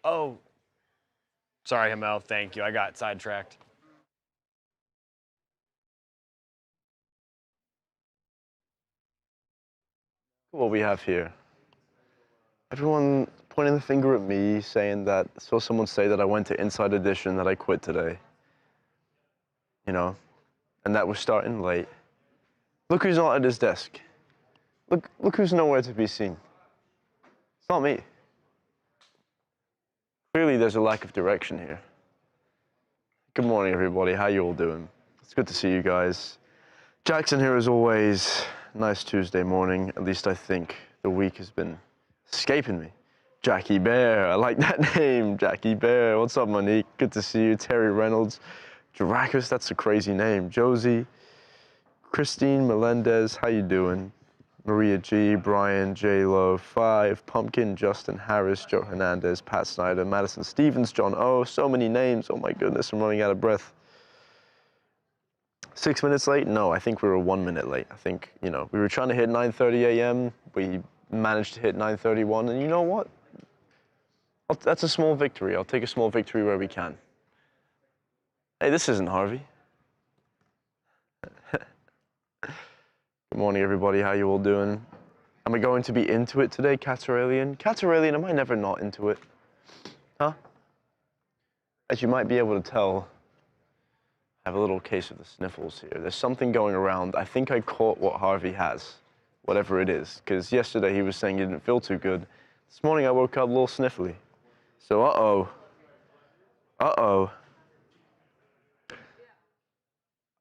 Oh, sorry, Hamel. Thank you. I got sidetracked. What we have here. Everyone pointing the finger at me, saying that, saw someone say that I went to Inside Edition, that I quit today. You know, and that we're starting late. Look who's not at his desk. Look who's nowhere to be seen. It's not me. Clearly there's a lack of direction here. Good morning, everybody. How you all doing? It's good to see you guys. Jackson here as always. Nice Tuesday morning. At least I think the week has been escaping me. Jackie Bear. I like that name. Jackie Bear. What's up, Monique? Good to see you. Terry Reynolds. Jaracus, that's a crazy name. Josie. Christine Melendez. How you doing? Maria G, Brian, J-Lo, 5, Pumpkin, Justin Harris, Joe Hernandez, Pat Snyder, Madison Stevens, John O. So many names. Oh my goodness, I'm running out of breath. 6 minutes late? No, I think we were 1 minute late. I think, we were trying to hit 9:30 a.m. We managed to hit 9:31, and you know what? That's a small victory. I'll take a small victory where we can. Hey, this isn't Harvey. Good morning, everybody. How you all doing? Am I going to be into it today, Cataralian? Cataralian, am I never not into it? Huh? As you might be able to tell, I have a little case of the sniffles here. There's something going around. I think I caught what Harvey has, whatever it is, because yesterday he was saying he didn't feel too good. This morning I woke up a little sniffly. So, uh-oh.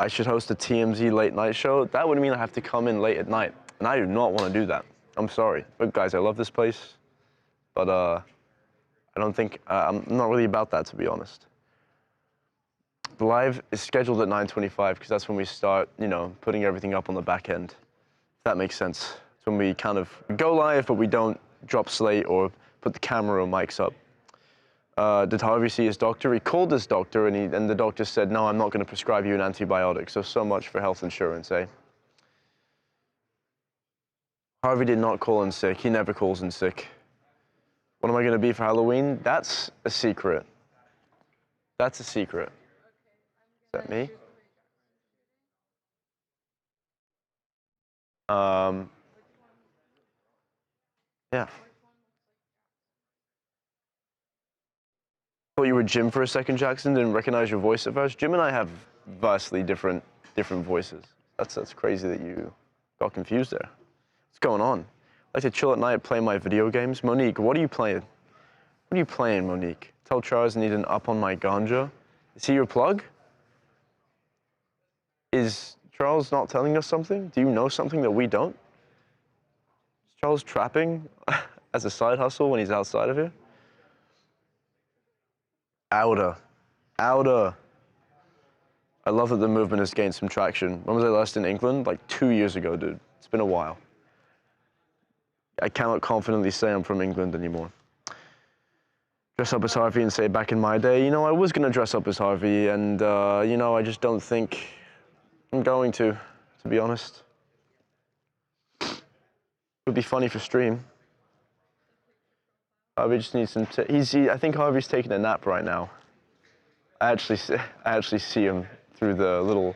I should host a TMZ late night show. That would mean I have to come in late at night, and I do not want to do that. I'm sorry. But guys, I love this place, but I don't think, I'm not really about that, to be honest. The live is scheduled at 9:25 because that's when we start, putting everything up on the back end, if that makes sense. It's when we kind of go live, but we don't drop slate or put the camera or mics up. Did Harvey see his doctor? He called his doctor, and the doctor said, no, I'm not going to prescribe you an antibiotic. So much for health insurance, eh? Harvey did not call in sick. He never calls in sick. What am I going to be for Halloween? That's a secret. That's a secret. Is that me? Yeah. Thought you were Jim for a second, Jackson. Didn't recognize your voice at first. Jim and I have vastly different voices. That's crazy that you got confused there. What's going on? I like to chill at night, play my video games. Monique, what are you playing? What are you playing, Monique? Tell Charles I need an up on my ganja. Is he your plug? Is Charles not telling us something? Do you know something that we don't? Is Charles trapping as a side hustle when he's outside of here? Outer. I love that the movement has gained some traction. When was I last in England? Like 2 years ago, dude. It's been a while. I cannot confidently say I'm from England anymore. Dress up as Harvey and say back in my day, I was going to dress up as Harvey, and, I just don't think I'm going to be honest. It would be funny for stream. Harvey just needs some. I think Harvey's taking a nap right now. I actually see him through the little.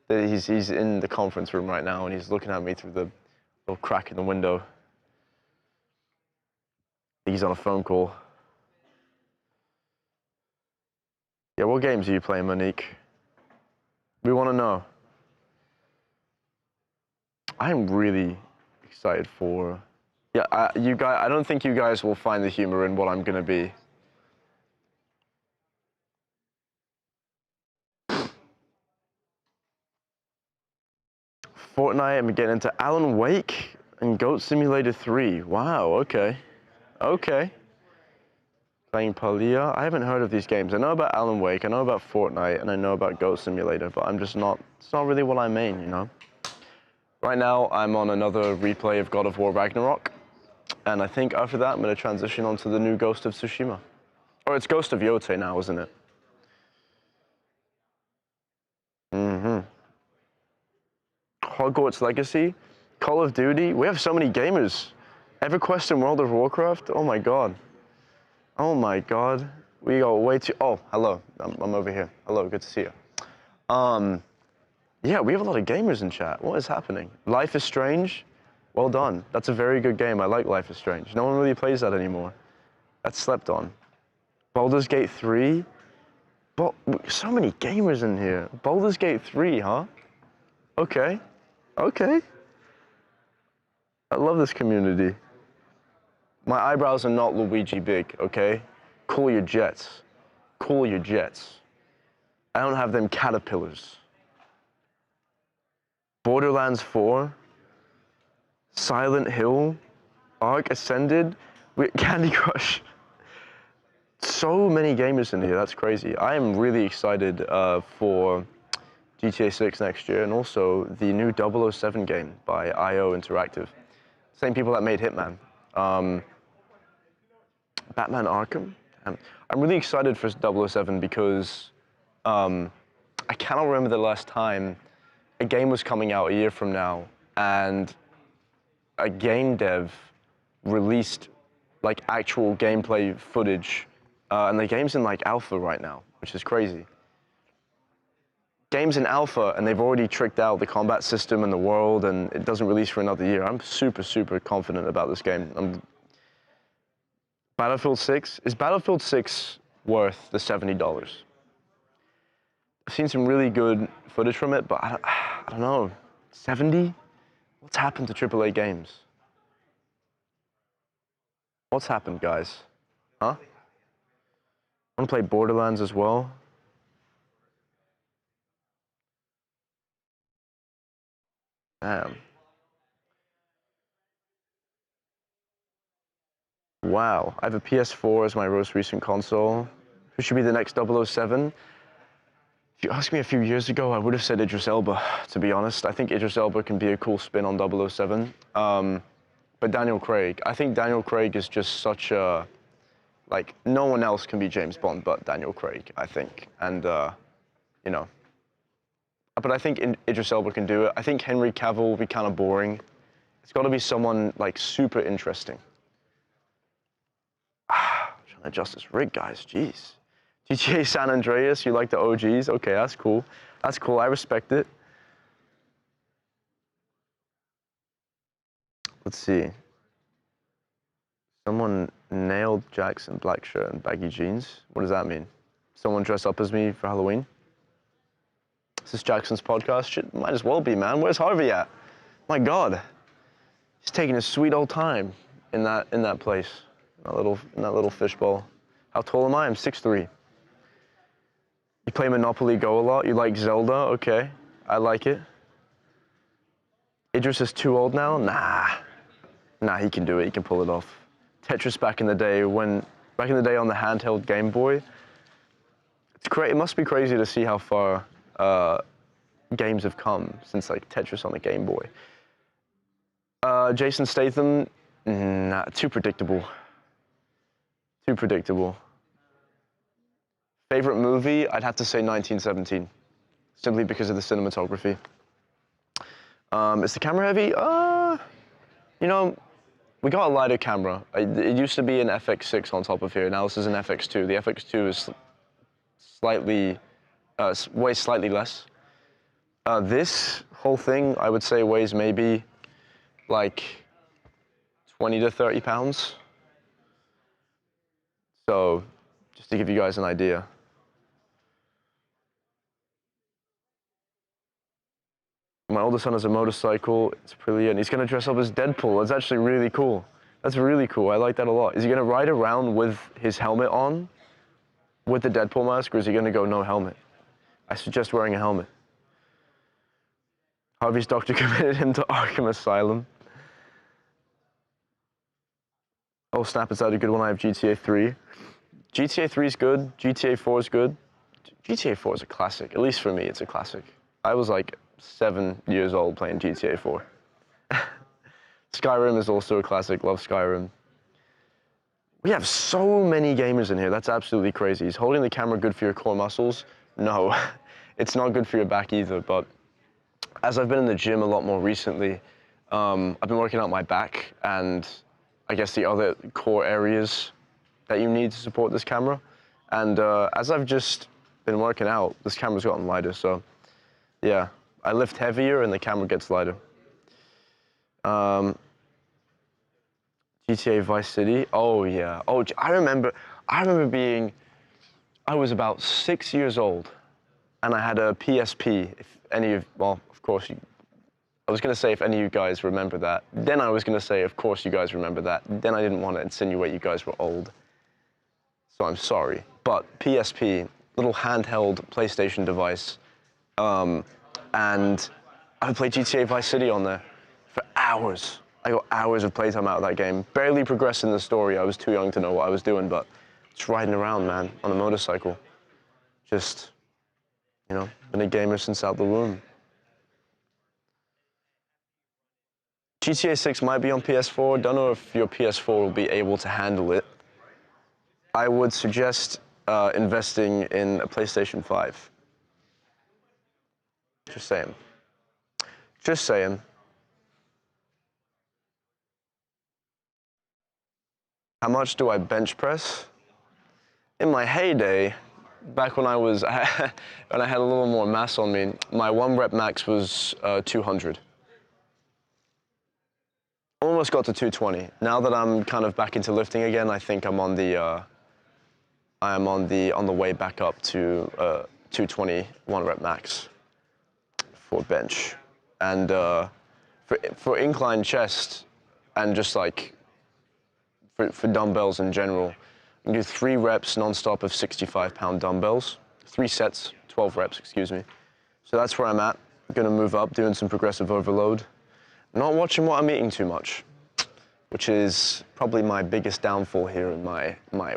He's in the conference room right now, and he's looking at me through the little crack in the window. He's on a phone call. Yeah, what games are you playing, Monique? We want to know. I'm really excited for. Yeah, I don't think you guys will find the humor in what I'm gonna be. Fortnite, I'm getting into Alan Wake and Goat Simulator 3. Wow, okay. Playing Palia. I haven't heard of these games. I know about Alan Wake, I know about Fortnite, and I know about Goat Simulator, but it's not really what I main, Right now, I'm on another replay of God of War Ragnarok. And I think after that, I'm going to transition onto the new Ghost of Tsushima. Or it's Ghost of Yotei now, isn't it? Hogwarts Legacy, Call of Duty. We have so many gamers. EverQuest and World of Warcraft. Oh my god. Oh my God. We go way too, oh, hello. I'm over here. Hello, good to see you. Yeah, we have a lot of gamers in chat. What is happening? Life is Strange? Well done. That's a very good game. I like Life is Strange. No one really plays that anymore. That's slept on. Baldur's Gate 3? So many gamers in here. Baldur's Gate 3, huh? Okay. Okay. I love this community. My eyebrows are not Luigi big, okay? Cool your jets. Cool your jets. I don't have them caterpillars. Borderlands 4? Silent Hill? Ark Ascended? Candy Crush. So many gamers in here, that's crazy. I am really excited for GTA 6 next year and also the new 007 game by IO Interactive. Same people that made Hitman. Batman Arkham? I'm really excited for 007 because I cannot remember the last time a game was coming out a year from now and a game dev released like actual gameplay footage, and the game's in like alpha right now, which is crazy. Game's in alpha and they've already tricked out the combat system and the world, and it doesn't release for another year. I'm super confident about this game. Battlefield 6? Is Battlefield 6 worth the $70? I've seen some really good footage from it, but I don't know. 70? What's happened to AAA games? What's happened, guys? Huh? I want to play Borderlands as well. Damn. Wow. I have a PS4 as my most recent console. Who should be the next 007? If you asked me a few years ago, I would have said Idris Elba, to be honest. I think Idris Elba can be a cool spin on 007. But Daniel Craig, I think Daniel Craig is just such a, like, no one else can be James Bond but Daniel Craig, I think. And, you know. But I think Idris Elba can do it. I think Henry Cavill will be kind of boring. It's got to be someone, like, super interesting. Trying to adjust this rig, guys, jeez. GTA San Andreas, you like the OGs? Okay, that's cool. That's cool, I respect it. Let's see. Someone nailed Jackson, black shirt and baggy jeans. What does that mean? Someone dressed up as me for Halloween? Is this Jackson's podcast? Shit, might as well be, man. Where's Harvey at? My God. He's taking his sweet old time in that place. In that little fishbowl. How tall am I? I'm 6'3". You play Monopoly Go a lot? You like Zelda? Okay. I like it. Idris is too old now? Nah, he can do it. He can pull it off. Tetris back in the day on the handheld Game Boy. It must be crazy to see how far games have come since like Tetris on the Game Boy. Jason Statham, nah, too predictable. Too predictable. Favorite movie? I'd have to say 1917, simply because of the cinematography. Is the camera heavy? You know, we got a lighter camera. It used to be an FX6 on top of here. Now this is an FX2. The FX2 is weighs slightly less. This whole thing, I would say, weighs maybe like 20 to 30 pounds. So, just to give you guys an idea. My oldest son has a motorcycle. It's brilliant. He's gonna dress up as Deadpool. That's actually really cool. That's really cool. I like that a lot. Is he gonna ride around with his helmet on, with the Deadpool mask, or is he gonna go no helmet? I suggest wearing a helmet. Harvey's doctor committed him to Arkham Asylum. Oh snap, is that a good one? I have GTA 3. GTA 3 is good. GTA 4 is good. GTA 4 is a classic. At least for me, it's a classic. I was like 7 years old playing GTA 4. Skyrim is also a classic. Love Skyrim. We have so many gamers in here. That's absolutely crazy. Is holding the camera good for your core muscles? No, it's not good for your back either. But as I've been in the gym a lot more recently, I've been working out my back and I guess the other core areas that you need to support this camera. And as I've just been working out, this camera's gotten lighter, so yeah, I lift heavier and the camera gets lighter. GTA Vice City, oh yeah. Oh, I remember I was about 6 years old, and I had a PSP, if any of, well, of course, I was gonna say if any of you guys remember that. Then I was gonna say, of course you guys remember that. Then I didn't want to insinuate you guys were old. So I'm sorry. But PSP, little handheld PlayStation device, and I would play GTA Vice City on there for hours. I got hours of playtime out of that game. Barely progressed in the story. I was too young to know what I was doing, but just riding around, man, on a motorcycle. Just, you know, been a gamer since out the womb. GTA 6 might be on PS4. Don't know if your PS4 will be able to handle it. I would suggest investing in a PlayStation 5. Just saying. Just saying. How much do I bench press? In my heyday, back when I was, when I had a little more mass on me, my 1 rep max was 200. Almost got to 220. Now that I'm kind of back into lifting again, I think I'm on the, I am on the way back up to 220 1 rep max for bench. And for incline chest and just like for dumbbells in general, I can do 3 reps nonstop of 65-pound dumbbells, 3 sets, 12 reps, excuse me. So that's where I'm at. I'm gonna move up, doing some progressive overload. Not watching what I'm eating too much, which is probably my biggest downfall here in my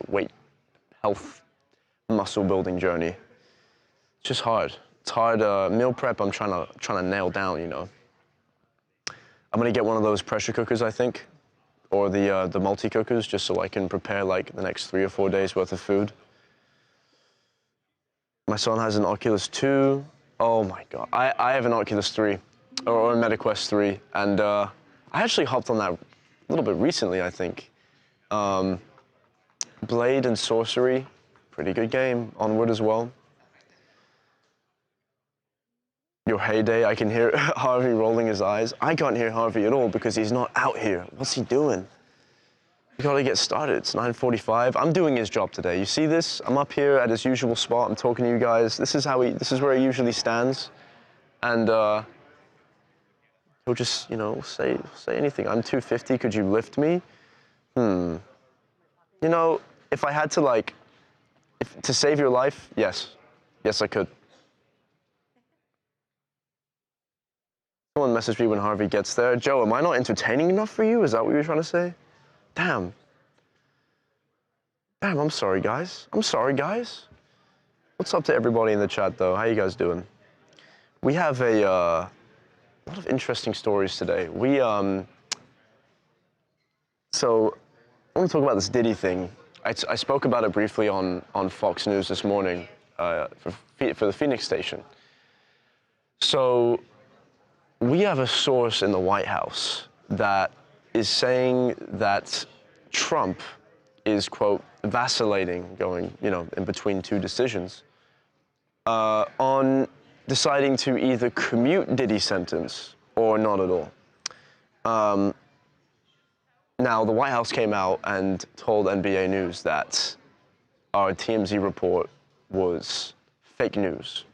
weight, health, muscle building journey. It's just hard. It's hard. Meal prep, I'm trying to nail down, you know. I'm gonna get one of those pressure cookers, I think, or the multi-cookers, just so I can prepare like the next 3 or 4 days worth of food. My son has an Oculus 2. Oh my God, I have an Oculus 3, or a MetaQuest 3, and I actually hopped on that a little bit recently, I think. Blade and Sorcery, pretty good game. Onward as well. Your heyday, I can hear Harvey rolling his eyes. I can't hear Harvey at all because he's not out here. What's he doing? We gotta get started. It's 9:45. I'm doing his job today. You see this? I'm up here at his usual spot. I'm talking to you guys. This is where he usually stands. And he'll just, you know, say anything. I'm 250, could you lift me? You know, if I had to to save your life, yes. Yes, I could. Someone messaged me when Harvey gets there. Joe, am I not entertaining enough for you? Is that what you were trying to say? Damn. Damn, I'm sorry, guys. I'm sorry, guys. What's up to everybody in the chat, though? How you guys doing? We have a lot of interesting stories today. So I want to talk about this Diddy thing. I spoke about it briefly on Fox News this morning for the Phoenix station. So we have a source in the White House that is saying that Trump is, quote, vacillating, going, you know, in between 2 decisions, on deciding to either commute Diddy's sentence or not at all. Now, the White House came out and told NBA News that our TMZ report was fake news.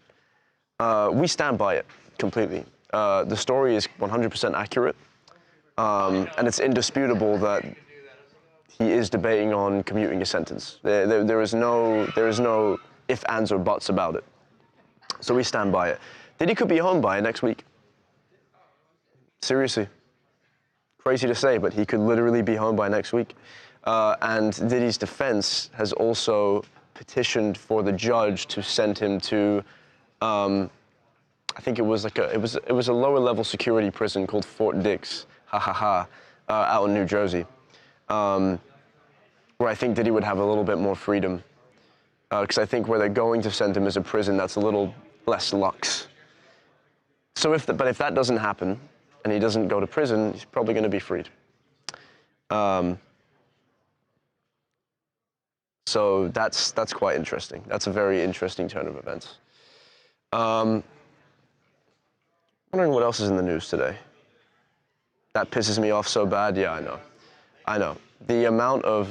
We stand by it completely. The story is 100% accurate, and it's indisputable that he is debating on commuting a sentence. There is no if, ands, or buts about it. So we stand by it. Diddy could be home by next week. Seriously. Crazy to say, but he could literally be home by next week. And Diddy's defense has also petitioned for the judge to send him to, I think it was a lower level security prison called Fort Dix, out in New Jersey, where I think Diddy would have a little bit more freedom. Because I think where they're going to send him is a prison that's a little less luxe. So but if that doesn't happen, and he doesn't go to prison, he's probably going to be freed. So that's quite interesting. That's a very interesting turn of events. Wondering what else is in the news today. That pisses me off so bad. Yeah, I know. The amount of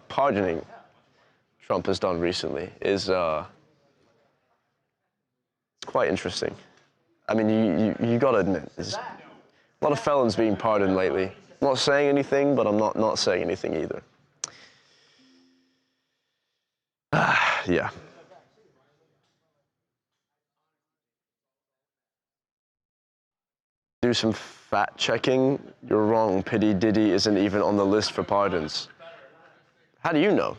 pardoning Trump has done recently is quite interesting. I mean, you gotta admit, there's a lot of felons being pardoned lately. I'm not saying anything, but I'm not saying anything either. Yeah. Do some fact checking. You're wrong. P. Diddy isn't even on the list for pardons. How do you know?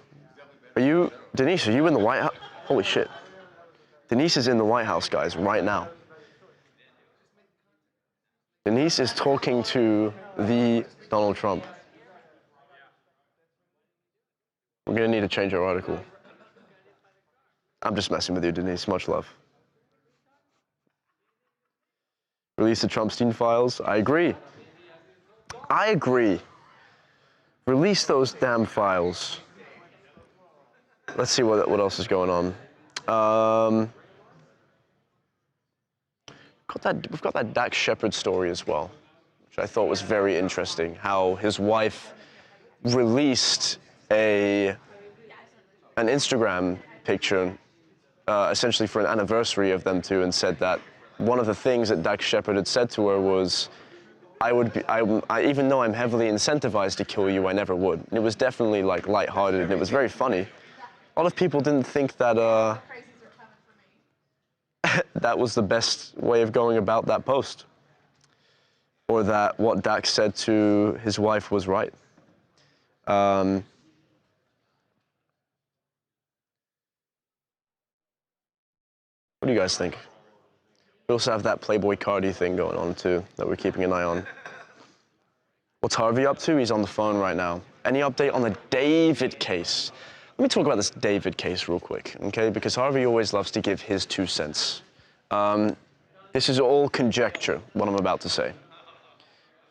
Denise, are you in the White House? Holy shit. Denise is in the White House, guys, right now. Denise is talking to the Donald Trump. We're gonna need to change our article. I'm just messing with you, Denise. Much love. Release the Trumpstein files. I agree. Release those damn files. Let's see what else is going on. We've got that Dax Shepard story as well, which I thought was very interesting. How his wife released an Instagram picture, essentially for an anniversary of them two, and said that one of the things that Dax Shepard had said to her was, even though I'm heavily incentivized to kill you, I never would. And it was definitely like lighthearted, and it was very funny. A lot of people didn't think that that was the best way of going about that post, or that what Dax said to his wife was right. What do you guys think? We also have that Playboy Cardi thing going on too, that we're keeping an eye on. What's Harvey up to? He's on the phone right now. Any update on the David case? Let me talk about this David case real quick, okay? Because Harvey always loves to give his 2 cents. This is all conjecture, what I'm about to say.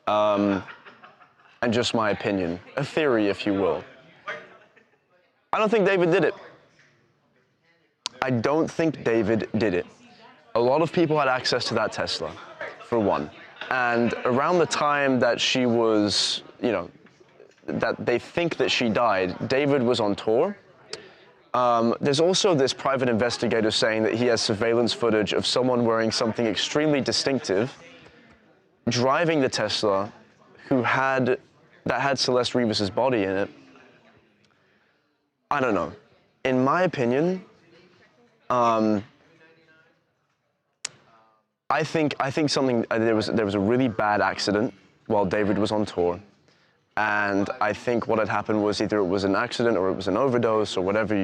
And just my opinion, a theory, if you will. I don't think David did it. I don't think David did it. A lot of people had access to that Tesla, for one. And around the time that she was, that they think that she died, David was on tour. There's also this private investigator saying that he has surveillance footage of someone wearing something extremely distinctive, driving the Tesla, that had Celeste Rivas' body in it. I don't know. In my opinion, I think there was a really bad accident while David was on tour, and I think what had happened was either it was an accident or it was an overdose or whatever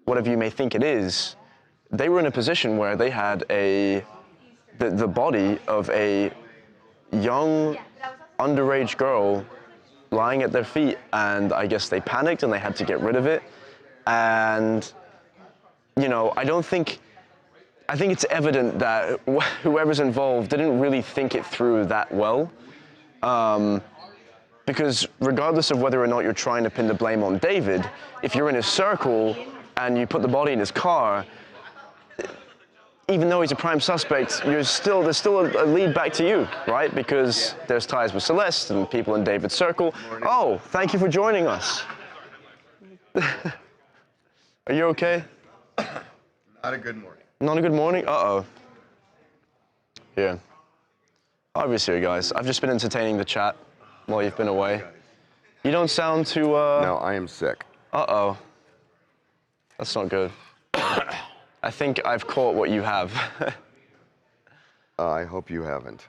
whatever you may think it is. They were in a position where they had the body of a young underage girl lying at their feet, and I guess they panicked and they had to get rid of it. And I think it's evident that whoever's involved didn't really think it through that well. Because regardless of whether or not you're trying to pin the blame on David, if you're in his circle and you put the body in his car, even though he's a prime suspect, there's still a lead back to you, right? Because there's ties with Celeste and people in David's circle. Oh, thank you for joining us. Are you okay? Not a good morning. Not a good morning? Uh-oh. Yeah. Obviously, guys, I've just been entertaining the chat while you've been away. You don't sound too, No, I am sick. Uh-oh. That's not good. I think I've caught what you have. I hope you haven't.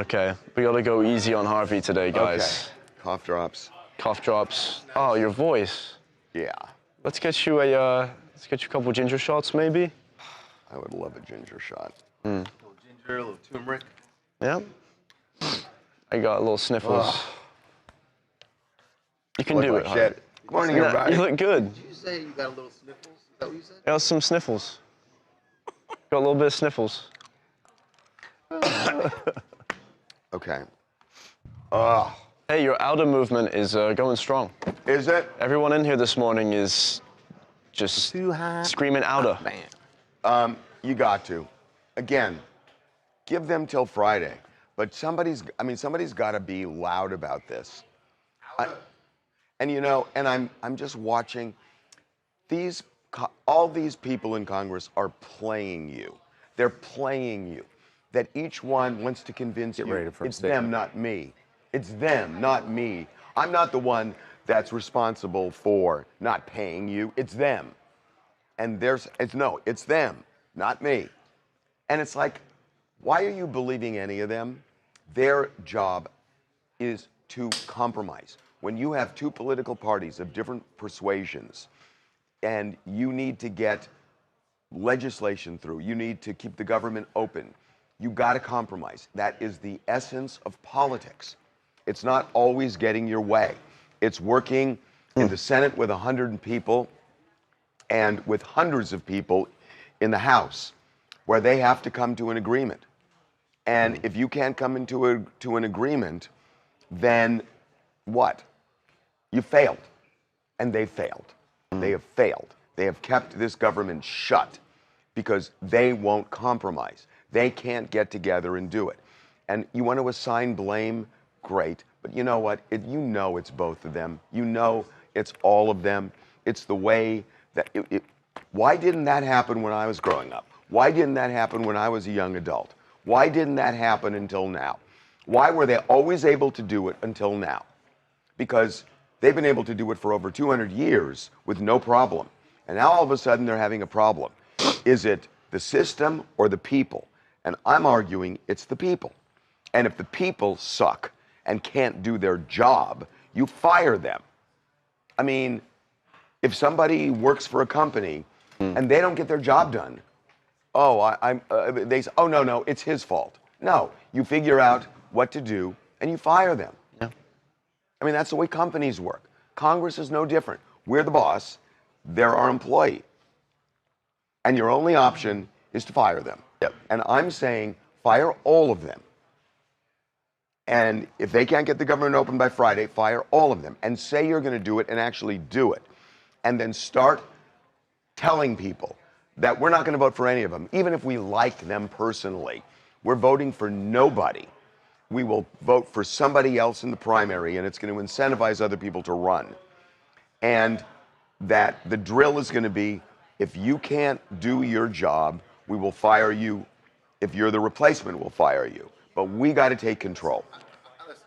Okay, we gotta go easy on Harvey today, guys. Okay. Cough drops. Cough drops. Oh, your voice. Yeah. Let's get you a couple ginger shots, maybe? I would love a ginger shot. A little ginger, a little turmeric. Yeah. I got a little sniffles. You can do it, Harvey. Shit. Good morning, Yeah, everybody. you look good. Did you say you got a little sniffles? Is that what you said? I got some sniffles. Got a little bit of sniffles. Okay. Hey, your outer movement is going strong. Is it? Everyone in here this morning is just screaming outer. You got to. Again, give them till Friday. But somebody's got to be loud about this. And you know, and I'm just watching all these people in Congress are playing you. They're playing you. That each one wants to convince you it's them, not me. It's them, not me. I'm not the one that's responsible for not paying you. It's them. And it's them, not me. And it's like, why are you believing any of them? Their job is to compromise. When you have two political parties of different persuasions and you need to get legislation through, you need to keep the government open, you got to compromise. That is the essence of politics. It's not always getting your way. It's working in the Senate with 100 people and with hundreds of people in the House where they have to come to an agreement. And if you can't come into an agreement, then what? You failed. And they failed. They have failed. They have kept this government shut because they won't compromise. They can't get together and do it. And you want to assign blame? Great. But you know what? You know it's both of them. You know it's all of them. It's the way that why didn't that happen when I was growing up? Why didn't that happen when I was a young adult? Why didn't that happen until now? Why were they always able to do it until now? Because they've been able to do it for over 200 years with no problem. And now all of a sudden they're having a problem. Is it the system or the people? And I'm arguing it's the people. And if the people suck and can't do their job, you fire them. I mean, if somebody works for a company and they don't get their job done, they say, oh, no, it's his fault. No, you figure out what to do and you fire them. Yeah. I mean, that's the way companies work. Congress is no different. We're the boss. They're our employee. And your only option is to fire them. Yep. And I'm saying fire all of them. And if they can't get the government open by Friday, fire all of them. And say you're going to do it and actually do it. And then start telling people that we're not going to vote for any of them, even if we like them personally. We're voting for nobody. We will vote for somebody else in the primary, and it's going to incentivize other people to run. And that the drill is going to be, if you can't do your job, we will fire you. If you're the replacement, we'll fire you. But we got to take control. Listen,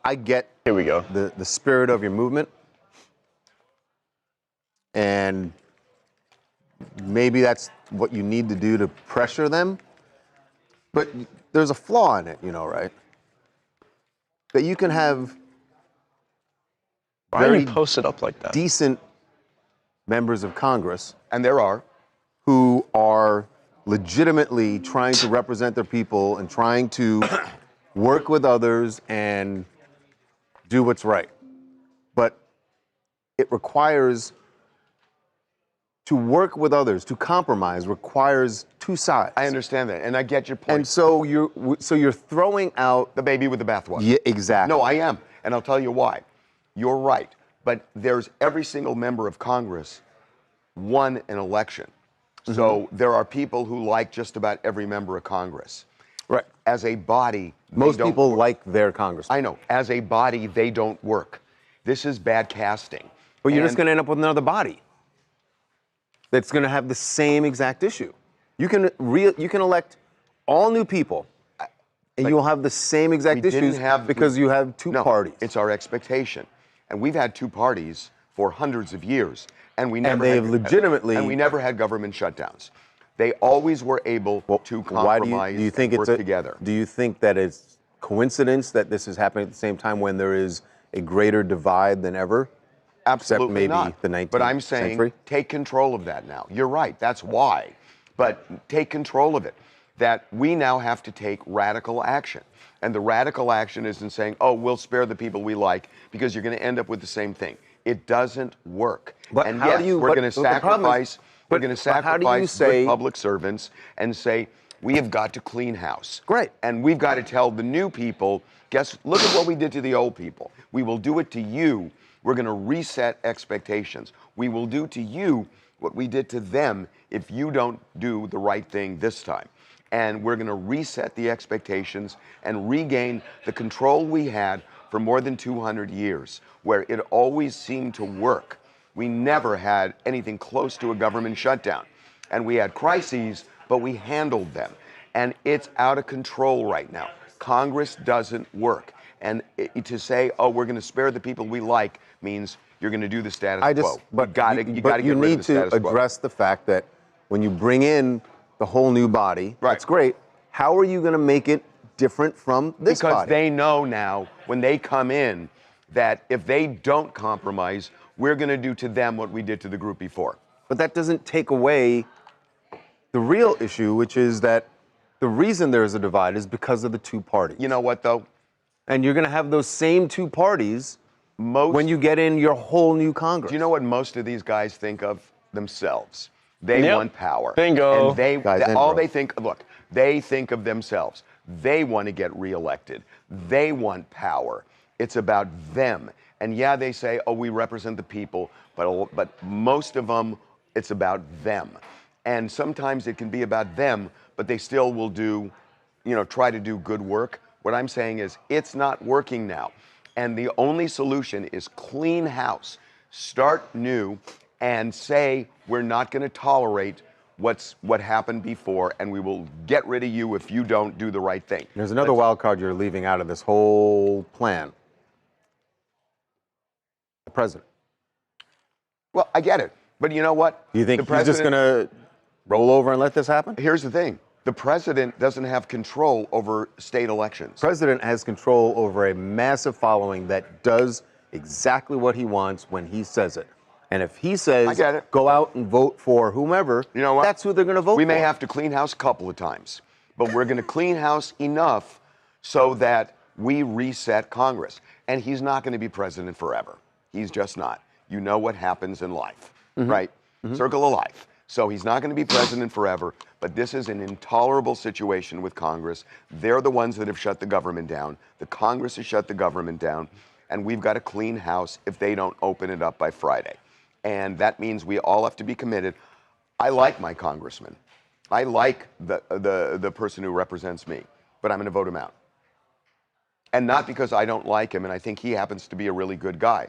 I get Here we go. the spirit of your movement. And maybe that's what you need to do to pressure them. But there's a flaw in it, right? That you can have Why are very you posted up like that? decent members of Congress And there are. who are legitimately trying to represent their people and trying to work with others and do what's right. But it requires to work with others, to compromise requires two sides. I understand that, and I get your point. And so you're throwing out The baby with the bathwater. Yeah, exactly. No, I am, and I'll tell you why. You're right, but there's every single member of Congress won an election. So there are people who like just about every member of Congress. Right. As a body, they Most don't people work. like their congressman. I know. As a body, they don't work. This is bad casting. But you're just And- going to end up with another body that's going to have the same exact issue. You can elect all new people, and you'll have the same exact issues because you have two parties. It's our expectation, and we've had two parties for hundreds of years, and we never they've legitimately- and we never had government shutdowns. They always were able to compromise. Why do you think and it's work together? Do you think that it's coincidence that this is happening at the same time when there is a greater divide than ever? Absolutely Except maybe not. the 19th But I'm saying century? take control of that now. You're right. That's why. But take control of it. That we now have to take radical action. And the radical action isn't saying, oh, we'll spare the people we like because you're going to end up with the same thing. It doesn't work. But and how yes, do you- we're but going to the problem is- sacrifice. We're going to but how do you sacrifice say- good public servants and say We have got to clean house. Great. And we've got to tell the new people, look at what we did to the old people. We will do it to you. We're going to reset expectations. We will do to you what we did to them if you don't do the right thing this time. And we're going to reset the expectations and regain the control we had for more than 200 years, where it always seemed to work. We never had anything close to a government shutdown. And we had crises, but we handled them. And it's out of control right now. Congress doesn't work. And to say, oh, we're going to spare the people we like means you're going to do the status quo. But you got to get rid of the you need status to quo. address the fact that when you bring in the whole new body, Right. that's great. How are you going to make it different from this Because body? they know now when they come in that if they don't compromise, we're going to do to them what we did to the group before. But that doesn't take away the real issue, which is that the reason there's a divide is because of the two parties. You know what, though? And you're going to have those same two parties when you get in your whole new Congress. Do you know what most of these guys think of themselves? They Yep. want power. Bingo. And they Guys, they think, look, they think of themselves. They want to get reelected. They want power. It's about them. And yeah, they say, oh, we represent the people, but most of them, it's about them. And sometimes it can be about them, but they still will try to do good work. What I'm saying is it's not working now. And the only solution is clean house. Start new and say we're not going to tolerate what happened before, and we will get rid of you if you don't do the right thing. There's another wild card you're leaving out of this whole plan. The president. Well, I get it. But you know what? Do you think The he's just going to roll over and let this happen? Here's the thing. The president doesn't have control over state elections. The president has control over a massive following that does exactly what he wants when he says it. And if he says, I get it. go out and vote for whomever, You know what? that's who they're going to vote for. We may have to clean house a couple of times, but we're going to clean house enough so that we reset Congress. And he's not going to be president forever. He's just not. You know what happens in life, right? Circle of life. So he's not going to be president forever, but this is an intolerable situation with Congress. They're the ones that have shut the government down. The Congress has shut the government down, and we've got to clean house if they don't open it up by Friday. And that means we all have to be committed. I like my congressman. I like the person who represents me, but I'm going to vote him out. And not because I don't like him, and I think he happens to be a really good guy.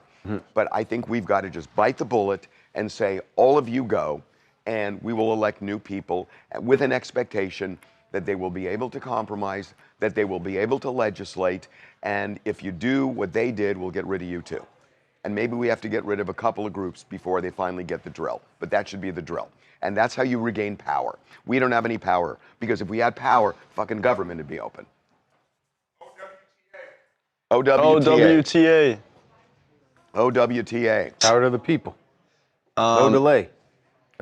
But I think we've got to just bite the bullet and say, all of you go, and we will elect new people with an expectation that they will be able to compromise, that they will be able to legislate, and if you do what they did, we'll get rid of you too. And maybe we have to get rid of a couple of groups before they finally get the drill. But that should be the drill. And that's how you regain power. We don't have any power, because if we had power, fucking government would be open. OWTA. OWTA. OWTA. Power to the people. No delay.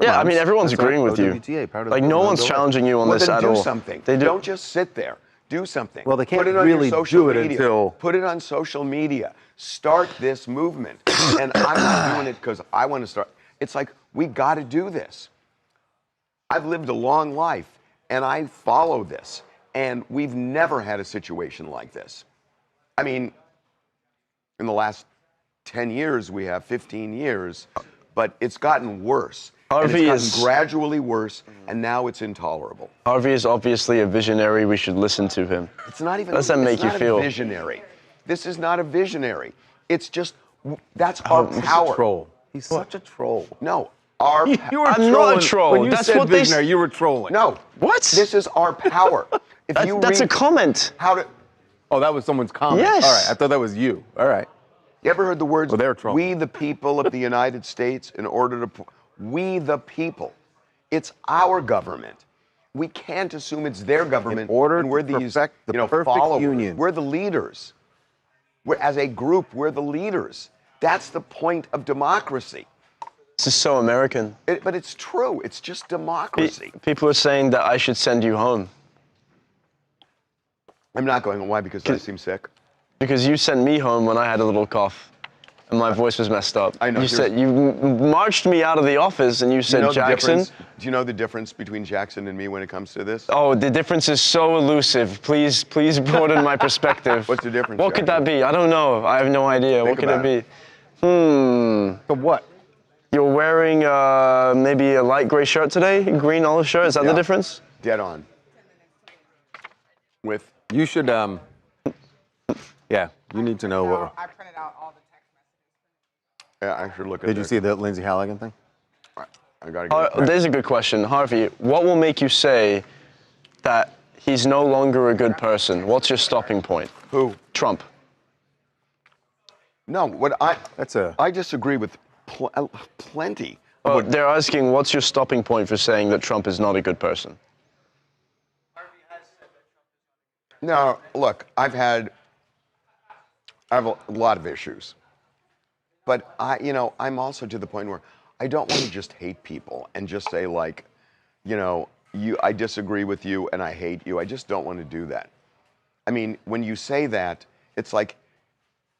Yeah, I mean, everyone's That's agreeing right. with you. OWTA, power to the Like, people, no no one's delay. challenging you on Well, this then at do all. something. They do. Don't just sit there. Do something. Well, they can't Put it on really your social do it media. until- Put it on social media. Start this movement. And I'm not doing it because I want to start. It's like, we got to do this. I've lived a long life, and I follow this. And we've never had a situation like this. I mean, in the last 10 years, we have 15 years, but it's gotten worse. And Harvey it's is- gotten gradually worse, and now it's intolerable. Harvey is obviously a visionary. We should listen to him. It's not even. How does that make it's you not feel? A visionary. This is not a visionary. It's just that's our power. Troll. He's such a troll. No, our. You were I'm not a troll. When you That's said what they visionary, you were trolling. No. What? This is our power. If That's a comment. How to. Oh, that was someone's comment. Yes. All right. I thought that was you. All right. You ever heard the words? Well, they're trolling. We the people of the United States, in order to. We the people. It's our government. We can't assume it's their government. In order and we're to these, perfect the perfect followers. union. We're the leaders. As a group, we're the leaders. That's the point of democracy. This is so American. But it's true. It's just democracy. People are saying that I should send you home I'm not going. Why? Because I seem sick. because you sent me home when I had a little cough. And my voice was messed up. I know. You said you marched me out of the office, and you said Jackson. Do you know the difference between Jackson and me when it comes to this? Oh, the difference is so elusive. Please broaden my perspective. What's the difference? What could that be? I don't know. I have no idea. What could it be? So what? You're wearing maybe a light gray shirt today, green olive shirt. Is that the difference? Dead on. With You should, yeah, you need to know what. I printed out all the text messages. yeah, I should look at. Did you see the Lindsay Halligan thing? I gotta get. There's a good question, Harvey. What will make you say that he's no longer a good person? What's your stopping point? Who? Trump. No, That's a. I disagree with plenty. Well, they're asking, what's your stopping point for saying that Trump is not a good person? No, look, I have a lot of issues, but I'm also to the point where I don't want to just hate people and just say like, I disagree with you and I hate you. I just don't want to do that. I mean, when you say that, it's like,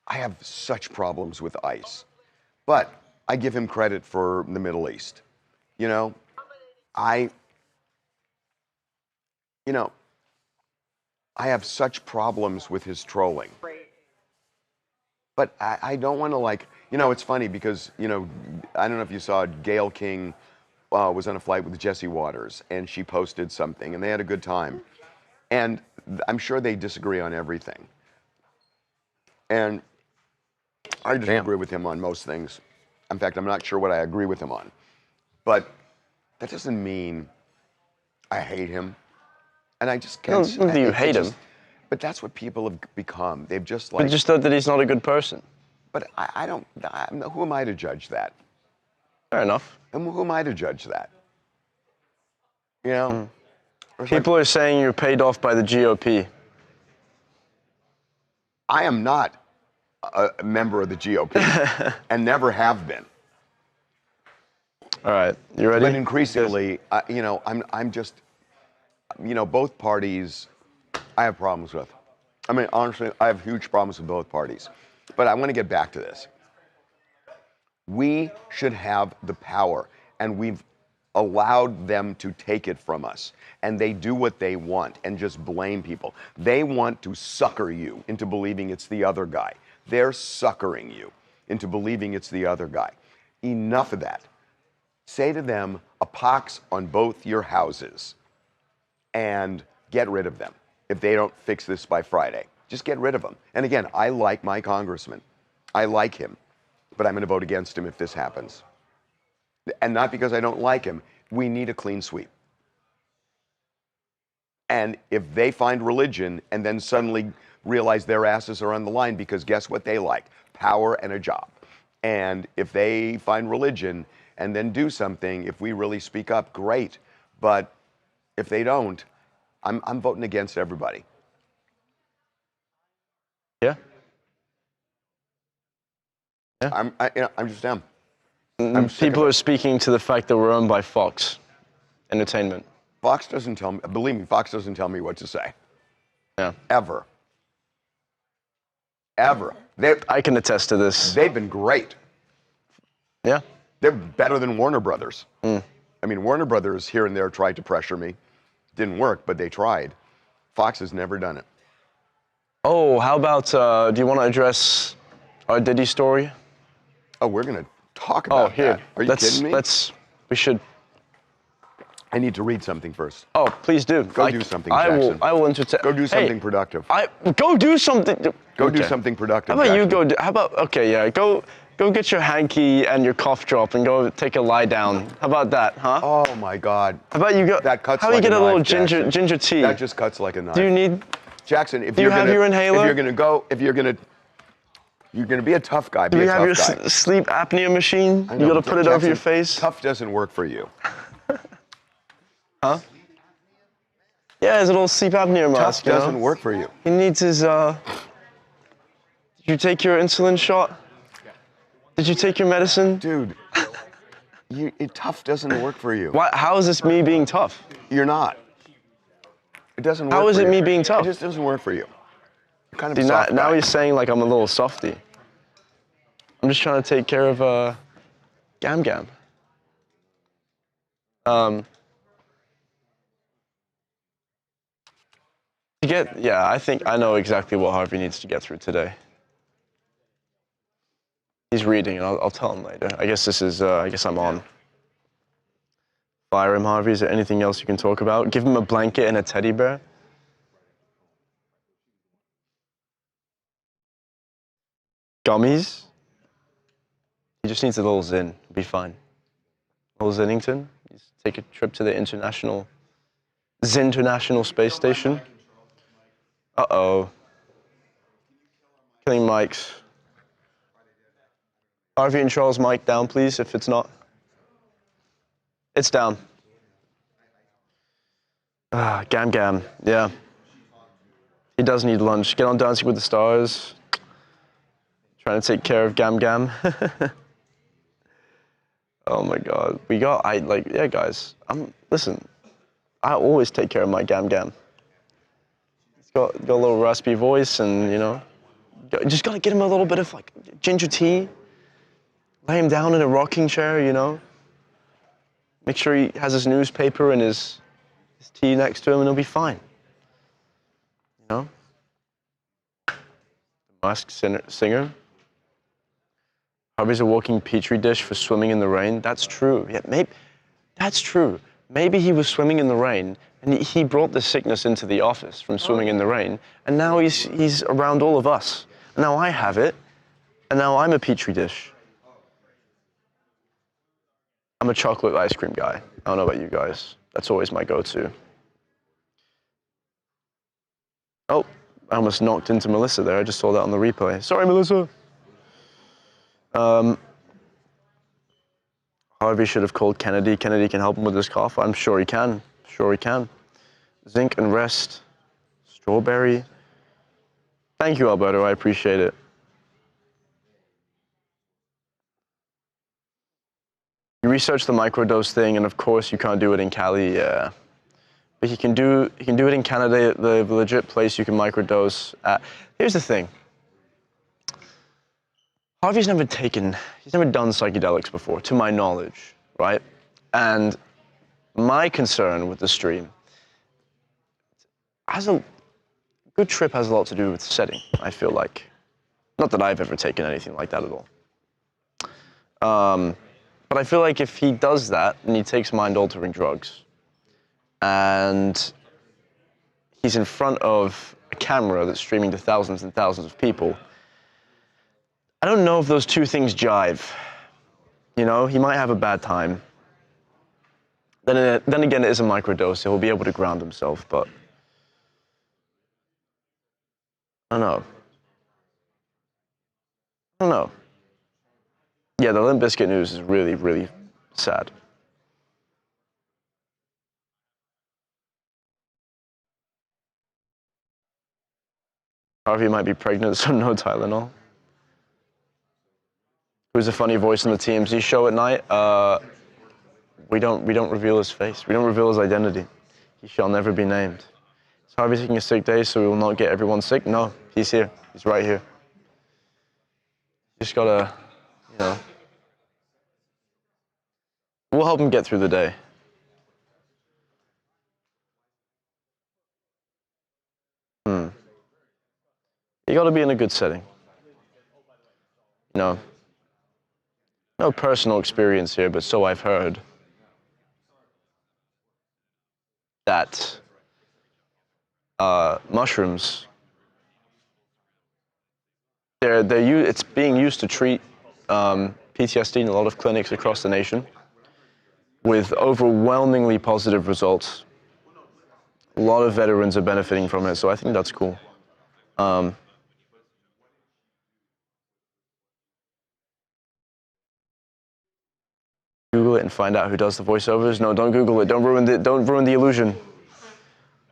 I have such problems with ICE, but I give him credit for the Middle East. I have such problems with his trolling. But I don't want to it's funny because, I don't know if you saw Gayle King was on a flight with Jesse Waters and she posted something and they had a good time. And I'm sure they disagree on everything. And I disagree with him on most things. In fact, I'm not sure what I agree with him on. But that doesn't mean I hate him. And I just can't. I don't think you hate him. But that's what people have become. They've just But just thought that he's not a good person. But I don't. Who am I to judge that? Fair enough. And who am I to judge that? People are saying you're paid off by the GOP. I am not a member of the GOP and never have been. All right, you ready? But increasingly, I'm just. Both parties, I have problems with. I mean, honestly, I have huge problems with both parties. But I want to get back to this. We should have the power, and we've allowed them to take it from us. And they do what they want and just blame people. They want to sucker you into believing it's the other guy. They're suckering you into believing it's the other guy. Enough of that. Say to them, a pox on both your houses. And get rid of them if they don't fix this by Friday. Just get rid of them. And again, I like my congressman. I like him. But I'm going to vote against him if this happens. And not because I don't like him. We need a clean sweep. And if they find religion and then suddenly realize their asses are on the line, because guess what they like? Power and a job. And if they find religion and then do something, if we really speak up, great. But if they don't, I'm voting against everybody. Yeah. I just am. People are speaking to the fact that we're owned by Fox Entertainment. Fox doesn't tell me. Believe me, Fox doesn't tell me what to say. Yeah. Ever. I can attest to this. They've been great. Yeah. They're better than Warner Brothers. I mean, Warner Brothers here and there tried to pressure me. Didn't work, but they tried. Fox has never done it. Oh, how about, do you want to address our Diddy story? Oh, we're going to talk about that. Are you kidding me? We should. I need to read something first. Oh, please do. Go do something, Jackson. I will entertain. Go do something productive. Go do something. Go do something productive, How about Jackson. you go, go get your hanky and your cough drop and go take a lie down. How about that, huh? Oh, my God. How about you go? That cuts How like about you get a a little knife, ginger tea? That just cuts like a knife. Do you need? Jackson, if Do you have your inhaler? If you're gonna be a tough guy. Do you have your sleep apnea machine? You gotta put it over your face. Tough doesn't work for you. Huh? Yeah, his little sleep apnea mask. Tough doesn't work for you. He needs his. Did you take your insulin shot? Did you take your medicine? Dude, tough doesn't work for you. Why? How is this me being tough? You're not. It doesn't work. How is for it you. me being tough? It just doesn't work for you. You're kind of See, a soft now guy. he's saying like I'm a little softy. I'm just trying to take care of Gam Gam. Yeah, I think I know exactly what Harvey needs to get through today. He's reading, and I'll tell him later. I guess I guess I'm on. Fire him, Harvey. Is there anything else you can talk about? Give him a blanket and a teddy bear. Gummies. He just needs a little Zin. He'll be fine. Little Zinnington. Just take a trip to the Zinternational Space Station. Uh-oh. Killing mics. Harvey and Charles, mic down, please, if it's not. It's down. Gam Gam, yeah. He does need lunch. Get on Dancing with the Stars. Trying to take care of Gam Gam. Oh my God. Yeah, guys. Listen, I always take care of my Gam Gam. He's got a little raspy voice, and, you know, just gotta get him a little bit of, like, ginger tea. Lay him down in a rocking chair, you know. Make sure he has his newspaper and his tea next to him, and he'll be fine. You know? The Masked Singer. Harvey's a walking petri dish for swimming in the rain. That's true. Yeah, that's true. Maybe he was swimming in the rain, and he brought the sickness into the office from swimming in the rain, and now he's around all of us. And now I have it, and now I'm a petri dish. I'm a chocolate ice cream guy. I don't know about you guys. That's always my go-to. Oh, I almost knocked into Melissa there. I just saw that on the replay. Sorry, Melissa. Harvey should have called Kennedy. Kennedy can help him with his cough. I'm sure he can. Sure he can. Zinc and rest. Strawberry. Thank you, Alberto. I appreciate it. You research the microdose thing, and of course you can't do it in Cali. Yeah, but he can do it in Canada, the legit place you can microdose at. Here's the thing. Harvey's never done psychedelics before, to my knowledge, right? And my concern with the stream good trip has a lot to do with setting, I feel like. Not that I've ever taken anything like that at all. But I feel like if he does that and he takes mind-altering drugs and he's in front of a camera that's streaming to thousands and thousands of people, I don't know if those two things jive. You know, he might have a bad time. Then again, it is a microdose, so he'll be able to ground himself, but I don't know. Yeah, the Limp Bizkit news is really, really sad. Harvey might be pregnant, so no Tylenol. Who's a funny voice in the TMZ show at night? We don't reveal his face. We don't reveal his identity. He shall never be named. Is Harvey taking a sick day so we will not get everyone sick? No, he's here. He's right here. Just gotta, you know. We'll help him get through the day. You gotta be in a good setting. You know. No personal experience here, but so I've heard. That mushrooms, it's being used to treat PTSD in a lot of clinics across the nation with overwhelmingly positive results. A lot of veterans are benefiting from it, so I think that's cool. Google it and find out who does the voiceovers. No, don't Google it. Don't ruin the illusion.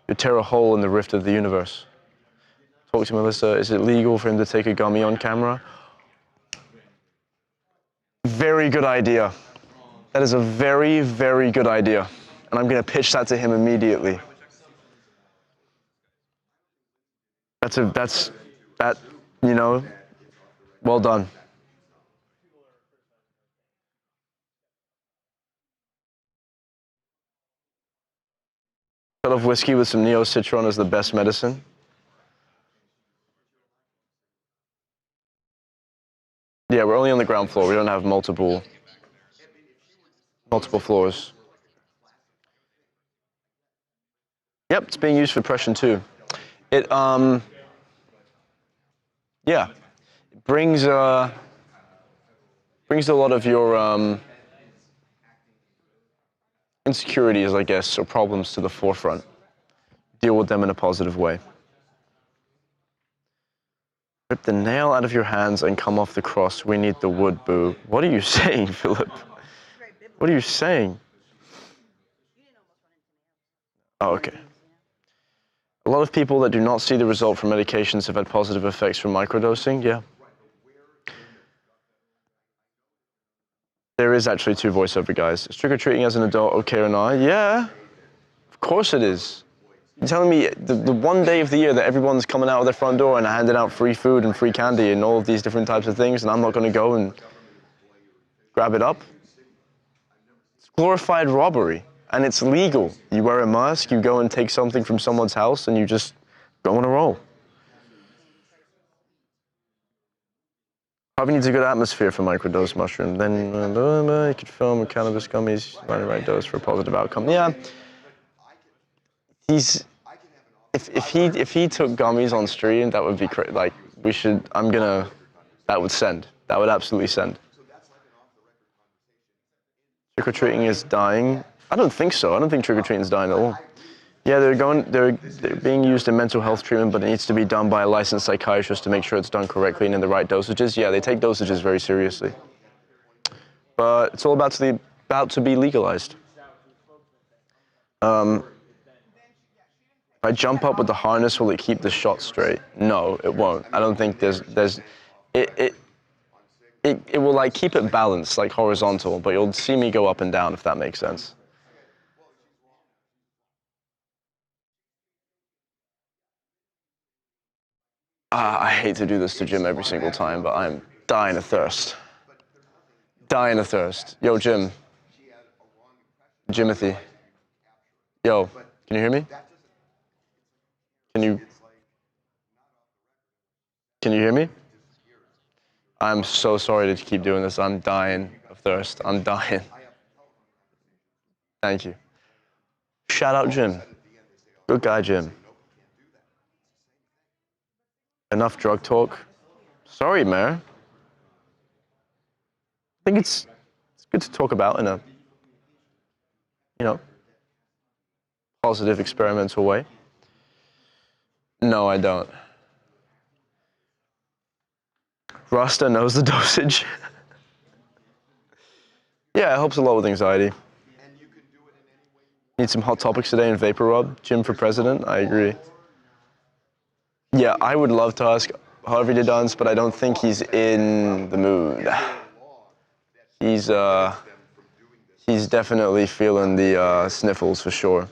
You tear a hole in the rift of the universe. Talk to Melissa. Is it legal for him to take a gummy on camera? Very good idea. That is a very, very good idea. And I'm going to pitch that to him immediately. You know, well done. Shot of whiskey with some Neo Citron is the best medicine. Yeah, we're only on the ground floor. We don't have multiple floors. Yep, it's being used for depression too. It yeah, it brings a lot of your insecurities, I guess, or problems to the forefront. Deal with them in a positive way. Rip the nail out of your hands and come off the cross. We need the wood, boo. What are you saying, Philip? What are you saying? Oh, okay. A lot of people that do not see the result from medications have had positive effects from microdosing. Yeah. There is actually 2 voiceover guys. Is trick-or-treating as an adult okay or not? Yeah, of course it is. You're telling me the one day of the year that everyone's coming out of their front door and handing out free food and free candy and all of these different types of things, and I'm not going to go and grab it up? It's glorified robbery, and it's legal. You wear a mask, you go and take something from someone's house, and you just go on a roll. Harvey needs a good atmosphere for microdose mushroom. Then you could film with cannabis gummies, find the right dose for a positive outcome. Yeah, if he took gummies on stream, that would be like we should. That would send. That would absolutely send. Trick or treating is dying. I don't think so. I don't think trick or treating is dying at all. Yeah, they're being used in mental health treatment, but it needs to be done by a licensed psychiatrist to make sure it's done correctly and in the right dosages. Yeah, they take dosages very seriously. But it's all about to be legalized. If I jump up with the harness, will it keep the shot straight? No, it won't. I don't think it will like keep it balanced, like horizontal, but you'll see me go up and down if that makes sense. I hate to do this to Jim every single time, but I'm dying of thirst. Dying of thirst. Yo, Jim. Jimothy. Yo, can you hear me? Can you hear me? I'm so sorry to keep doing this. I'm dying of thirst. I'm dying. Thank you. Shout out Jim. Good guy, Jim. Enough drug talk. Sorry, Mayor. I think it's good to talk about in a, positive experimental way. No, I don't. Rasta knows the dosage. Yeah, it helps a lot with anxiety. Need some hot topics today in Vapor Rub. Jim for president, I agree. Yeah, I would love to ask Harvey to dance, but I don't think he's in the mood. He's definitely feeling the sniffles for sure.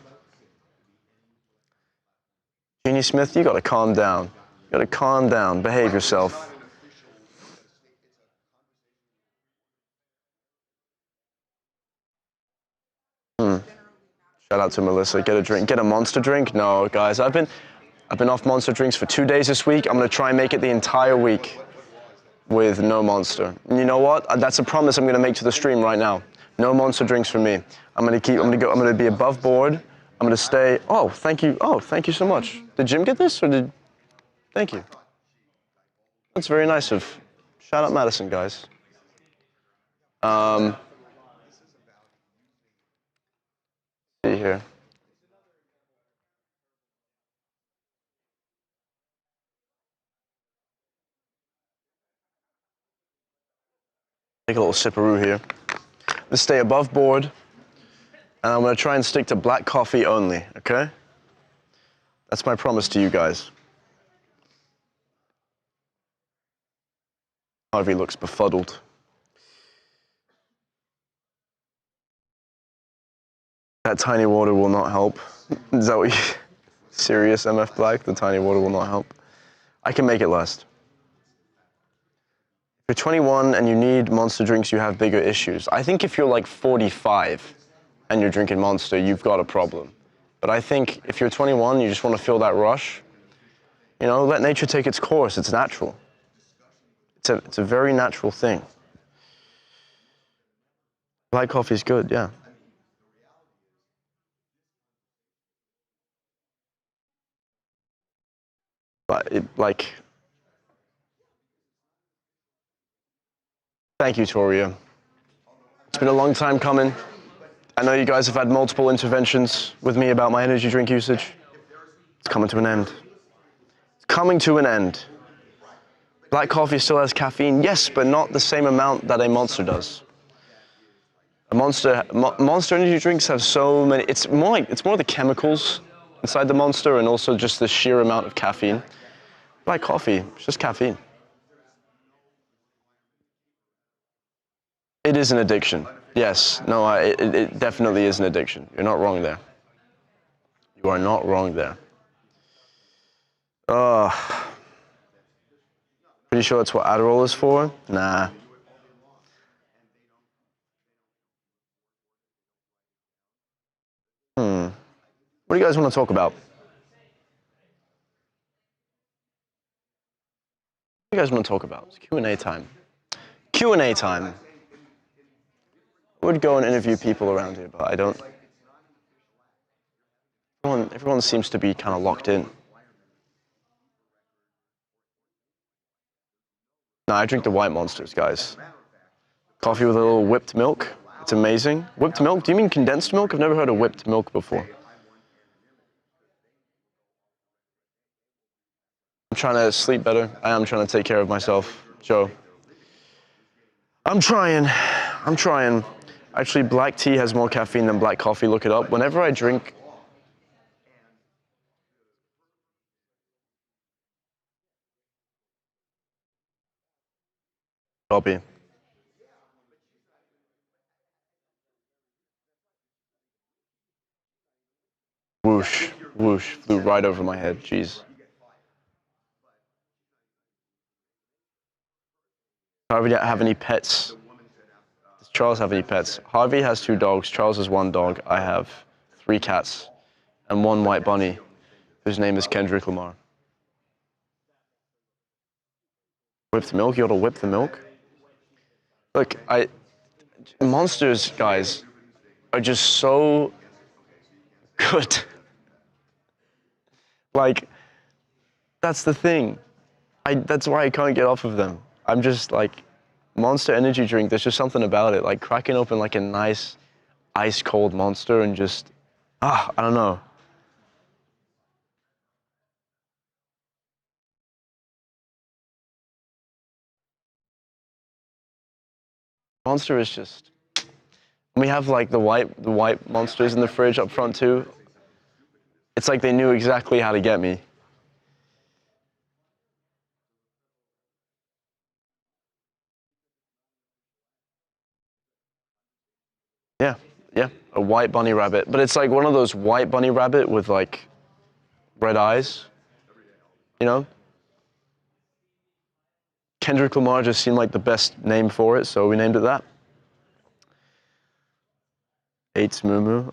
Jeannie Smith, you gotta calm down. You gotta calm down, behave yourself. Shout out to Melissa, get a drink. Get a Monster drink? No, guys, I've been off Monster drinks for 2 days this week. I'm gonna try and make it the entire week with no Monster. And you know what? That's a promise I'm gonna make to the stream right now. No Monster drinks for me. I'm gonna be above board. I'm gonna stay. Oh, thank you. Oh, thank you so much. Did Jim get this or thank you. That's very nice of, shout out Madison, guys. See here. Take a little sipperoo here. Let's stay above board, and I'm gonna try and stick to black coffee only, okay? That's my promise to you guys. Harvey looks befuddled. That tiny water will not help. Is that what you... Serious, MF Black? The tiny water will not help. I can make it last. If you're 21 and you need Monster drinks, you have bigger issues. I think if you're like 45 and you're drinking Monster, you've got a problem. But I think if you're 21, you just want to feel that rush, you know, let nature take its course. It's natural. It's a very natural thing. Black coffee is good, yeah. But thank you, Toria. It's been a long time coming. I know you guys have had multiple interventions with me about my energy drink usage. It's coming to an end. It's coming to an end. Black coffee still has caffeine, yes, but not the same amount that a Monster does. Monster energy drinks have so many. It's more the chemicals inside the Monster and also just the sheer amount of caffeine. Black coffee, it's just caffeine. It is an addiction. Yes, no, it definitely is an addiction. You're not wrong there. You are not wrong there. Pretty sure that's what Adderall is for? Nah. What do you guys want to talk about? What do you guys want to talk about? It's Q&A time. Q&A time. I would go and interview people around here, but I don't. Everyone seems to be kind of locked in. No, I drink the white Monsters, guys. Coffee with a little whipped milk. It's amazing. Whipped milk? Do you mean condensed milk? I've never heard of whipped milk before. I'm trying to sleep better. I am trying to take care of myself, Joe. I'm trying. Actually, black tea has more caffeine than black coffee. Look it up. Whenever I drink... Copy. Whoosh, whoosh, flew right over my head, jeez. Harvey didn't have any pets. Does Charles have any pets? Harvey has 2 dogs, Charles has 1 dog. I have 3 cats and 1 white bunny, whose name is Kendrick Lamar. Whipped milk? You ought to whip the milk? Look, Monsters, guys, are just so good. Like, that's the thing. That's why I can't get off of them. I'm just like, Monster energy drink, there's just something about it. Like cracking open like a nice ice cold Monster and just, I don't know. Monster is just, we have like the white Monsters in the fridge up front too. It's like they knew exactly how to get me. Yeah, a white bunny rabbit. But it's like one of those white bunny rabbit with like red eyes, you know? Kendrick Lamar just seemed like the best name for it, so we named it that. Hates Moo Moo.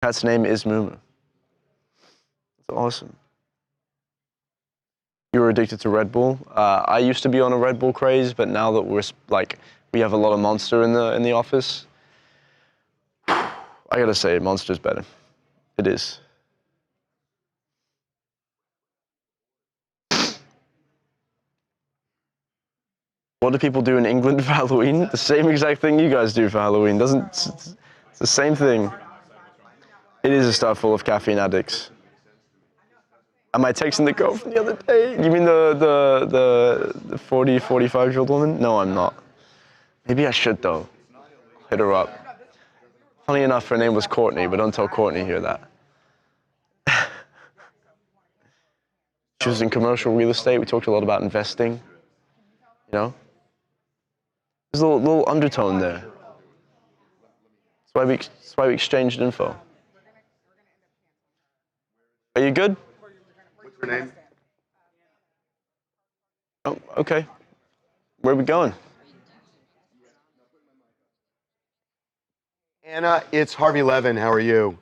Cat's name is Moo Moo. That's awesome. You were addicted to Red Bull. I used to be on a Red Bull craze, but now that we have a lot of Monster in the office, I gotta say, Monster's better. It is. What do people do in England for Halloween? The same exact thing you guys do for Halloween. It's the same thing. It is a star full of caffeine addicts. Am I texting the girl from the other day? You mean the 40, 45-year-old woman? No, I'm not. Maybe I should, though. Hit her up. Funny enough, her name was Courtney, but don't tell Courtney here that. She was in commercial real estate. We talked a lot about investing, you know? There's a little undertone there. That's why we exchanged info. Are you good? What's her name? Oh, okay. Where are we going? Anna, it's Harvey Levin. How are you?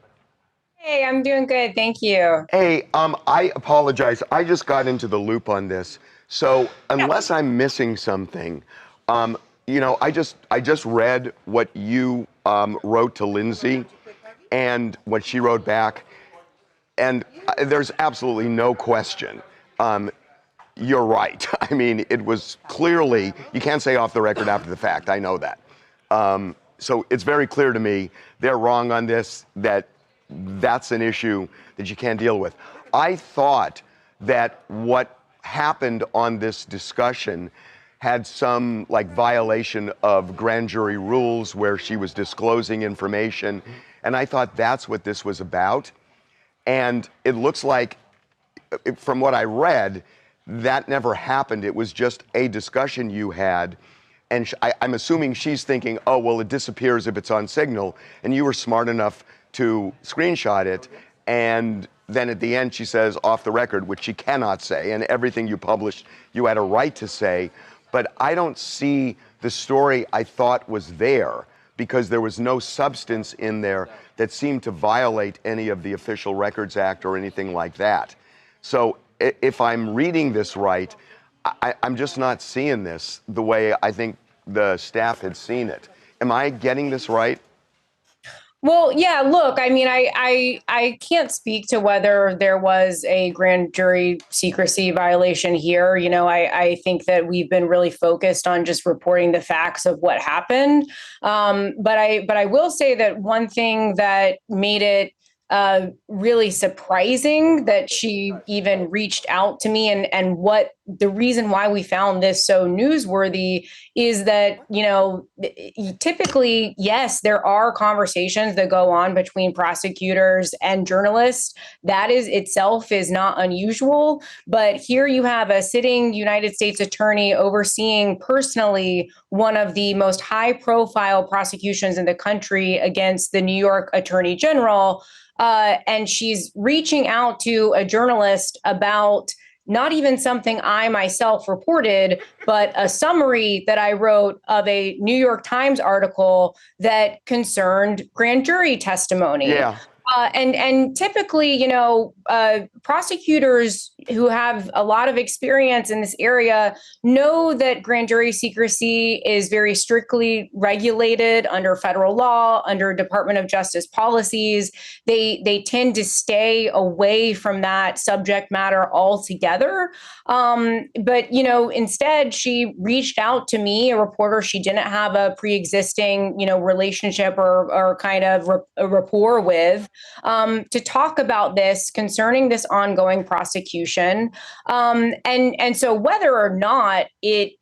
Hey, I'm doing good. Thank you. Hey, I apologize. I just got into the loop on this. So unless I'm missing something, I just read what you wrote to Lindsay and what she wrote back, and there's absolutely no question. You're right. I mean, it was clearly, you can't say off the record after the fact. I know that. So it's very clear to me they're wrong on this, that's an issue that you can't deal with. I thought that what happened on this discussion had some violation of grand jury rules where she was disclosing information, and I thought that's what this was about. And it looks like, from what I read, that never happened. It was just a discussion you had. And I'm assuming she's thinking, oh, well, it disappears if it's on Signal. And you were smart enough to screenshot it. And then at the end, she says, off the record, which she cannot say. And everything you published, you had a right to say. But I don't see the story I thought was there, because there was no substance in there that seemed to violate any of the Official Records Act or anything like that. So if I'm reading this right, I'm just not seeing this the way I think the staff had seen it. Am I getting this right? Well, yeah, look, I mean, I can't speak to whether there was a grand jury secrecy violation here. I think that we've been really focused on just reporting the facts of what happened. But I will say that one thing that made it really surprising that she even reached out to me, and what the reason why we found this so newsworthy is that, typically, yes, there are conversations that go on between prosecutors and journalists. That is itself is not unusual. But here you have a sitting United States attorney overseeing personally one of the most high profile prosecutions in the country against the New York Attorney General. And she's reaching out to a journalist about not even something I myself reported, but a summary that I wrote of a New York Times article that concerned grand jury testimony. Yeah. And typically, prosecutors who have a lot of experience in this area know that grand jury secrecy is very strictly regulated under federal law, under Department of Justice policies. They tend to stay away from that subject matter altogether. But instead, she reached out to me, a reporter she didn't have a pre-existing, relationship or kind of a rapport with, to talk about this concerning this ongoing prosecution. And so whether or not it,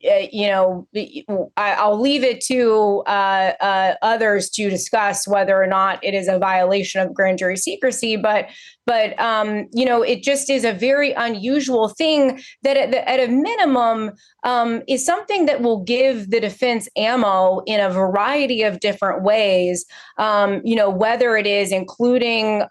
I'll leave it to others to discuss whether or not it is a violation of grand jury secrecy. But it just is a very unusual thing that at a minimum is something that will give the defense ammo in a variety of different ways, whether it is including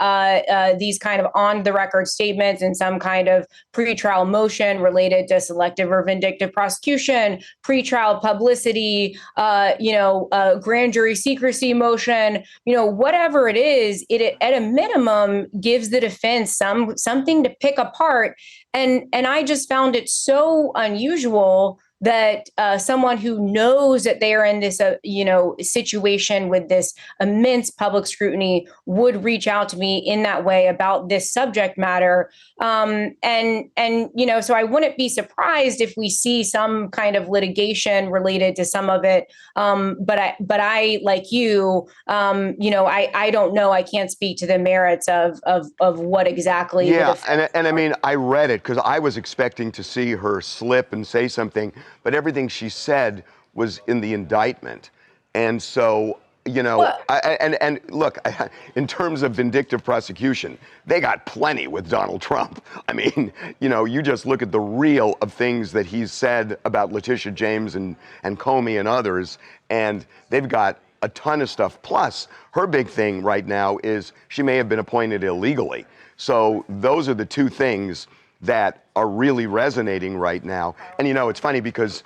these kind of on the record statements in some kind of pretrial motion related to selective or vindictive prosecution, pretrial publicity, grand jury secrecy motion, whatever it is, it at a minimum gives the defense something to pick apart. And I just found it so unusual that someone who knows that they are in this, situation with this immense public scrutiny would reach out to me in that way about this subject matter. So I wouldn't be surprised if we see some kind of litigation related to some of it. But I, like you, I don't know. I can't speak to the merits of what exactly. Yeah, and I mean, I read it because I was expecting to see her slip and say something, but everything she said was in the indictment. And so, and look, in terms of vindictive prosecution, they got plenty with Donald Trump. I mean, you just look at the reel of things that he's said about Letitia James and Comey and others, and they've got a ton of stuff. Plus, her big thing right now is she may have been appointed illegally. So those are the two things that are really resonating right now. And it's funny because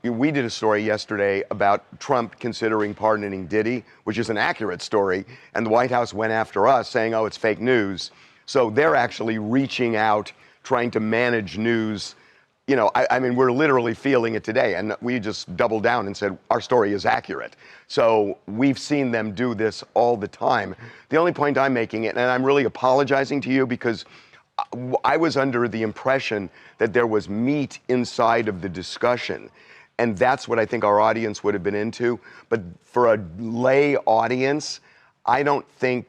we did a story yesterday about Trump considering pardoning Diddy, which is an accurate story, and the White House went after us saying, oh, it's fake news. So they're actually reaching out, trying to manage news. You know, I mean, we're literally feeling it today, and we just doubled down and said our story is accurate. So we've seen them do this all the time. The only point I'm making, and I'm really apologizing to you because I was under the impression that there was meat inside of the discussion, and that's what I think our audience would have been into. But for a lay audience, I don't think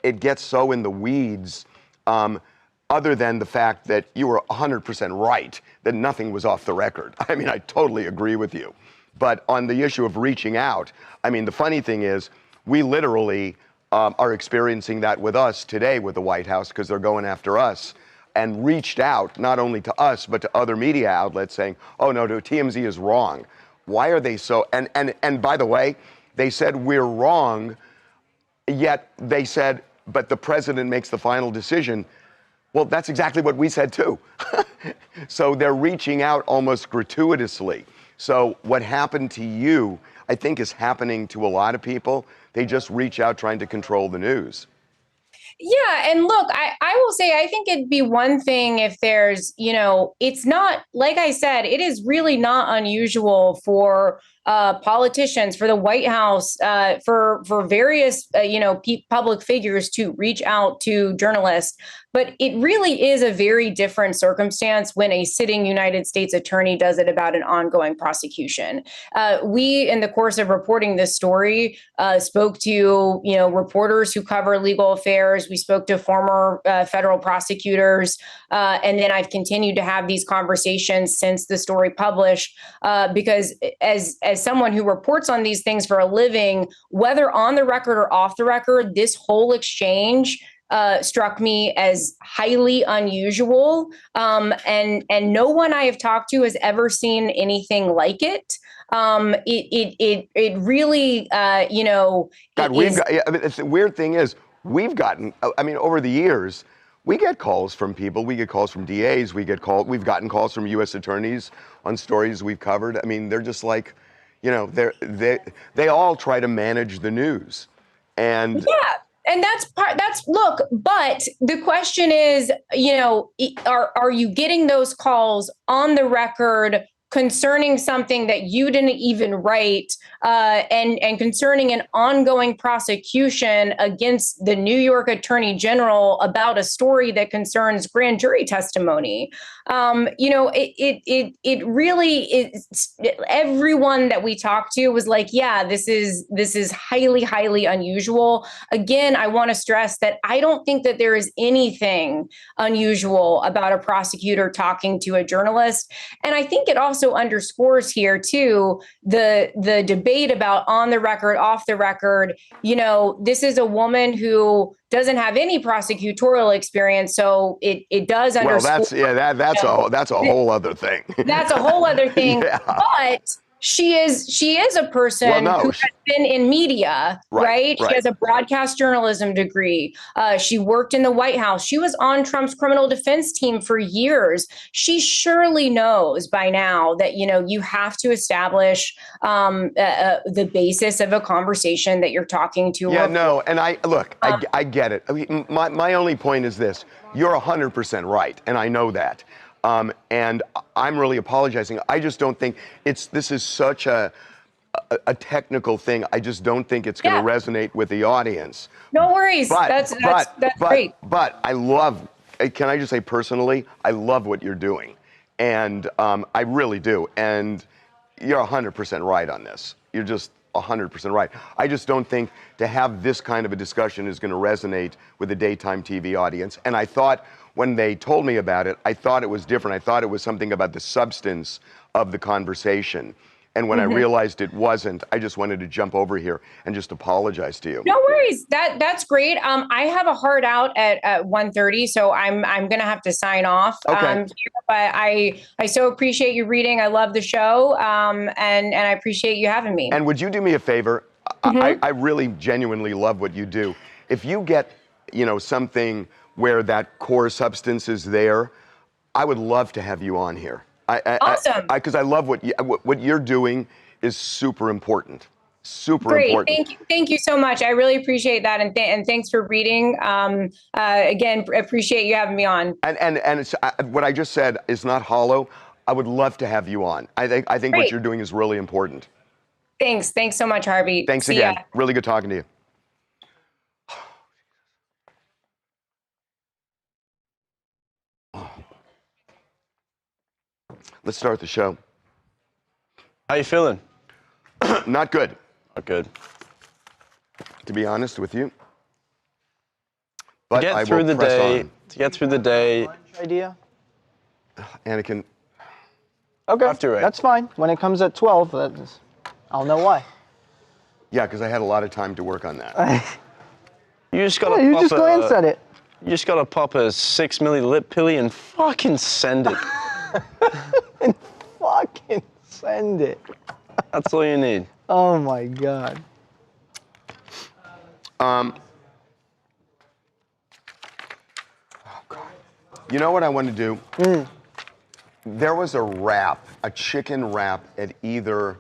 it gets so in the weeds, other than the fact that you were 100% right, that nothing was off the record. I mean, I totally agree with you. But on the issue of reaching out, I mean, the funny thing is, we literally are experiencing that with us today with the White House because they're going after us, and reached out not only to us but to other media outlets saying, oh no, TMZ is wrong. Why are they so, and by the way, they said we're wrong, yet they said, but the president makes the final decision. Well, that's exactly what we said too. So they're reaching out almost gratuitously. So what happened to you, I think, is happening to a lot of people. They just reach out trying to control the news. Yeah. And look, I will say, I think it'd be one thing if there's, you know, it's not, like I said, it is really not unusual for politicians, for the White House, for various, public figures to reach out to journalists. But it really is a very different circumstance when a sitting United States attorney does it about an ongoing prosecution. We, in the course of reporting this story, spoke to, reporters who cover legal affairs. We spoke to former federal prosecutors. And then I've continued to have these conversations since the story published, because as someone who reports on these things for a living, whether on the record or off the record, this whole exchange struck me as highly unusual. And no one I have talked to has ever seen anything like it. It really, God, the weird thing is, we've gotten, over the years, we get calls from people. We get calls from DAs. We've gotten calls from U.S. attorneys on stories we've covered. I mean, they're just like, they all try to manage the news. And yeah. And look, but the question is, are you getting those calls on the record concerning something that you didn't even write, and concerning an ongoing prosecution against the New York Attorney General about a story that concerns grand jury testimony? It really is. Everyone that we talked to was like, yeah, this is highly, highly unusual. Again, I want to stress that I don't think that there is anything unusual about a prosecutor talking to a journalist. And I think it also underscores here too the debate about on the record, off the record. This is a woman who doesn't have any prosecutorial experience, so it does underscore. Well, that's a whole other thing. That's a whole other thing. Yeah. But she is a person who has been in media, right? She has a broadcast journalism degree. She worked in the White House. She was on Trump's criminal defense team for years. She surely knows by now that, you have to establish the basis of a conversation that you're talking to. Yeah, no, and I get it. I mean, my only point is this. You're 100% right, and I know that. And I'm really apologizing. I just don't think this is such a technical thing. I just don't think it's going to resonate with the audience. No worries. That's great. But I love, can I just say personally, I love what you're doing. And I really do. And you're 100% right on this. You're just 100% right. I just don't think to have this kind of a discussion is going to resonate with the daytime TV audience. And I thought, when they told me about it, I thought it was different. I thought it was something about the substance of the conversation. And when I realized it wasn't, I just wanted to jump over here and just apologize to you. No worries. That's great. I have a hard out at 1:30, so I'm going to have to sign off. Okay. But I so appreciate you reading. I love the show, and I appreciate you having me. And would you do me a favor? I really genuinely love what you do. If you get, something where that core substance is there, I would love to have you on here. Awesome. Because I love what you're doing is super important. Super Great. important. Thank you so much. I really appreciate that, and thanks for reading. Again, appreciate you having me on. And it's, what I just said is not hollow. I would love to have you on. I think what Great. you're doing is really important. Thanks so much, Harvey. Thanks See again. ya. Really good talking to you. Let's start the show. How you feeling? Not good, Not good. to be honest with you. But To I get through will the press day. on. To get through the day. Idea? Anakin, Okay, After it. that's fine. When it comes at 12, I'll know why. yeah, because I had a lot of time to work on that. You just gotta. You pop just glanced at it. You just gotta pop a 6 milli lip pilly and fucking send it. Fucking send it. That's all you need. Oh my God. You know what I want to do? There was a wrap, a chicken wrap at either,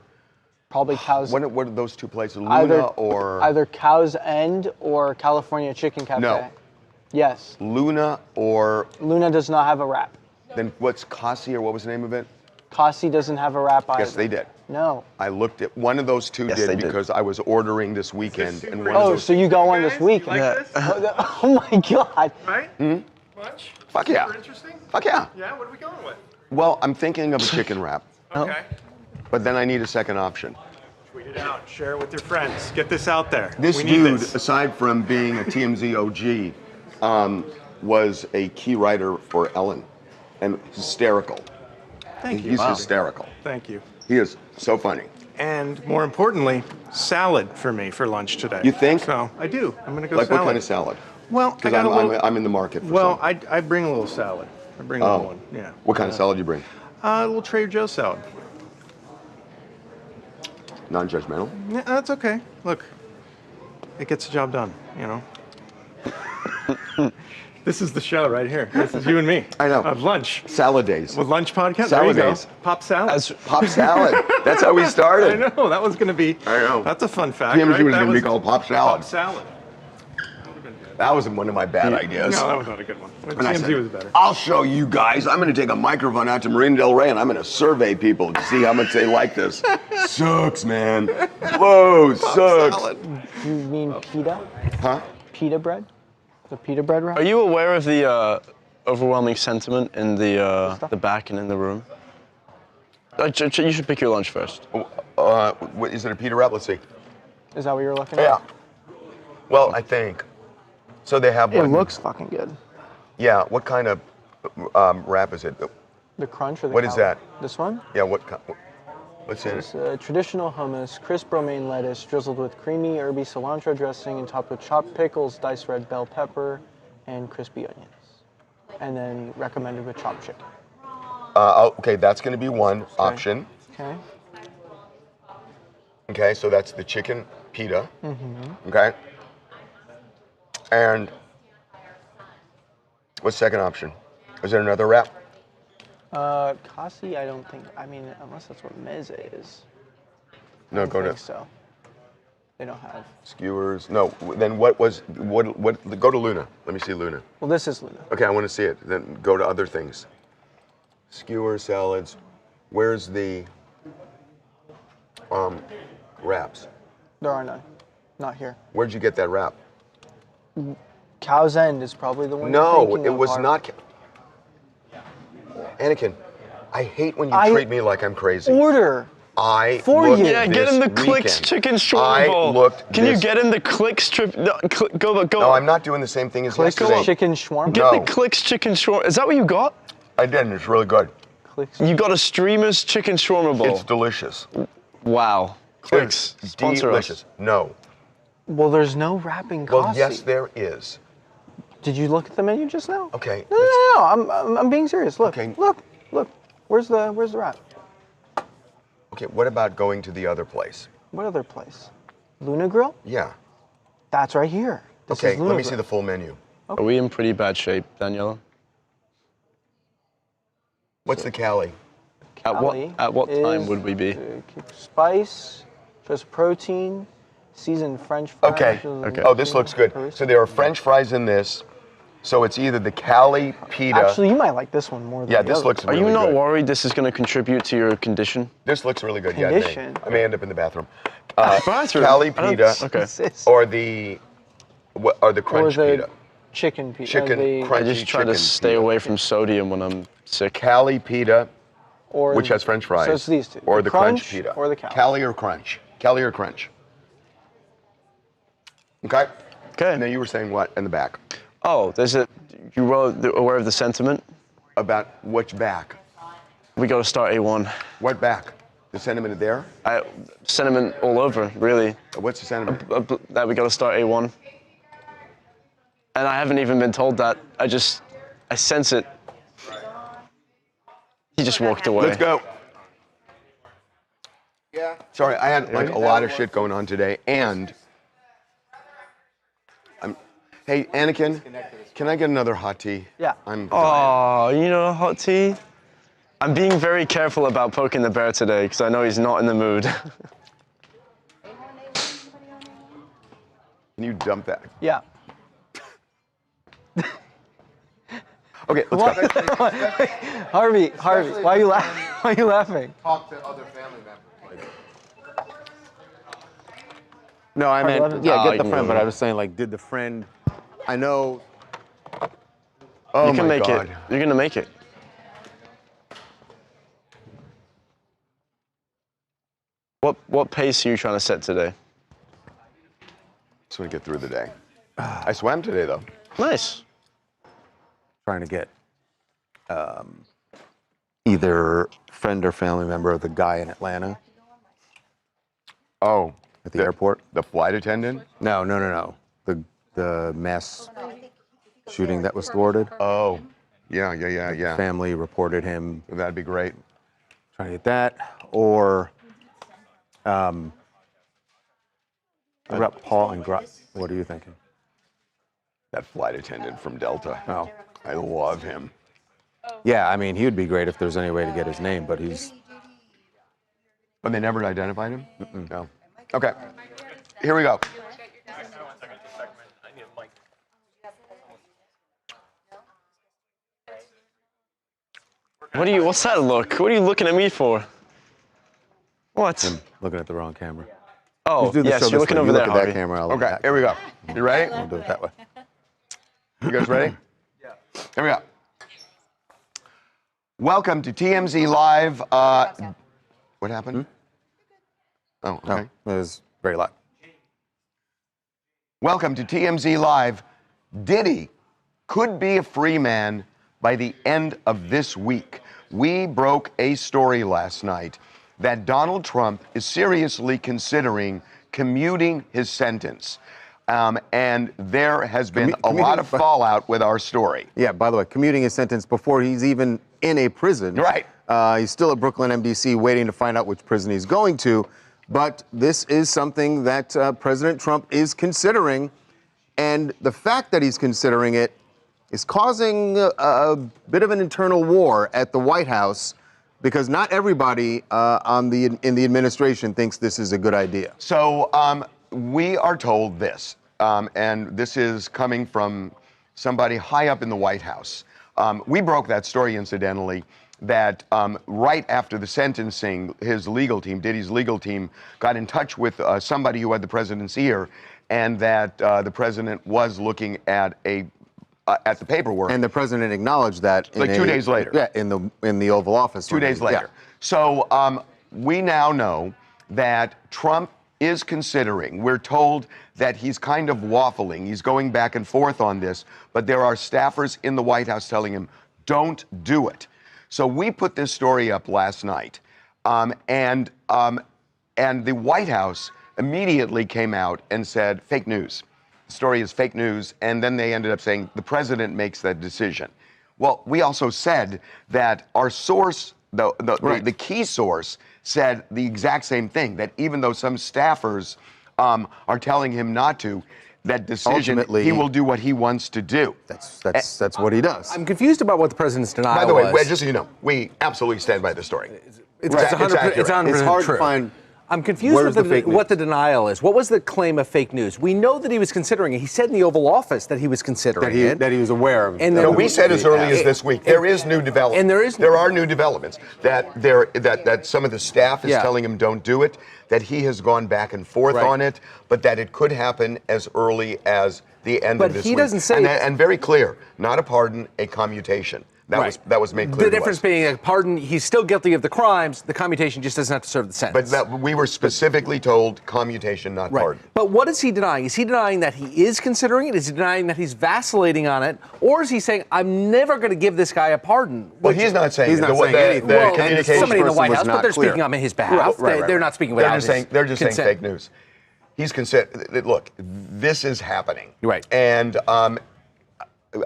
Probably Cow's. what are those two places? Luna either, or? either Cow's End or California Chicken Cafe. No. Yes. Luna or, Luna does not have a wrap. then what's Kasi or what was the name of it? Kasi doesn't have a wrap either. Yes, they did. No. I looked at, one of those two Yes, they did did. because I was ordering this weekend. And one of Oh, those, so you got one this week. Like Yeah. this? Oh my God. Right? Much? fuck yeah. Super interesting? Fuck yeah. Yeah, what are we going with? Well, I'm thinking of a chicken wrap, Okay. but then I need a second option. Tweet it out, share it with your friends. Get this out there. This we need dude, this. aside from being a TMZ OG, was a key writer for Ellen, and hysterical. Thank you. He's hysterical. Thank you. He is so funny. And more importantly, salad for me for lunch today. You think? So I do. I'm gonna go Like salad. what kind of salad? Well, I Because got a little. I'm in the market for Well, some. I bring a little salad. I bring a little one. Yeah. What kind of salad do you bring? A little Trader Joe's salad. Non-judgmental? Yeah, that's okay. Look, it gets the job done. You know. This is the show right here. This is you and me. I know. Of lunch. Salad days. With lunch podcast. Salad there you days. go. Pop salad. Pop salad. That's how we I started. know that was going to be. I know. That's a fun fact. TMZ right? was That going to be called Pop Salad. Pop salad. That was one of my bad ideas. No, that was not a good one. And I TMZ said, was better. I'll show you guys. I'm going to take a microphone out to Marina Del Rey and I'm going to survey people to see how much they like this. Sucks, man. Whoa, sucks. Salad. You mean pita? Huh? Pita bread? The pita bread wrap? Are you aware of the overwhelming sentiment in the back and in the room? You should pick your lunch first. Is it a Peter wrap? Let's see. Is that what you're looking at? Yeah. Well, I think. So they have It one. looks fucking good. Yeah. What kind of wrap is it? The crunch or the What is calorie? that? This one? Yeah. What's in It's it? traditional hummus, crisp romaine lettuce, drizzled with creamy, herby cilantro dressing, and topped with chopped pickles, diced red bell pepper, and crispy onions. And then recommended with chopped chicken. Okay, that's going to be one option. Okay. Okay, so that's the chicken pita. Mm-hmm. Okay. And what's the second option? Is there another wrap? Kasi, I don't think, I mean, unless that's what meze is. No, I go don't to think so. They don't have. skewers. No, then what? Go to Luna. Let me see Luna. Well, this is Luna. Okay, I want to see it. Then go to other things. Skewers, salads. Where's the wraps? There are none. Not here. Where'd you get that wrap? Cow's End is probably the one you're No, thinking it of, was Harv. not. Anakin, I hate when you I treat me like I'm crazy. Order. I For looked you. Yeah, get this him the Clicks weekend. chicken shawarma I bowl. looked Can you this- get him the Clicks trip? No, go. No, I'm not doing the same thing as Clicks yesterday. chicken shawarma. Get No. the Clicks chicken shawarma. Is that what you got? I didn't. It's really good. Clicks. You got a Streamer's chicken shawarma bowl. It's delicious. Wow. Clicks. It's Sponsor delicious. us. No. Well, there's no wrapping Well, Kasi. yes, there is. Did you look at the menu just now? Okay. No. I'm being serious. Look. Okay. Look. Where's the wrap? Okay. What about going to the other place? What other place? Luna Grill? Yeah. That's right here. This Okay. is Luna Let me Grill. see the full menu. Are we in pretty bad shape, Daniela? What's the Cali? At what time would we be? Spice, just protein, seasoned French fries. Okay. Okay. Oh, this looks good. So there are French fries in this. So it's either the Cali pita. Actually, you might like this one more than Yeah, the this other. looks Are really you not good. worried this is going to contribute to your condition? This looks really good. Condition? Yeah, I may end up in the bathroom. Bathroom? Cali I don't- pita Okay. or the crunch or the pita. chicken pita. Chicken the, I crunchy just try to chicken stay pita. away from sodium when I'm sick. Cali pita, or which has French fries. So it's these two. Or the crunch pita. Or the Cali. Cali or crunch. Cali or crunch. Okay. Okay. And then you were saying what in the back? Oh, you were aware of the sentiment? About which back? We got to start A1. What back? The sentiment there? Sentiment all over, really. What's the sentiment? That we got to start A1. And I haven't even been told that. I sense it. He just walked away. Let's go. Yeah. Sorry, I had like a lot of shit going on today, and hey, Anakin, can I get another hot tea? Yeah. I'm dying. Oh, you know, hot tea? I'm being very careful about poking the bear today because I know he's not in the mood. Can you dump that? Yeah. Okay, let's go. Harvey, why are you laughing? Why are you laughing? Talk to other family members. No, I Harvey meant, Levin? yeah, Oh, get the you friend, know. but I was saying, like, did the friend, I know, Oh You can my make God. it. You're gonna make it. What pace are you trying to set today? Just want to get through the day. I swam today, though. Nice. trying to get either friend or family member of the guy in Atlanta Oh, at the airport. the flight attendant? No. The mass shooting that was thwarted. Oh, yeah. Family reported him. That'd be great. Trying to get that, or Rep Paul and what are you thinking? That flight attendant from Delta. Oh, I love him. yeah. I mean, he would be great if there's any way to get his name, but he's But they never identified him? No. Okay. Here we go. What's that look? What are you looking at me for? What? looking at the wrong camera. Oh, Let's do the yes, show you're this looking way. over You there, look at Harvey. that camera. I'll look Okay, at that here we go. You ready? camera. We'll do it that way. You guys ready? Yeah. Here we go. Welcome to TMZ Live. What happened? Oh, No, okay. it was very loud. Welcome to TMZ Live. Diddy could be a free man by the end of this week. We broke a story last night that Donald Trump is seriously considering commuting his sentence. And there has been a lot of fallout with our story. Yeah, by the way, commuting his sentence before he's even in a prison. Right. He's still at Brooklyn MDC waiting to find out which prison he's going to. But this is something that President Trump is considering. And the fact that he's considering it is causing a bit of an internal war at the White House because not everybody in the administration thinks this is a good idea. So we are told this, and this is coming from somebody high up in the White House. We broke that story, incidentally, that right after the sentencing, his legal team, Diddy's legal team, got in touch with somebody who had the president's ear, and that the president was looking at the paperwork. And the president acknowledged that Like 2 days later. Yeah, in the Oval Office. 2 days later. So we now know that Trump is considering, we're told that he's kind of waffling, he's going back and forth on this, but there are staffers in the White House telling him, don't do it. So we put this story up last night, and the White House immediately came out and said, fake news. The story is fake news, and then they ended up saying the president makes that decision. Well, we also said that our source, the key source, said the exact same thing, that even though some staffers are telling him not to, that decision, Ultimately, he will do what he wants to do. That's what he does. I'm confused about what the president's denial By the way, was. just so you know, we absolutely stand by the story. It's Right. 100%, accurate. it's 100% It's hard true. to find. I'm confused Where's with the fake what the news? denial is. What was the claim of fake news? We know that he was considering it. He said in the Oval Office that he was considering it. That he was aware of. And No, then we said as early as this week. There is new development. And there are new developments that some of the staff is telling him don't do it. That he has gone back and forth on it, but that it could happen as early as the end of this week. But he doesn't say. And very clear, not a pardon, a commutation. That was made clear. The difference being a pardon, he's still guilty of the crimes. The commutation just doesn't have to serve the sentence. But we were specifically told commutation, not pardon. But what is he denying? Is he denying that he is considering it? Is he denying that he's vacillating on it? Or is he saying, I'm never going to give this guy a pardon? Well, he's not saying. He's not saying anything. Well, communication somebody in the White was House, but not they're clear. speaking on his behalf. Right. They're not speaking without They're just saying consent. fake news. He's considered. Look, this is happening. Right. And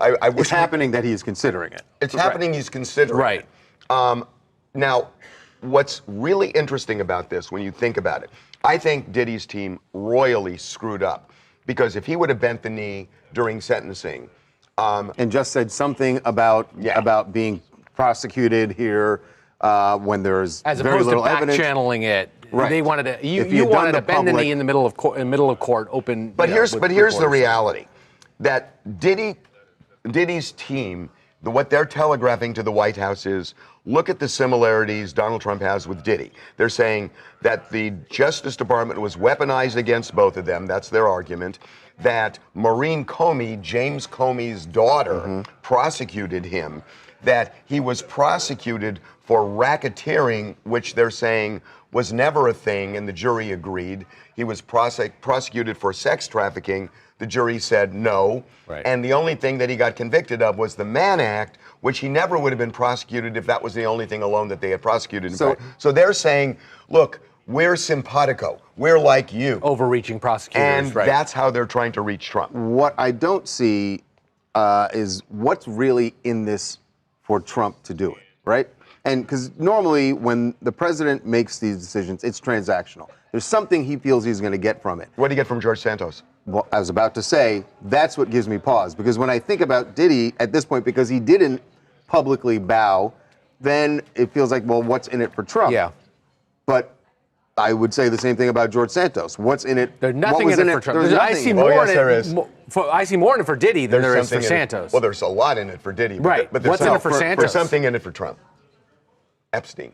I wish It's happening that he is considering it. It's happening. He's considering. Right. Now, what's really interesting about this, when you think about it, I think Diddy's team royally screwed up, because if he would have bent the knee during sentencing, And just said something about being prosecuted here when there's As very opposed to little evidence. back-channeling it. Right. They wanted to. If You he had wanted done to bend the public- knee in the middle of court, open. But you know, here's with the reporters. reality, that Diddy's team, what they're telegraphing to the White House is, look at the similarities Donald Trump has with Diddy. They're saying that the Justice Department was weaponized against both of them. That's their argument. That Maureen Comey, James Comey's daughter, prosecuted him. That he was prosecuted for racketeering, which they're saying was never a thing, and the jury agreed. He was prosecuted for sex trafficking. The jury said no. Right. And the only thing that he got convicted of was the Mann Act, which he never would have been prosecuted if that was the only thing alone that they had prosecuted him for. So they're saying, look, we're simpatico. We're like you. Overreaching prosecutors. And right. that's how they're trying to reach Trump. What I don't see is what's really in this for Trump to do it, right? And because normally when the president makes these decisions, it's transactional. There's something he feels he's going to get from it. What did he get from George Santos? Well, I was about to say, that's what gives me pause. Because when I think about Diddy at this point, because he didn't publicly bow, then it feels like, well, what's in it for Trump? Yeah. But I would say the same thing about George Santos. What's in it? There's nothing what was in it for Trump. There's I nothing see in it. more yes, in there it. is. I see more in it for Diddy than there is for something in it. Santos. Well, there's a lot in it for Diddy. Right. But there's What's in it for Santos? There's something in it for Trump. Epstein.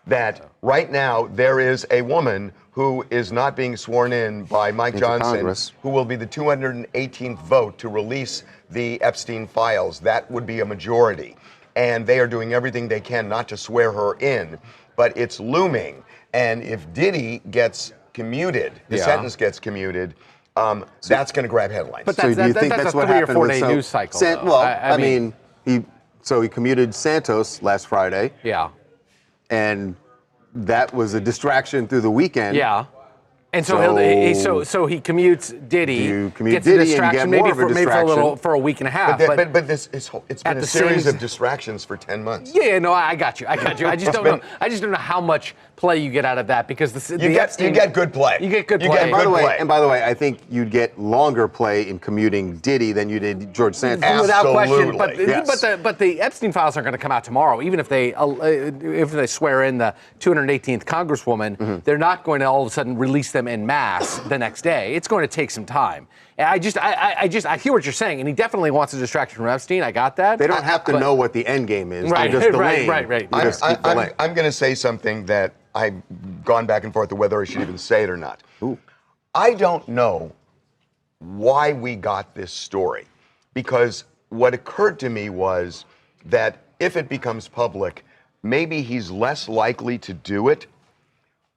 That right now there is a woman who is not being sworn in by Mike Into Johnson, Congress. who will be the 218th vote to release the Epstein files. That would be a majority. And they are doing everything they can not to swear her in. But it's looming. And if Diddy gets commuted, the sentence gets commuted, that's going to grab headlines. But So that's, do you that, think that's that's a what 3 or happened 4 with day news cycle. though. Well, I mean, he commuted Santos last Friday, yeah. and that was a distraction through the weekend. Yeah. And so he commutes Diddy, You commute gets Diddy a and you distraction, get more maybe of a for a distraction. for a week and a half. But it's been a the series same- of distractions for 10 months. Yeah, no, I got you. I just don't know. I just don't know how much play you get out of that because You get good play. You get good You play. get And by good the way, play. and by the way, I think you'd get longer play in commuting Diddy than you did George Santos. Without question, Absolutely. but the Epstein files aren't going to come out tomorrow. Even if they swear in the 218th Congresswoman, they're not going to all of a sudden release them en masse the next day. It's going to take some time. And I hear what you're saying, and he definitely wants a distraction from Epstein. I got that. They don't have to know what the end game is. Right, They're just right, delaying. right. They just keep delaying. I'm going to say something that I've gone back and forth to whether I should even say it or not. Ooh. I don't know why we got this story, because what occurred to me was that if it becomes public, maybe he's less likely to do it.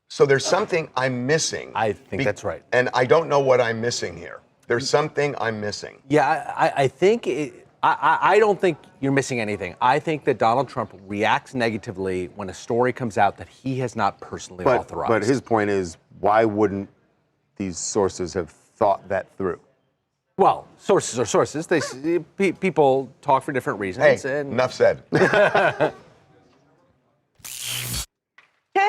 So there's something I'm missing. I think that's right. And I don't know what I'm missing here. There's something I'm missing. Yeah, I think I don't think you're missing anything. I think that Donald Trump reacts negatively when a story comes out that he has not personally authorized. But his point is, why wouldn't these sources have thought that through? Well, sources are sources. People talk for different reasons. Hey, and enough said.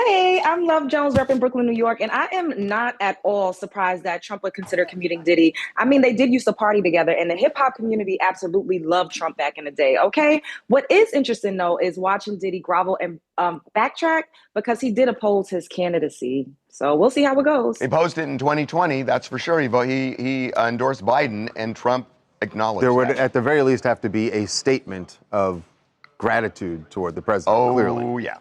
Hey, I'm Love Jones, repping Brooklyn, New York, and I am not at all surprised that Trump would consider commuting Diddy. I mean, they did used to party together, and the hip hop community absolutely loved Trump back in the day. Okay, what is interesting though is watching Diddy grovel and backtrack because he did oppose his candidacy. So we'll see how it goes. He opposed it in 2020, that's for sure. He endorsed Biden, and Trump acknowledged There would, that. at the very least, have to be a statement of gratitude toward the president. Clearly. Oh, yeah.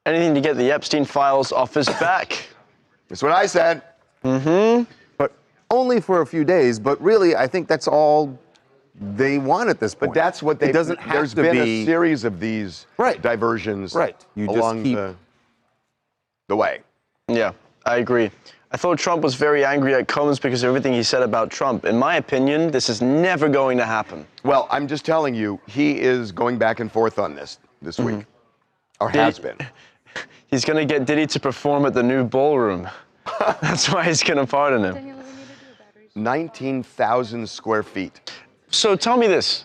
Anything to get the Epstein files off his back. That's what I said. But only for a few days. But really, I think that's all they want at this point. But that's what they. It doesn't have There's to been be a series of these Right. diversions You just along keep the way. Yeah, I agree. I thought Trump was very angry at Combs because of everything he said about Trump. In my opinion, this is never going to happen. Well, I'm just telling you, he is going back and forth on this week, or has been. He's going to get Diddy to perform at the new ballroom. That's why he's going to pardon him. 19,000 square feet. So tell me this.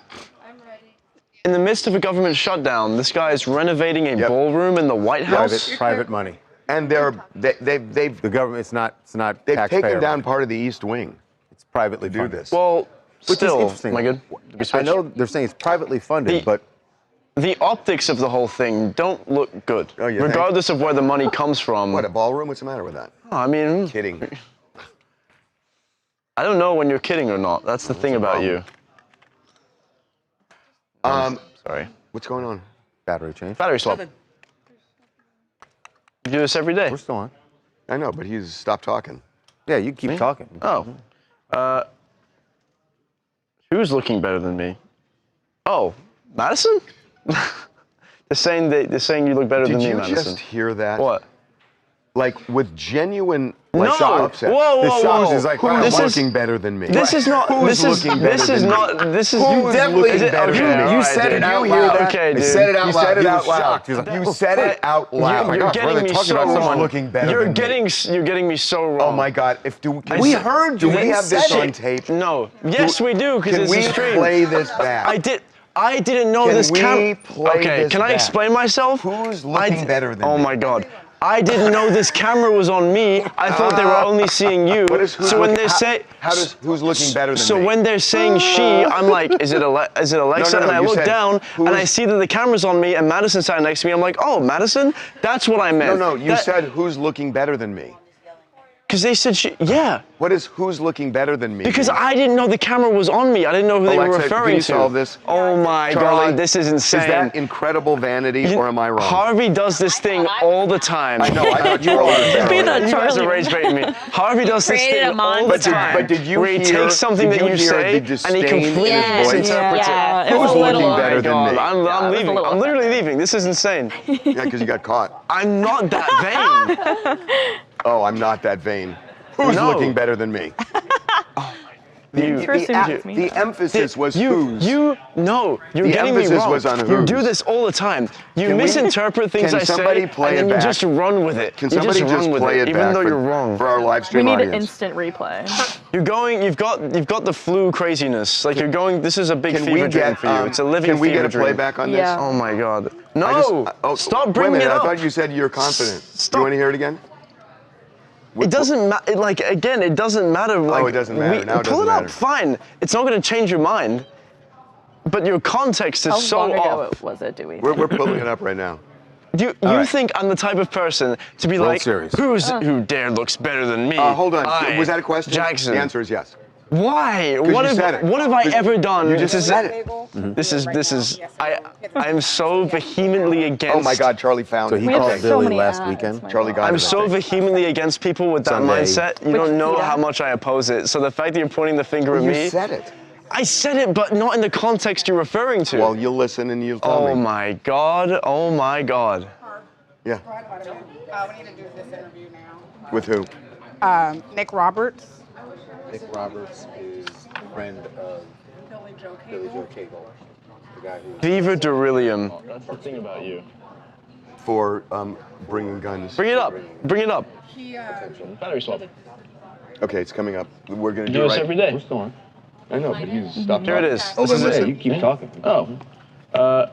In the midst of a government shutdown, this guy is renovating a ballroom in the White House? private money. And they've The government, it's not they've taxpayer taken down money. part of the East Wing It's privately to do funded. this. Well, Which still, is interesting. am I good? Did we I switch? know they're saying it's privately funded, but The optics of the whole thing don't look good, Oh, you think? regardless of where the money comes from. What, a ballroom? What's the matter with that? I mean, Kidding. I don't know when you're kidding or not. That's the thing about you. Sorry. What's going on? battery change. Battery swap. You do this every day. We're still on. I know, but he's stopped talking. Yeah, you keep talking. Oh. Who's looking better than me? Oh, Madison? they're saying you look better than me, Did you Madison. just hear that? What? Like with genuine No. upset. Whoa, whoa, whoa. is like, Who's This is- looking better than me? This is not. Who's This is. looking better This is than not. me? This is. Who's definitely looking better okay, than me? all You right, said dude. it out you hear loud. that? Okay, You dude. said it out You loud. said it He out was loud. shocked. He was like, You said it out loud. You're God, getting brother, me talking so about wrong. someone looking better You're than me. You're getting me so wrong. Oh my God! We heard you. Do we You have this said on it. tape? No. Yes, we do, because Can it's we a stream. play this back? I didn't know Can this we camera. play Okay, this can I back? explain myself? Who's looking better than Oh me? my God. I didn't know this camera was on me. I thought they were only seeing you. What is who's So when looking- they say, who's looking better than so me? when they're saying she, I'm like, is it Alexa? No, And I you look said, down and I who's- see that the camera's on me and Madison's sitting next to me. I'm like, oh, Madison? That's what I meant. No, you said who's looking better than me. Because they said she, yeah. What is who's looking better than me? Because mean? I didn't know the camera was on me. I didn't know who they were Alexa, referring can you to. solve this? Oh my Charlie, God, this is insane. Is that incredible vanity or am I wrong? Harvey does this thing all the time. I know, I thought you were. You guys are rage baiting me. Harvey does this Created thing a all the monster. time. But did you where he hear- takes something did that you you hear say the and he disdain in his completely voice? misinterprets Yeah, it. it was Who's a looking little- better than me? I'm it was a leaving. little I'm literally leaving. This is insane. Yeah, because you got caught. I'm not that vain. Oh, I'm not that vain. Who's No. looking better than me? The emphasis was who's. No, you're The getting me emphasis wrong. was on You do whose. this all the time. You Can we- misinterpret things can I say, somebody play and then it you back? just run with it. Can You somebody just run with play it even back though for, you're wrong. for our live We stream need an audience? instant replay. You're going. You've got the flu craziness. Like you're going. This is a big Can fever we dream get for you. It's a living Can we fever get a dream. playback on this? Yeah. Oh my God. I No. just- Stop wait a bringing minute, it up. I thought you said you're confident. Stop. You want to hear it again? It doesn't matter. Like again, it doesn't matter. Like, it doesn't matter. Now it pull doesn't it up. matter. Fine. It's not going to change your mind. But your context is How so long ago off. was it, do we? We're pulling it up right now. You right. think I'm the type of person to be like, Series. who dare looks better than me? Hold on. I, Was that a question? Jackson. The answer is yes. Why? you What said it. have I ever done? You just to said it. This is. I am so vehemently against. Oh my God, Charlie found So it. he We have called so Billy many last ads, weekend. my Charlie God. got I'm it. so vehemently against people with that Sunday. mindset. You Which don't know PETA? how much I oppose it. So the fact that you're pointing the finger at You me. said it. I said it, but not in the context you're referring to. Well, you'll listen and you'll tell Oh me. my God. Oh my God. Yeah. We need to do this interview now. With who? Nick Roberts. Nick Roberts is a friend of Billy Joe Billy Joe Cable, the guy who. Viva Derilium. That's the thing about you. For bringing guns. Bring it up. Bring it up. He, Battery swap. Okay, it's coming up. We're gonna Do do it this right. every day. What's going on? I know, but he's stopped. Here it is. Hold This on, is listen. You keep talking. Oh.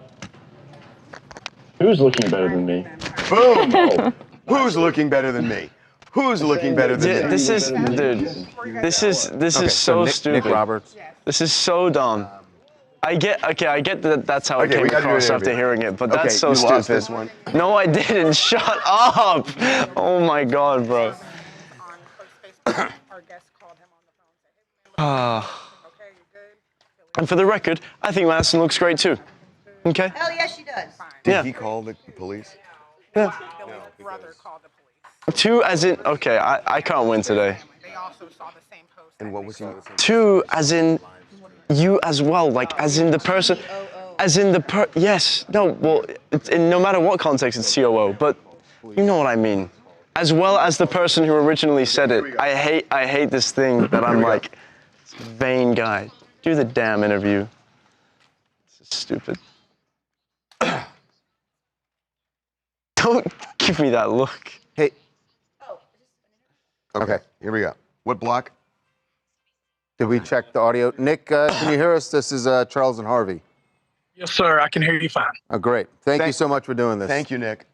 Who's looking better than me? Boom! Who's looking better than me? Who's looking better than me? This is, dude. This is so stupid. Nick Roberts. This is so dumb. I get that that's how it came we gotta do across an after interview. hearing it, but Okay, that's so you stupid. lost this one. No, I didn't. Shut up. Oh my God, bro. And for the record, I think Madison looks great too. Okay? Hell yes, she does. Did he call the police? Yeah. Two as in, okay, I can't win today. They also saw the same post. And what was he? Two as in you as well, like as in the person, as in the yes, no, well, no matter what context it's COO, but you know what I mean. As well as the person who originally said it. I hate this thing that I'm like, vain guy. Do the damn interview. This is stupid. Don't give me that look. Hey. Okay, here we go. What block? Did we check the audio? Nick, can you hear us? This is Charles and Harvey. Yes, sir. I can hear you fine. Oh, great. Thank you so much for doing this. Thank you, Nick.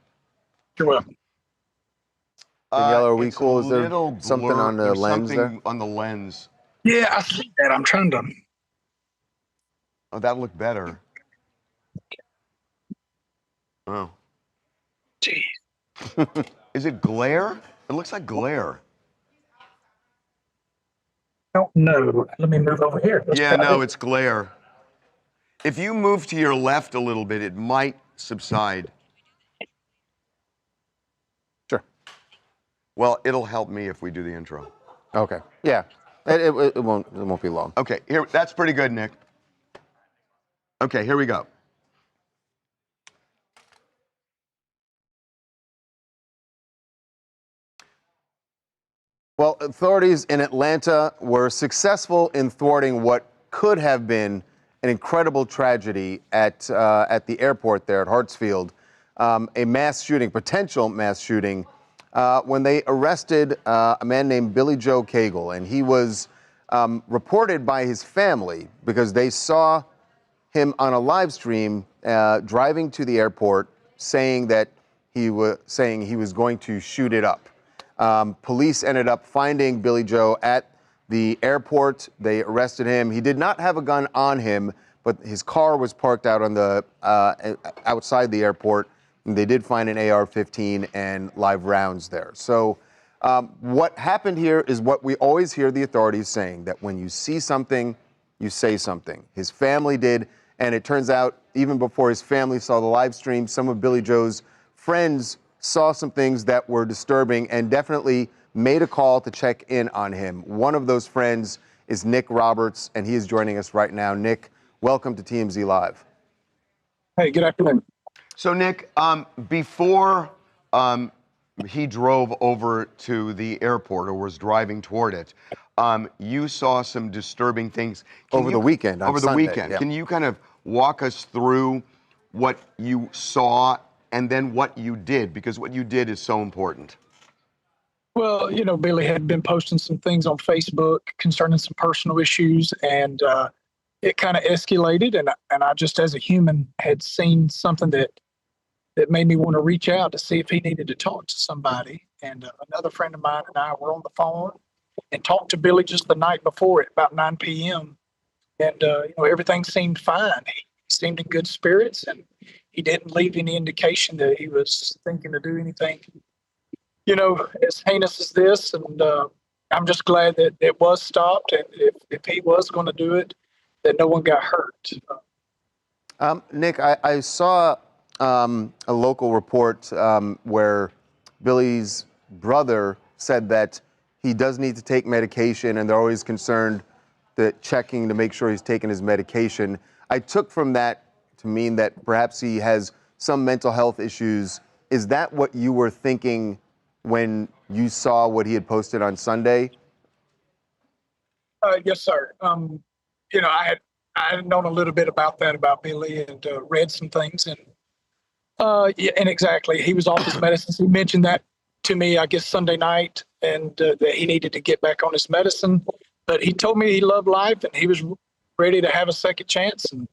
You're welcome. Danielle, are we It's cool? a Is there little something blurred. on the There's lens something there? on the lens. Yeah, I see that. I'm trying to. Oh, that looked better. Oh. Gee. Is it glare? It looks like glare. Don't know. Let me move over here. Let's Yeah, try no, it. it's glare. If you move to your left a little bit, it might subside. Sure. Well, it'll help me if we do the intro. Okay. Yeah. It won't be long. Okay, here. That's pretty good, Nick. Okay, here we go. Well, authorities in Atlanta were successful in thwarting what could have been an incredible tragedy at the airport there at Hartsfield, a mass shooting, potential mass shooting, when they arrested a man named Billy Joe Cagle, and he was reported by his family because they saw him on a live stream driving to the airport, saying that he was going to shoot it up. Police ended up finding Billy Joe at the airport. They arrested him. He did not have a gun on him, but his car was parked out on the outside the airport. And they did find an AR-15 and live rounds there. So what happened here is what we always hear the authorities saying, that when you see something, you say something. His family did, and it turns out even before his family saw the live stream, some of Billy Joe's friends saw some things that were disturbing and definitely made a call to check in on him. One of those friends is Nick Roberts, and he is joining us right now. Nick, welcome to TMZ Live. Hey, good afternoon. So, Nick, before he drove over to the airport or was driving toward it, you saw some disturbing things. Over the weekend, on Over the Sunday, weekend. yeah. Can you kind of walk us through what you saw and then what you did? Because what you did is so important. Well, you know, Billy had been posting some things on Facebook concerning some personal issues, and it kind of escalated. And I just, as a human, had seen something that made me want to reach out to see if he needed to talk to somebody. And another friend of mine and I were on the phone and talked to Billy just the night before at about 9 p.m. And, you know, everything seemed fine. He seemed in good spirits, and he didn't leave any indication that he was thinking to do anything, you know, as heinous as this. And I'm just glad that it was stopped. And if he was going to do it, that no one got hurt. Nick, I saw a local report where Billy's brother said that he does need to take medication, and they're always concerned that checking to make sure he's taking his medication. I took from that to mean that perhaps he has some mental health issues. Is that what you were thinking when you saw what he had posted on Sunday? Yes, sir. You know, I had known a little bit about that, about Billy, and read some things. And yeah, and exactly, he was off his medicines. He mentioned that to me, I guess, Sunday night, and that he needed to get back on his medicine. But he told me he loved life and he was ready to have a second chance. And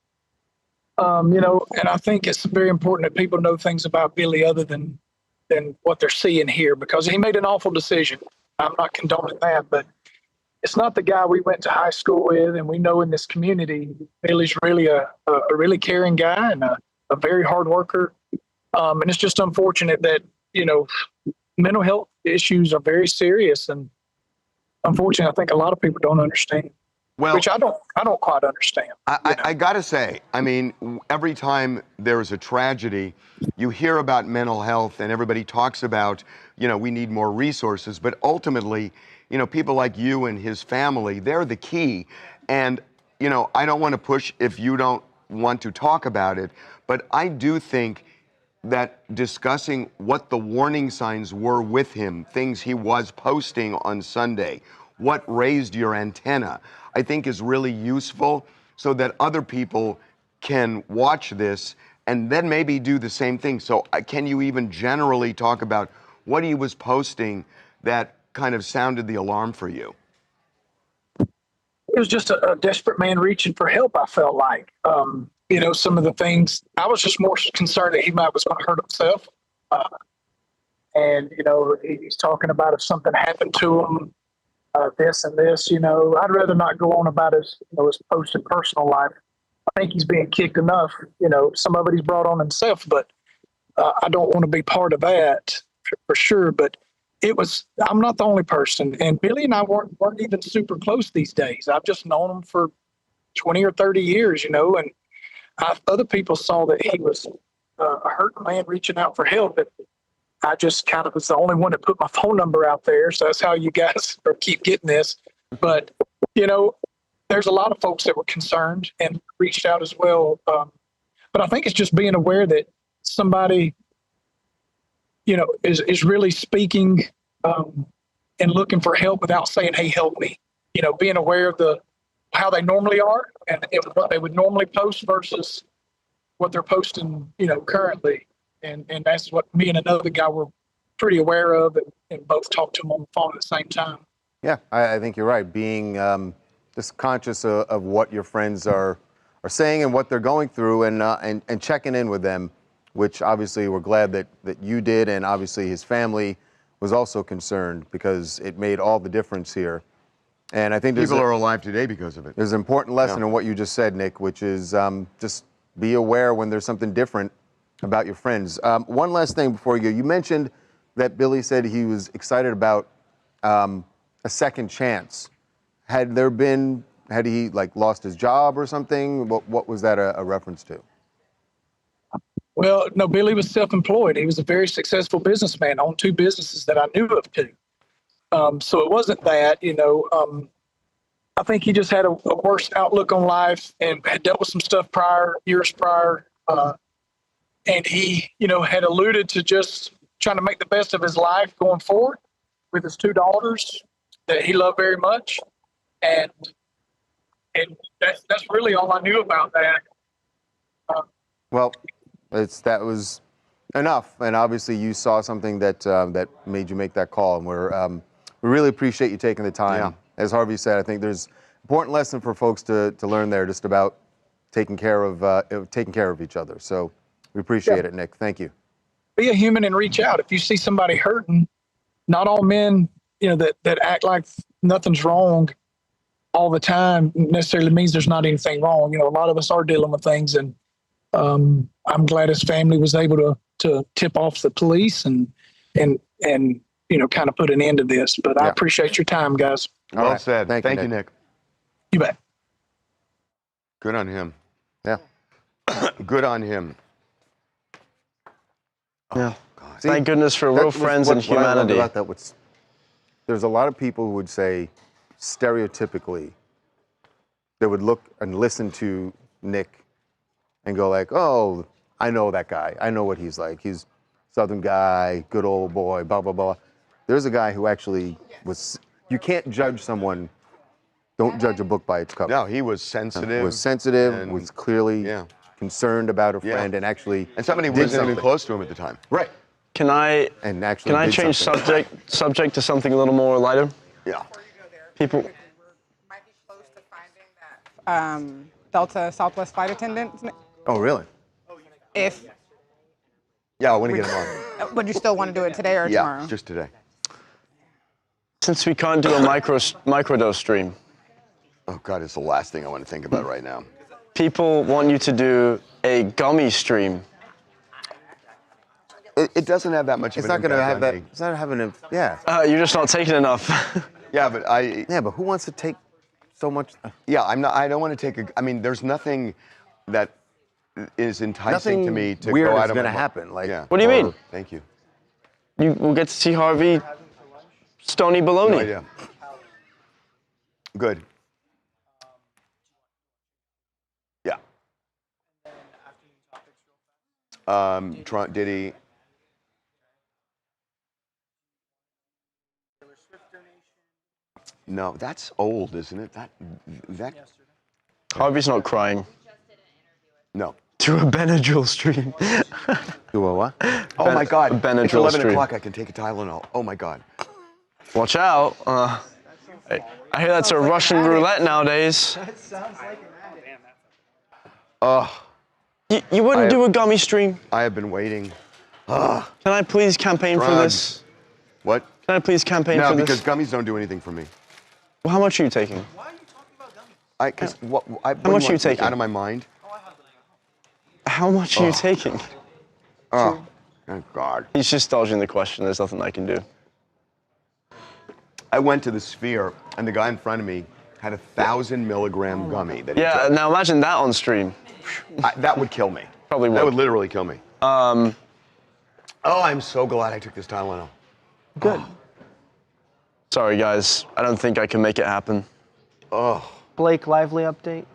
And I think it's very important that people know things about Billy other than what they're seeing here, because he made an awful decision. I'm not condoning that, but it's not the guy we went to high school with, and we know in this community, Billy's really a really caring guy and a very hard worker. And it's just unfortunate that, mental health issues are very serious, and unfortunately, I think a lot of people don't understand. Well, Which I don't quite understand. I gotta say, I mean, every time there's a tragedy, you hear about mental health and everybody talks about, we need more resources, but ultimately, people like you and his family, they're the key. And, I don't want to push if you don't want to talk about it, but I do think that discussing what the warning signs were with him, things he was posting on Sunday, what raised your antenna, I think is really useful so that other people can watch this and then maybe do the same thing. So can you even generally talk about what he was posting that kind of sounded the alarm for you? It was just a desperate man reaching for help, I felt like. Some of the things, I was just more concerned that he was going to hurt himself. He's talking about if something happened to him, this and this, I'd rather not go on about his post and personal life. I think he's being kicked enough, some of it he's brought on himself, but I don't want to be part of that for sure. But I'm not the only person, and Billy and I weren't even super close these days. I've just known him for 20 or 30 years, and other people saw that he was a hurt man reaching out for help, and I just kind of was the only one that put my phone number out there. So that's how you guys keep getting this. But, there's a lot of folks that were concerned and reached out as well. But I think it's just being aware that somebody, is really speaking and looking for help without saying, hey, help me. Being aware of how they normally are and what they would normally post versus what they're posting, currently. And that's what me and another guy were pretty aware of, and both talked to him on the phone at the same time. Yeah, I think you're right. Being just conscious of what your friends are saying and what they're going through, and checking in with them, which obviously we're glad that you did, and obviously his family was also concerned because it made all the difference here. And I think people are alive today because of it. There's an important lesson in what you just said, Nick, which is just be aware when there's something different about your friends. One last thing before you go. You mentioned that Billy said he was excited about a second chance. Had he lost his job or something? What was that a reference to? Well, no, Billy was self-employed. He was a very successful businessman, owned 2 businesses that I knew of too. So it wasn't that, I think he just had a worse outlook on life and had dealt with some stuff years prior. And he, had alluded to just trying to make the best of his life going forward with his 2 daughters that he loved very much. And that's really all I knew about that. Well, that was enough, and obviously you saw something that made you make that call, and we really appreciate you taking the time. Yeah. As Harvey said, I think there's an important lesson for folks to learn there, just about taking care of each other. So we appreciate it, Nick. Thank you. Be a human and reach out. If you see somebody hurting, not all men, that act like nothing's wrong all the time necessarily means there's not anything wrong. A lot of us are dealing with things, and I'm glad his family was able to tip off the police and kind of put an end to this. But I appreciate your time, guys. Well said. Thank you, Nick. You bet. Good on him. Yeah. Good on him. Yeah. Thank goodness for real friends and humanity. There's a lot of people who would say, stereotypically, they would look and listen to Nick and go like, oh, I know that guy. I know what he's like. He's a Southern guy, good old boy, blah, blah, blah. There's a guy who actually was, you can't judge someone, don't judge a book by its cover. No, he was sensitive. Was clearly concerned about a friend and actually and somebody wasn't even close to him at the time. Right. Can I change subject to something a little more lighter? Yeah. People might be close to finding that Delta Southwest flight attendant Oh, really? If, Yeah, I want to get him on. but you still want to do it today or Yeah, tomorrow? just today. Since we can't do a microdose stream, Oh God, it's the last thing I want to think about right now. people want you to do a gummy stream. It doesn't have that much It's of not an going to impact have on that. me. It's not having a. Yeah. You're just not taking enough. Yeah, but Yeah, but who wants to take so much? Yeah, I'm not. I don't want to take a. I mean, there's nothing that is enticing to me to weird go is out of going to my- happen. Like, Yeah. What do you mean? Thank you. You will get to see Harvey Stony No Baloney. idea. Good. Yeah. Diddy. No, that's old, isn't it? That. Harvey's not crying. No. Do a Benadryl stream. do a what? Oh my God. It's Benadryl 11 stream. o'clock. I can take a Tylenol. Oh my God. Watch out. I hear that's a Russian roulette nowadays. You wouldn't do a gummy stream? I have been waiting. Can I please campaign for Drugs. this? What? Can I please campaign No, for this? because gummies don't do anything for me. Well, how much are you taking? How much are you taking? Out of my mind. How much are you taking? Oh, thank God. He's just dodging the question. There's nothing I can do. I went to the Sphere, and the guy in front of me had 1,000 milligram gummy. That he Yeah, took. now imagine that on stream. That would kill me. Probably would. That would literally kill me. Oh, I'm so glad I took this Tylenol. Good. Sorry, guys. I don't think I can make it happen. Oh, Blake Lively update.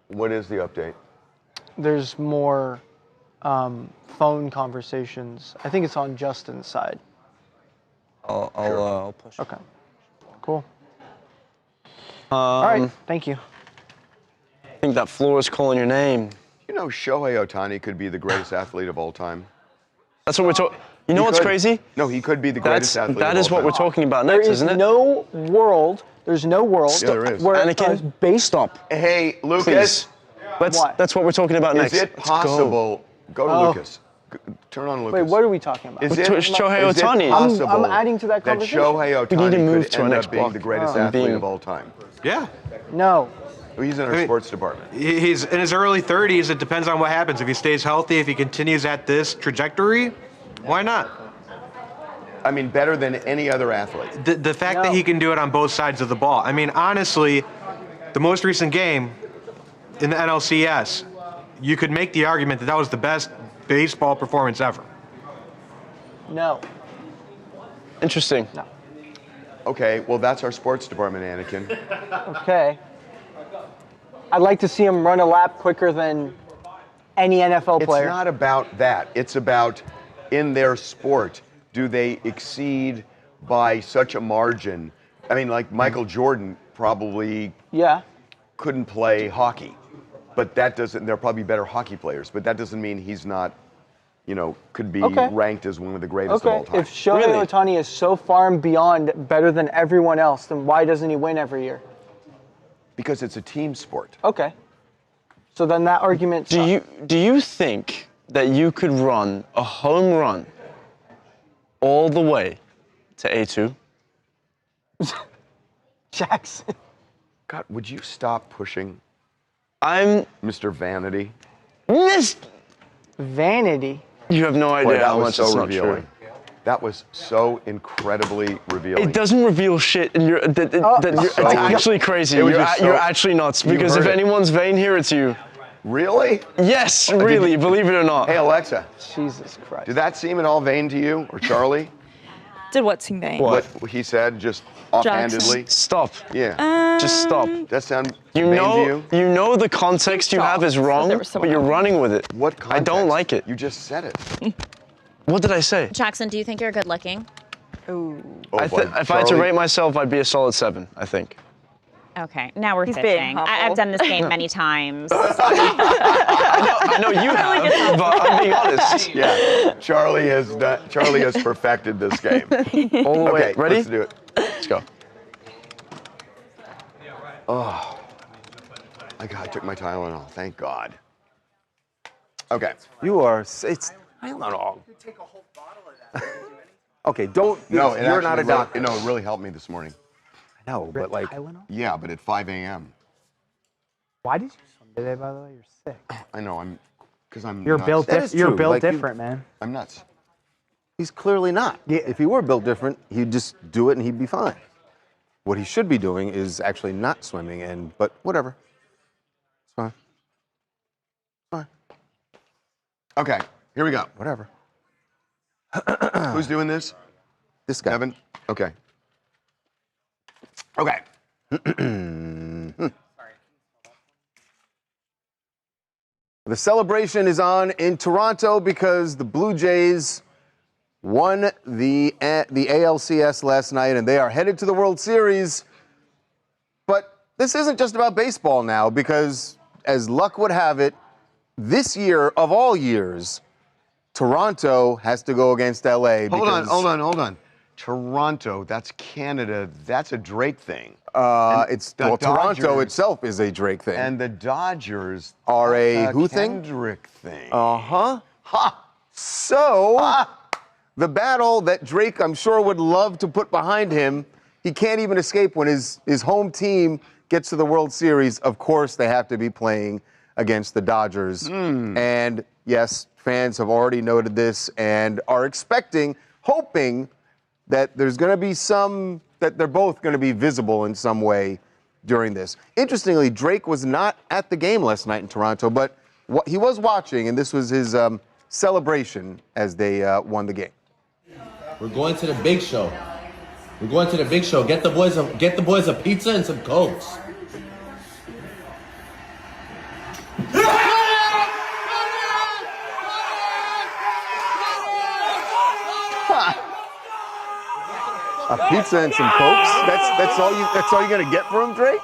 what is the update? There's more phone conversations. I think it's on Justin's side. I'll push. Okay. Cool. All right. Thank you. I think that floor is calling your name. You know, Shohei Ohtani could be the greatest athlete of all time. That's what we're talking. You know He what's could. crazy? No, he could be the greatest athlete That of is all what time. we're talking about There next, is isn't it? no world. There's no world. Yeah, there is. Where Anakin, based stop. Hey, Lucas, Please. What? That's what we're talking about is next. it Let's go. possible? Go to Oh. Lucas. Turn on Lucas. Wait, what are we talking about? Is It's Shohei is it Ohtani. possible I'm adding to that that conversation. Shohei We need to Ohtani move could to our end next up being block. the greatest I'm athlete being- of all time? Yeah. No. He's in our sports department. He's in his early 30s. It depends on what happens. If he stays healthy, if he continues at this trajectory, why not? I mean, better than any other athlete. The fact that he can do it on both sides of the ball. I mean, honestly, the most recent game in the NLCS, you could make the argument that that was the best baseball performance ever. No. Interesting. No. Okay, well, that's our sports department, Anakin. Okay. I'd like to see him run a lap quicker than any NFL player. It's not about that. It's about in their sport, do they exceed by such a margin? I mean, like Michael Jordan probably Yeah. couldn't play hockey, but that doesn't, they're probably better hockey players, but that doesn't mean he's not, you know, could be Okay. ranked as one of the greatest of all Okay. time. If Shohei Really? Ohtani is so far and beyond better than everyone else, then why doesn't he win every year? Because it's a team sport. Okay. So then that argument. Do you think that you could run a home run all the way to A2? Jackson? God, would you stop pushing I'm Mr. Vanity? Vanity. You have no Boy, idea that how was much so it's not revealing. true. That was so incredibly revealing. It doesn't reveal shit, and it's actually crazy. It was You're, just you're so- actually nuts, You because if heard it. anyone's vain here, it's you. Really? Yes, really, believe it or not. Hey, Alexa, Jesus Christ. did that seem at all vain to you, or Charlie? Did what seem vain? What? What he said, just offhandedly? Stop. Yeah. Just stop. That sound You vain know, to you? you know the context you have is wrong, there was but someone you're else. running with it. What I don't context? like it. You just said it. What did I say? Jackson, do you think you're good looking? Oh, If boy, I had to Charlie? rate myself, I'd be a solid 7, I think. Okay, now we're He's being fishing. I've humble. done this game many times. I know you have, but I'm being honest. Yeah, Charlie has perfected this game. All the way. Okay, Ready? let's do it. Let's go. Oh, my God, I took my Tylenol. Thank God. Okay. You are. It's. I don't know. Okay, don't. No, it you're not a actually doctor. no, it really helped me this morning. I know, but like. Yeah, but at 5 a.m. Why did you swim today, by the way? You're sick. I know, because I'm You're nuts. built That is You're true. built Like, you- different, man. I'm nuts. He's clearly not. Yeah. If he were built different, he'd just do it and he'd be fine. What he should be doing is actually not swimming, but whatever. It's fine. Fine. Okay, here we go. Whatever. Who's doing this? This guy. Evan? Okay. Okay. The celebration is on in Toronto because the Blue Jays won the ALCS last night and they are headed to the World Series. But this isn't just about baseball now because, as luck would have it, this year of all years, Toronto has to go against LA. Hold on. Toronto, that's Canada. That's a Drake thing. Toronto itself is a Drake thing. And the Dodgers are a who thing? Kendrick thing. Uh-huh. Ha! So, the battle that Drake, I'm sure, would love to put behind him, he can't even escape when his home team gets to the World Series. Of course, they have to be playing against the Dodgers. And yes, fans have already noted this and are expecting, hoping that there's going to be that they're both going to be visible in some way during this. Interestingly, Drake was not at the game last night in Toronto, but he was watching, and this was his celebration as they won the game. We're going to the big show. We're going to the big show. Get the boys a pizza and some Cokes. A pizza and some Cokes? That's all you're gonna get from him, Drake?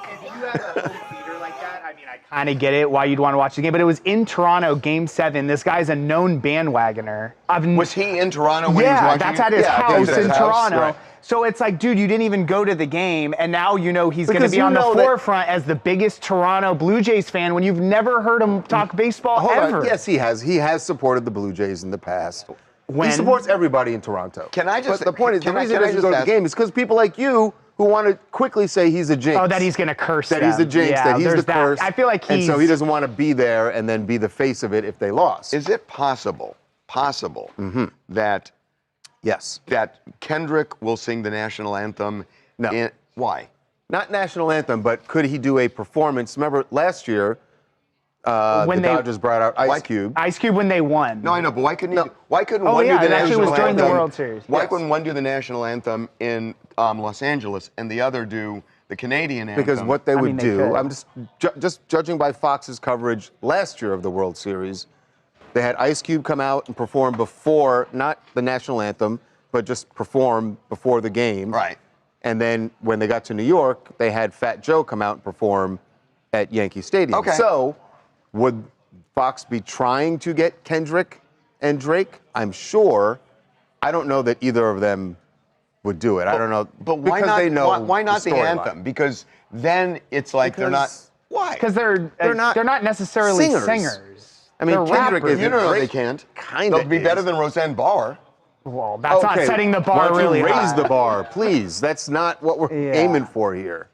Kind of get it why you'd want to watch the game, but it was in Toronto, Game 7. This guy's a known bandwagoner. Was he in Toronto when he was Yeah, watching? that's at his house in Toronto. Right. So it's like, dude, you didn't even go to the game, and now you know he's going to Because be you on the know that- forefront as the biggest Toronto Blue Jays fan when you've never heard him talk baseball Hold ever. on. Yes, he has. He has supported the Blue Jays in the past. When? He supports everybody in Toronto. Can I just? But the point is, the can I- reason can he I doesn't just go to the ask- game is because people like you who want to quickly say he's a jinx. Oh, that he's going to curse That them. he's the jinx, Yeah, that he's the there's that. curse. I feel like And so he he's- doesn't want to be there and then be the face of it if they lost. Is it possible that Yes. that Kendrick will sing the national anthem? No. Why? Not national anthem, but could he do a performance? Remember last year, the Dodgers brought out Ice Cube. Ice Cube when they won. No, I know, but why couldn't why couldn't Oh, one yeah, do the it actually national was during anthem? the World Series. Why Yes. couldn't one do the national anthem in Los Angeles and the other do the Canadian anthem? Because what they would do, could. I'm just judging by Fox's coverage last year of the World Series, they had Ice Cube come out and perform before, not the national anthem, but just perform before the game. Right. And then when they got to New York, they had Fat Joe come out and perform at Yankee Stadium. Okay. So would Fox be trying to get Kendrick and Drake? I'm sure. I don't know that either of them would do it. I don't know. But why because not? They know why not the storyline. anthem? Because then it's like they're not. Why? Because they're not necessarily singers. I mean, They're Kendrick rappers. is You don't know Drake they can't. Kind They'll of be better than Roseanne Barr. Well, that's not setting the bar Why don't you really raise high. the bar, please. That's not what we're aiming for here.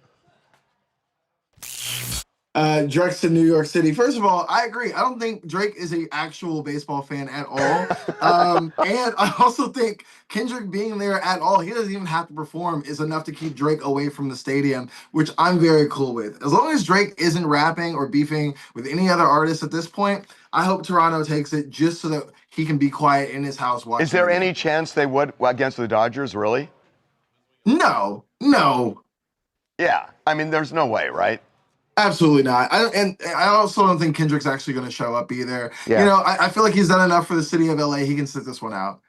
Drake's to New York City. First of all, I agree. I don't think Drake is an actual baseball fan at all. And I also think Kendrick being there at all, he doesn't even have to perform, is enough to keep Drake away from the stadium, which I'm very cool with. As long as Drake isn't rapping or beefing with any other artist at this point, I hope Toronto takes it just so that he can be quiet in his house watching. Is there the game. any chance they would against the Dodgers? Really? No. Yeah. I mean, there's no way, right? Absolutely not. I also don't think Kendrick's actually going to show up either. Yeah. You know, I feel like he's done enough for the city of LA. He can sit this one out.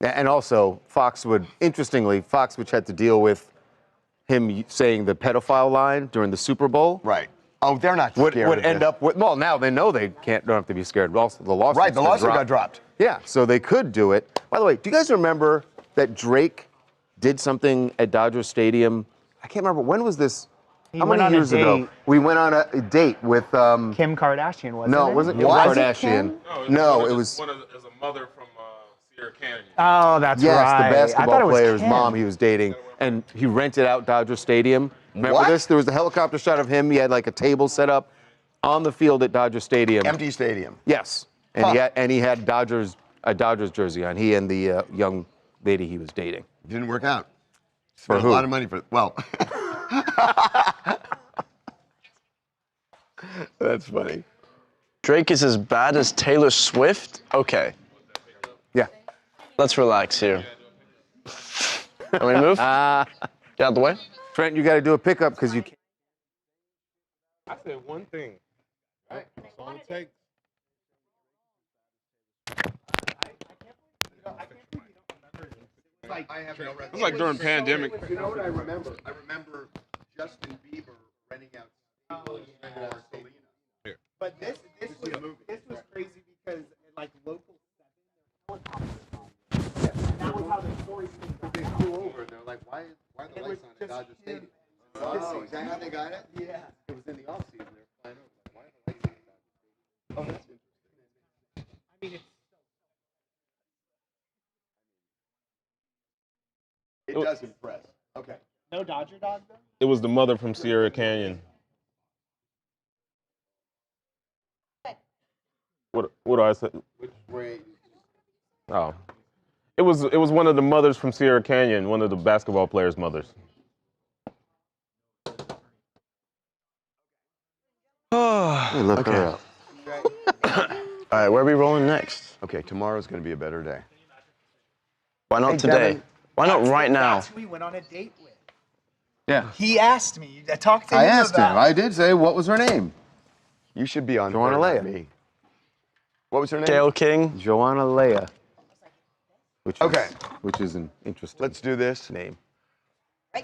And also, Fox, which had to deal with him saying the pedophile line during the Super Bowl. Right. Oh, they're not Would scared of end this. up with, well, now they know they don't have to be scared. Also, the lawsuit. Right, the lawsuit got dropped. Yeah, so they could do it. By the way, do you guys remember that Drake did something at Dodger Stadium? I can't remember. When was this? He How went many on a years ago? date. We went on a date with. Kim Kardashian, wasn't it? No, it wasn't Kim Was it Kardashian. Kim? No, it was. As a mother from Sierra Canyon. Oh, that's yes, right. the I basketball thought it was player's Kim. mom he was dating, and he rented out Dodger Stadium. Remember What? this? There was the helicopter shot of him. He had like a table set up on the field at Dodger Stadium. Empty stadium. Yes, and he had a Dodgers jersey on. He and the young lady he was dating. Didn't work out. For Spent who? a lot of money for. Well. That's funny. Drake is as bad as Taylor Swift? Okay. Yeah. Let's relax here. Can we move? Get out the way. Trent, you got to do a pickup because you can't. I said one thing. Right? That's all it takes. It's like during pandemic. You know what I remember? I remember Justin Bieber renting out for Selena. But this was crazy because like local 7, that was how the story They flew over and they're like, why are the lights on at Dodger Stadium? Oh, is that how they got it? Yeah. It was in the off season. They were flying over. Like, why are the lights on at Dodger Stadium? Oh, that's interesting. I mean, It does impress. Okay. no Dodger dog though. It was the mother from Sierra Canyon. What do I say? Which way? Oh, it was one of the mothers from Sierra Canyon, one of the basketball players' mothers. Look Okay. her up. All right, where are we rolling next? Okay, tomorrow's going to be a better day. Why not today? Devin. Why not right now? That's who we went on a date with. Yeah. He asked me. I talked to him I asked him. about I did say, what was her name? You should be on Joanna third, not Leah. me. What was her name? Gail King. Joanna Leah. Which Okay. Which is an interesting Let's do this. name. Say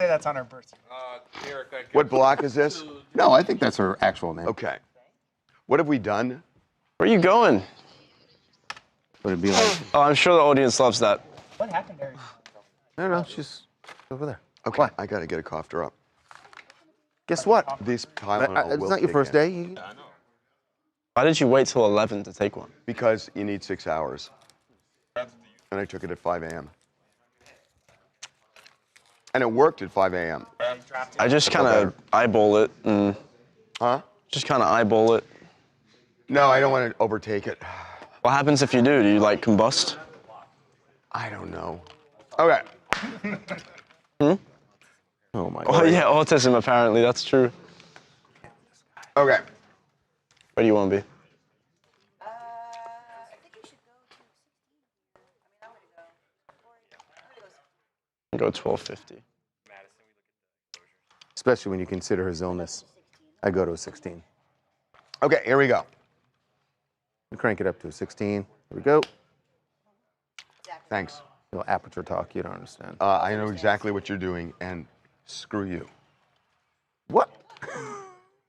that's on her birthday. Eric, thank you. What block is this? No, I think that's her actual name. Okay. What have we done? Where are you going? Would it be like? Oh, I'm sure the audience loves that. What happened there? I don't know. She's over there. Okay, I got to get a cough drop. Guess what? These Tylenol It's will not your kick first in. day. Why did you wait till 11 to take one? Because you need 6 hours. And I took it at 5 a.m. And it worked at 5 a.m. I just kind of eyeball it and Huh? just kind of eyeball it. No, I don't want to overtake it. What happens if you do? Do you like combust? I don't know. Okay. Oh my Oh God. yeah, autism apparently. That's true. Okay. Where do you want to be? Go 12:50. Especially when you consider his illness. I go to a 16. Okay, here we go. We crank it up to a 16. Here we go. Thanks. Little aperture talk. You don't understand. I know exactly what you're doing, and screw you. What?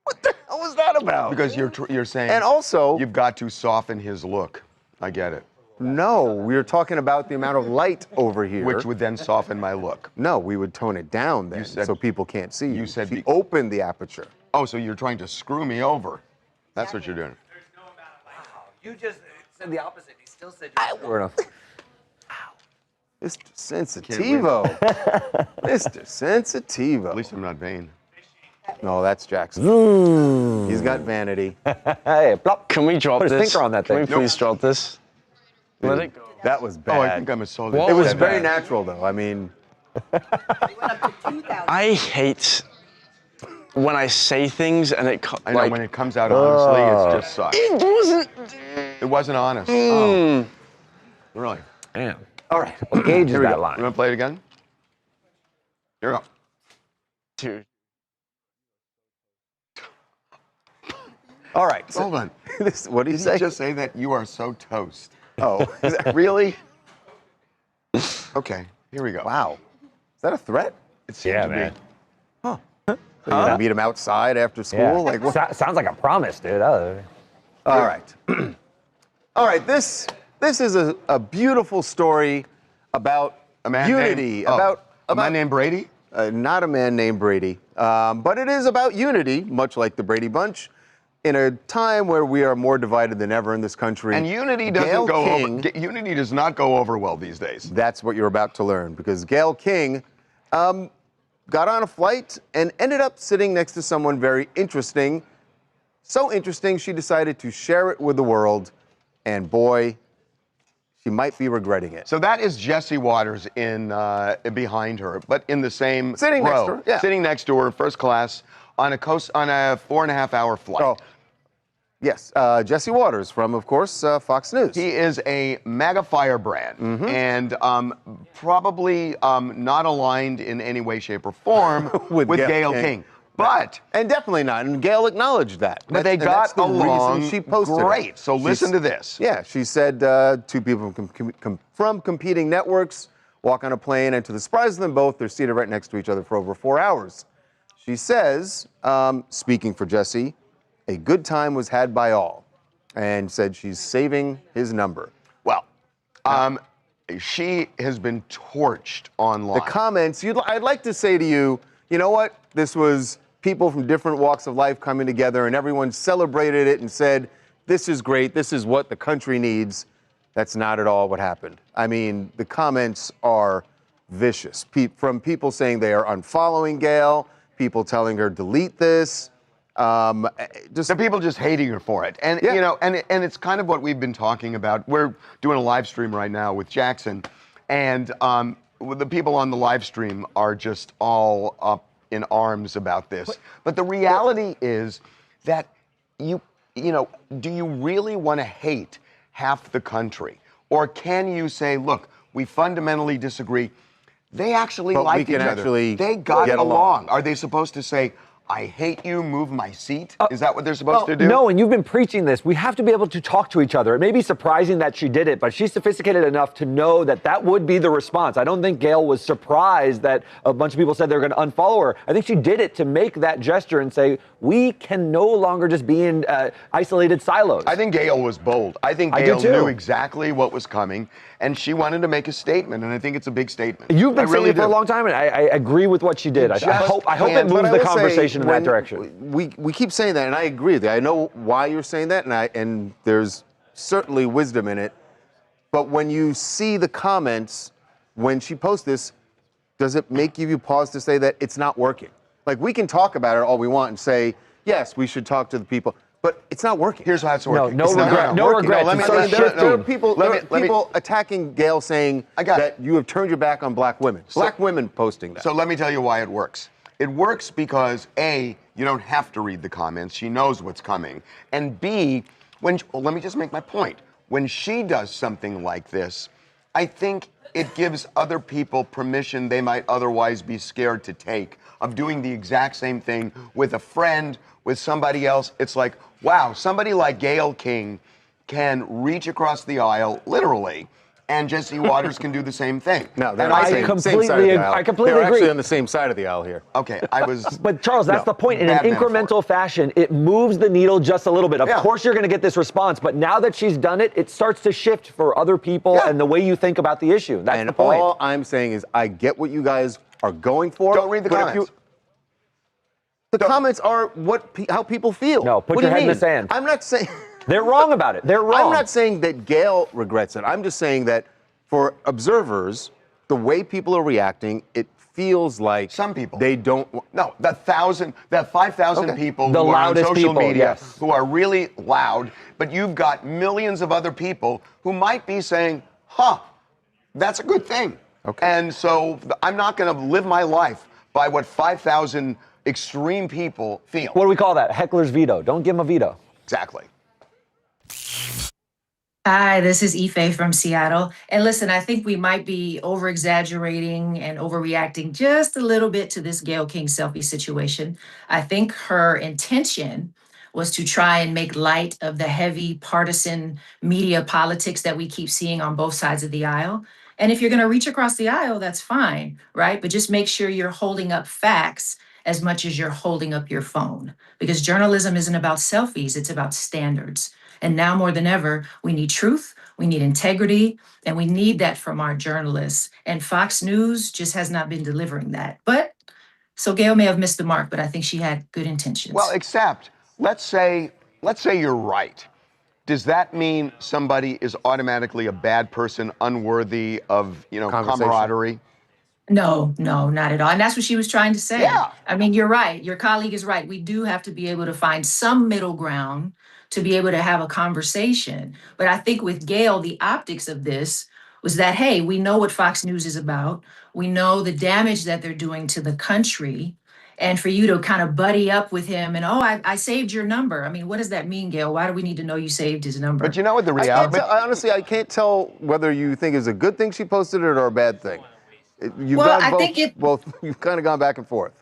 What the hell was that about? Because you're saying. And also, you've got to soften his look. I get it. no, we were talking about the amount of light over here. Which would then soften my look. No, we would tone it down then, said- so people can't see you. you said She be- opened the aperture. Oh, so you're trying to screw me over. That's what you're doing. You just said the opposite. He still said We're enough. Mr. Sensitivo. Mr. Sensitivo. At least I'm not vain. No, that's Jackson. He's got vanity. Hey, plop. Can we drop Put a this? stinker on that Can we thing. please drop this? Let it go. That was bad. Oh, I think I'm a solid. What It was was very bad? natural, though. I mean, I hate when I say things and it I know when it comes out honestly, it just sucks. It wasn't. It wasn't honest. Oh. Really? Damn. All right. What gauge is Here we that go. line? You want to play it again? Here we go. Dude. all right. So, Hold on. what did you Did say? you just say that you are so toast? Oh, is that, Really? Okay, here we go. wow. Is that a threat? It seemed Yeah, to man. be. So you gonna meet him outside after school? Yeah. Like what? Sounds like a promise, dude. Oh. All right. All right. This is a beautiful story about A man unity. named, a man named Brady? not a man named Brady. But it is about unity, much like the Brady Bunch, in a time where we are more divided than ever in this country. And unity Gayle doesn't go King, over. Unity does not go over well these days. That's what you're about to learn, because Gayle King got on a flight and ended up sitting next to someone very interesting. So interesting, she decided to share it with the world, and boy, she might be regretting it. So that is Jesse Waters in behind her, but in the same Sitting next row, to her, yeah. sitting next to her, first class, on a 4.5-hour flight. Oh, yes, Jesse Waters from, of course, Fox News. He is a MAGA firebrand, and probably not aligned in any way, shape, or form with Gayle King. But and definitely not. And Gayle acknowledged that. But they got along she posted great. It. So listen to this. Yeah, she said two people from competing networks walk on a plane, and to the surprise of them both, they're seated right next to each other for over 4 hours. She says, speaking for Jesse, a good time was had by all, and said she's saving his number. Well, she has been torched online. The comments, I'd like to say to you, you know what? This was people from different walks of life coming together, and everyone celebrated it and said, this is great, this is what the country needs. That's not at all what happened. I mean, the comments are vicious. From people saying they are unfollowing Gayle, people telling her, delete this. The people just hating her for it. And, you know, and it's kind of what we've been talking about. We're doing a live stream right now with Jackson, and the people on the live stream are just all up in arms about this. But the reality is that you know, do you really want to hate half the country? Or can you say, look, we fundamentally disagree. They actually like each other. They got along. Are they supposed to say, I hate you, move my seat? Is that what they're supposed to do? No, and you've been preaching this. We have to be able to talk to each other. It may be surprising that she did it, but she's sophisticated enough to know that that would be the response. I don't think Gayle was surprised that a bunch of people said they're going to unfollow her. I think she did it to make that gesture and say, we can no longer just be in isolated silos. I think Gayle was bold. I think Gayle knew exactly what was coming, and she wanted to make a statement, and I think it's a big statement. You've been saying it for a long time, and I agree with what she did. I hope it moves the conversation in that direction. We keep saying that, and I agree with you. I know why you're saying that, and there's certainly wisdom in it. But when you see the comments, when she posts this, does it make you pause to say that it's not working? Like, we can talk about it all we want and say, yes, we should talk to the people, but it's not working. Here's how it's working. No regret. There are people attacking Gayle saying that you have turned your back on black women. Black women posting that. So let me tell you why it works. It works because, A, you don't have to read the comments. She knows what's coming. And B, let me just make my point. When she does something like this, I think it gives other people permission they might otherwise be scared to take of doing the exact same thing with a friend, with somebody else. It's like, wow, somebody like Gayle King can reach across the aisle, literally, and Jesse Waters can do the same thing. No, they're I completely agree. They're actually on the same side of the aisle here. Okay, I was... But Charles, that's the point. In an incremental fashion, it moves the needle just a little bit. Of course you're going to get this response, but now that she's done it, it starts to shift for other people and the way you think about the issue. That's the point. All I'm saying is I get what you guys are going for. Don't read the comments. The comments are how people feel. No, put your head in the sand. I'm not saying... They're wrong about it. They're wrong. I'm not saying that Gayle regrets it. I'm just saying that for observers, the way people are reacting, it feels like some people they don't. No, that 5,000 people who are on social media who are really loud, but you've got millions of other people who might be saying, "Huh, that's a good thing." Okay. And so I'm not going to live my life by what 5,000 extreme people feel. What do we call that? Heckler's veto. Don't give them a veto. Exactly. Hi, this is Ife from Seattle. And listen, I think we might be over-exaggerating and overreacting just a little bit to this Gayle King selfie situation. I think her intention was to try and make light of the heavy partisan media politics that we keep seeing on both sides of the aisle. And if you're going to reach across the aisle, that's fine, right? But just make sure you're holding up facts as much as you're holding up your phone. Because journalism isn't about selfies, it's about standards. And now more than ever, we need truth, we need integrity, and we need that from our journalists. And Fox News just has not been delivering that. But So Gail may have missed the mark, but I think she had good intentions. Well, except, let's say you're right. Does that mean somebody is automatically a bad person, unworthy of, camaraderie? No, not at all. And that's what she was trying to say. Yeah. I mean, you're right. Your colleague is right. We do have to be able to find some middle ground to be able to have a conversation. But I think with Gail, the optics of this was that, hey, we know what Fox News is about. We know the damage that they're doing to the country. And for you to kind of buddy up with him and, I saved your number. I mean, what does that mean, Gail? Why do we need to know you saved his number? But you know what the reality? Honestly, I can't tell whether you think it's a good thing she posted it or a bad thing. You've you've kind of gone back and forth.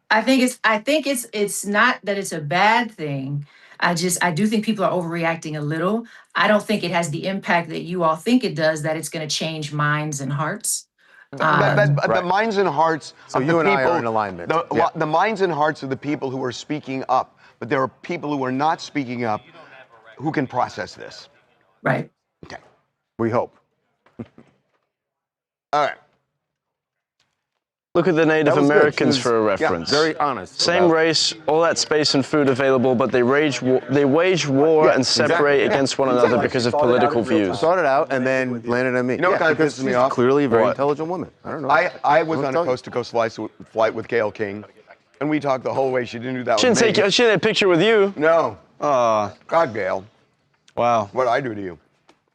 I think it's not that it's a bad thing. I do think people are overreacting a little. I don't think it has the impact that you all think it does, that it's going to change minds and hearts. But the minds and hearts So of you the and people, I are in alignment. The minds and hearts of the people who are speaking up, but there are people who are not speaking up who can process this. Right. Okay. We hope. All right. Look at the Native That was good. Americans She was, for a reference. very honest. Same race, all that space and food available, but they wage war and separate against one another because of political views. Started out and then landed on me. You know what kind of because pisses me she's off? Clearly a very What? intelligent woman. I don't know. I was on a coast-to-coast flight with Gayle King, and we talked the whole way. She didn't do that She with me. didn't take a picture with you. No. Ah, God, Gail. wow. What did I do to you?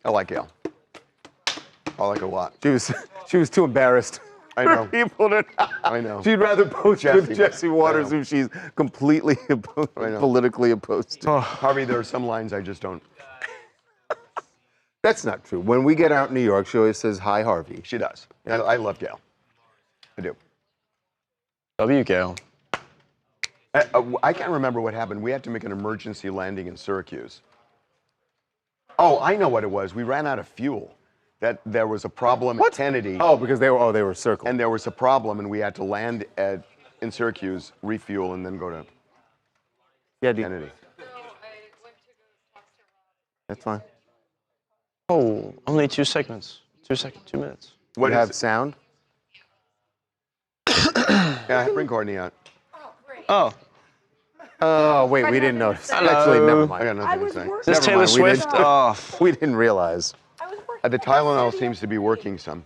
I like Gail. I like her a lot. She was too embarrassed. I know. For people to. I know. She'd rather post with Jesse Waters, I know. who she's completely politically opposed to. Harvey, there are some lines I just don't. That's not true. When we get out in New York, she always says, "Hi, Harvey." She does. I love Gail. I do. Love you, Gail. I can't remember what happened. We had to make an emergency landing in Syracuse. Oh, I know what it was. We ran out of fuel. That there was a problem at Kennedy. Oh, because they were circled. And there was a problem, and we had to land in Syracuse, refuel, and then go to Kennedy. That's fine. Oh, only 2 segments. 2 minutes. What you have sound? Yeah, bring Courtney out. Oh. Oh, wait, we didn't notice. Hello. Actually, never mind. I got nothing to say. Is this Taylor Swift? We didn't realize. The Tylenol seems to be working some.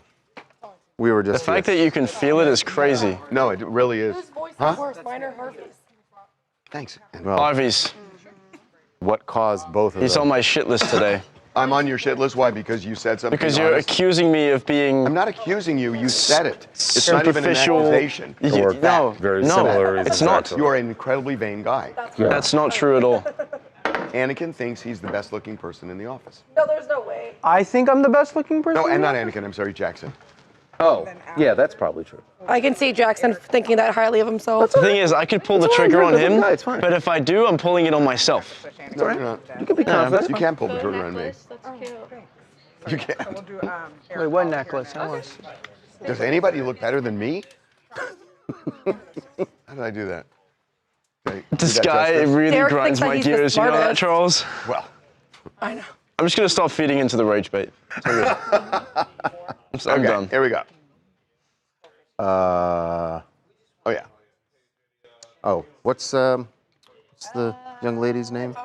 We were The just. fact that you can feel it is crazy. No, it really is. Huh? Mine are Harvey's. Thanks. Well, Harvey's. What caused both of He's them? on my shit list today. I'm on your shit list. Why? Because you said something. Because you're honest? accusing me of being. I'm not accusing you. You said it. It's not even an superficial. accusation. No, Very no, similar it's reasons, not. actually. You are an incredibly vain guy. That's not true at all. Anakin thinks he's the best looking person in the office. No, there's no way. I think I'm the best looking person. No, and not Anakin. I'm sorry, Jackson. Oh, yeah, that's probably true. I can see Jackson thinking that highly of himself. The thing is, I could pull the trigger on him, It's fine. but if I do, I'm pulling it on myself. No, you're not. You can be confident. You can't pull the trigger on me. You can't. Wait, what necklace? How much? Does anybody look better than me? How did I do that? Okay, This do that guy justice? really Derek grinds thinks that my he's the gears. You know that, smartest. Charles? Well, I know. I'm just gonna stop feeding into the rage bait. I'm okay, done. here we go. Oh yeah. Oh, what's the young lady's name?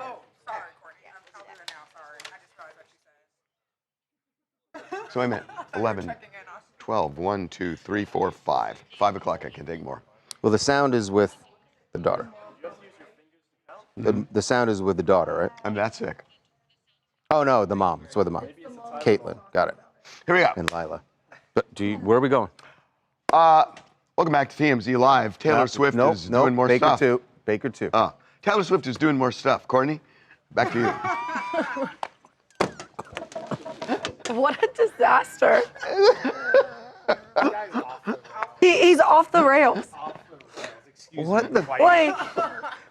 So I'm at 11, 12, 1, 2, 3, 4, 5. 5 o'clock, I can take more. Well, the sound is with the daughter. The sound is with the daughter, right? I'm that sick. Oh no, the mom. It's with the mom. Caitlin, got it. Here we go. And Lila. But where are we going? Welcome back to TMZ Live. Taylor Swift is doing more Baker stuff. Two. Baker 2. Taylor Swift is doing more stuff. Courtney, back to you. What a disaster. He's off the rails. What the? Like,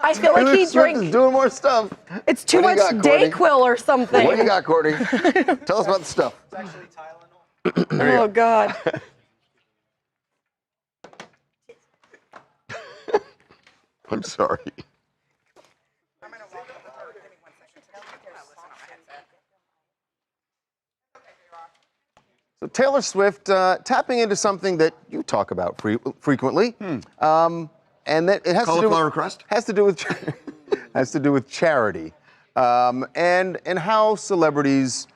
I feel like he Swift is doing more stuff. It's too What much do you got, Courtney? Dayquil or something. What do you got, Courtney? Tell us about the stuff. Oh, God. I'm sorry. So Taylor Swift tapping into something that you talk about frequently. and that it has Cauliflower crust? Has to do with has to do with charity, and how celebrities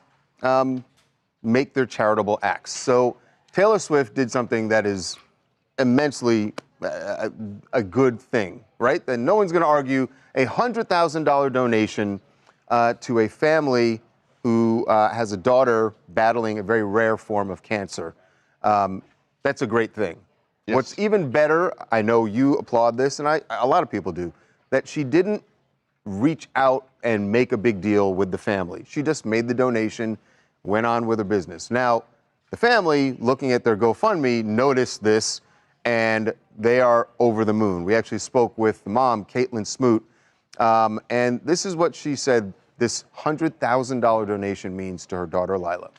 make their charitable acts. So Taylor Swift did something that is immensely a good thing, right? And no one's going to argue a $100,000 donation to a family who has a daughter battling a very rare form of cancer. That's a great thing. Yes. What's even better, I know you applaud this, and a lot of people do, that she didn't reach out and make a big deal with the family. She just made the donation, went on with her business. Now, the family, looking at their GoFundMe, noticed this, and they are over the moon. We actually spoke with the mom, Caitlin Smoot, and this is what she said this $100,000 donation means to her daughter, Lila.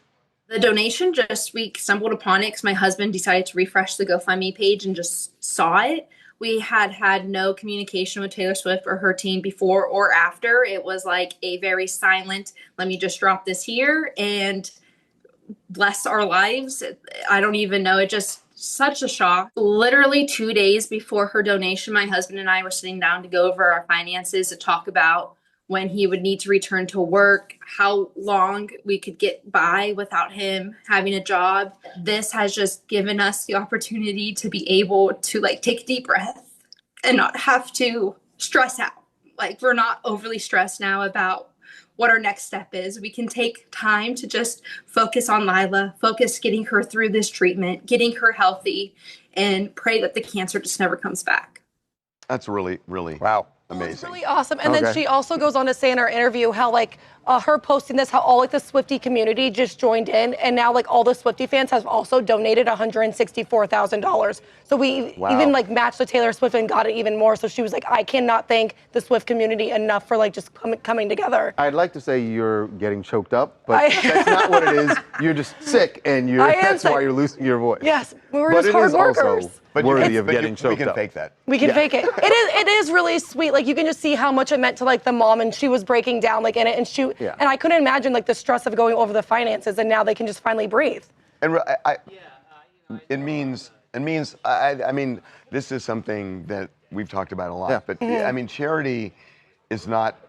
The donation, we stumbled upon it because my husband decided to refresh the GoFundMe page and just saw it. We had no communication with Taylor Swift or her team before or after. It was like a very silent, let me just drop this here and bless our lives. I don't even know. It just such a shock. Literally 2 days before her donation, my husband and I were sitting down to go over our finances to talk about when he would need to return to work, how long we could get by without him having a job. This has just given us the opportunity to be able to take a deep breath and not have to stress out. We're not overly stressed now about what our next step is. We can take time to just focus on Lila, focus getting her through this treatment, getting her healthy, and pray that the cancer just never comes back. That's really, really amazing. It's really awesome. And then she also goes on to say in our interview how her posting this, how all the Swiftie community just joined in, and now all the Swiftie fans have also donated $164,000. So we even matched the Taylor Swift and got it even more. So she was like, I cannot thank the Swift community enough for just coming together. I'd like to say you're getting choked up, but that's not what it is. You're just sick, and that's why you're losing your voice. Yes, we're just hard workers. But worthy of getting choked up. We can fake that. We can fake it. It is really sweet. You can just see how much it meant to the mom, and she was breaking down in it, and I couldn't imagine the stress of going over the finances, and now they can just finally breathe. And it means I mean, this is something that we've talked about a lot, but I mean, charity is not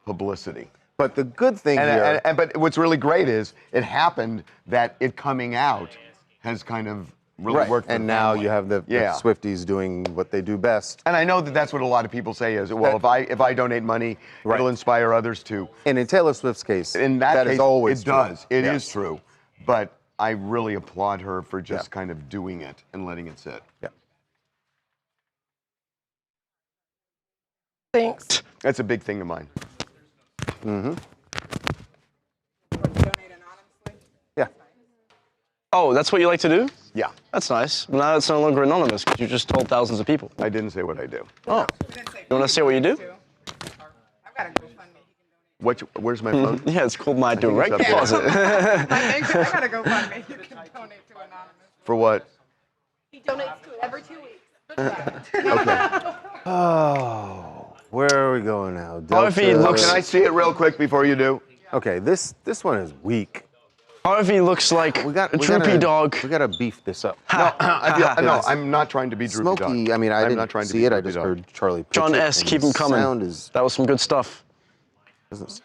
publicity. But the good thing here, but what's really great is it happened that it coming out has kind of really worked. And now you have the Swifties doing what they do best. And I know that that's what a lot of people say is, well, if I donate money, it'll inspire others too. And in Taylor Swift's case, in that case, is always it does. It is true. But I really applaud her for just kind of doing it and letting it sit. Yeah. Thanks. That's a big thing of mine. Mm-hmm. Yeah. Oh, that's what you like to do? Yeah. That's nice. But now it's no longer anonymous because you just told thousands of people. I didn't say what I do. Oh. You want to say what you do? Where's my phone? Yeah, it's called My Direct Deposit. I gotta go fund me. You can donate to Anonymous. For what? He donates to it every 2 weeks. Okay. Oh, where are we going now? Harvey looks. Can I see it real quick before you do? Okay, this one is weak. Harvey looks like a droopy dog. We gotta beef this up. No, I'm not trying to be droopy dog. Smokey, I mean, I didn't not trying to see be it. I droopy just dog. heard Charlie pitch John it, S. and Keep the him coming. sound is That was some good stuff. business.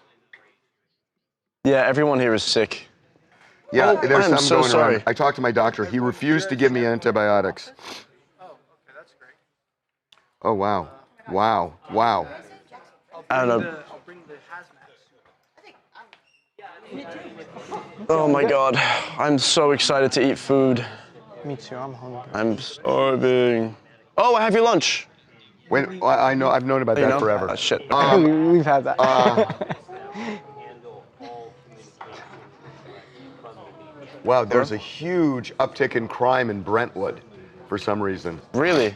Yeah, everyone here is sick. Yeah, Oh, there's I'm something so going sorry. around. I talked to my doctor. He refused to give me antibiotics. Oh, wow. Wow. Wow. I don't know. Oh my God, I'm so excited to eat food. Me too, I'm hungry. I'm starving. Oh, I have your lunch. When I know, I've known about You that know? forever. Ah, shit. We've had that. Wow, there's a huge uptick in crime in Brentwood for some reason. Really?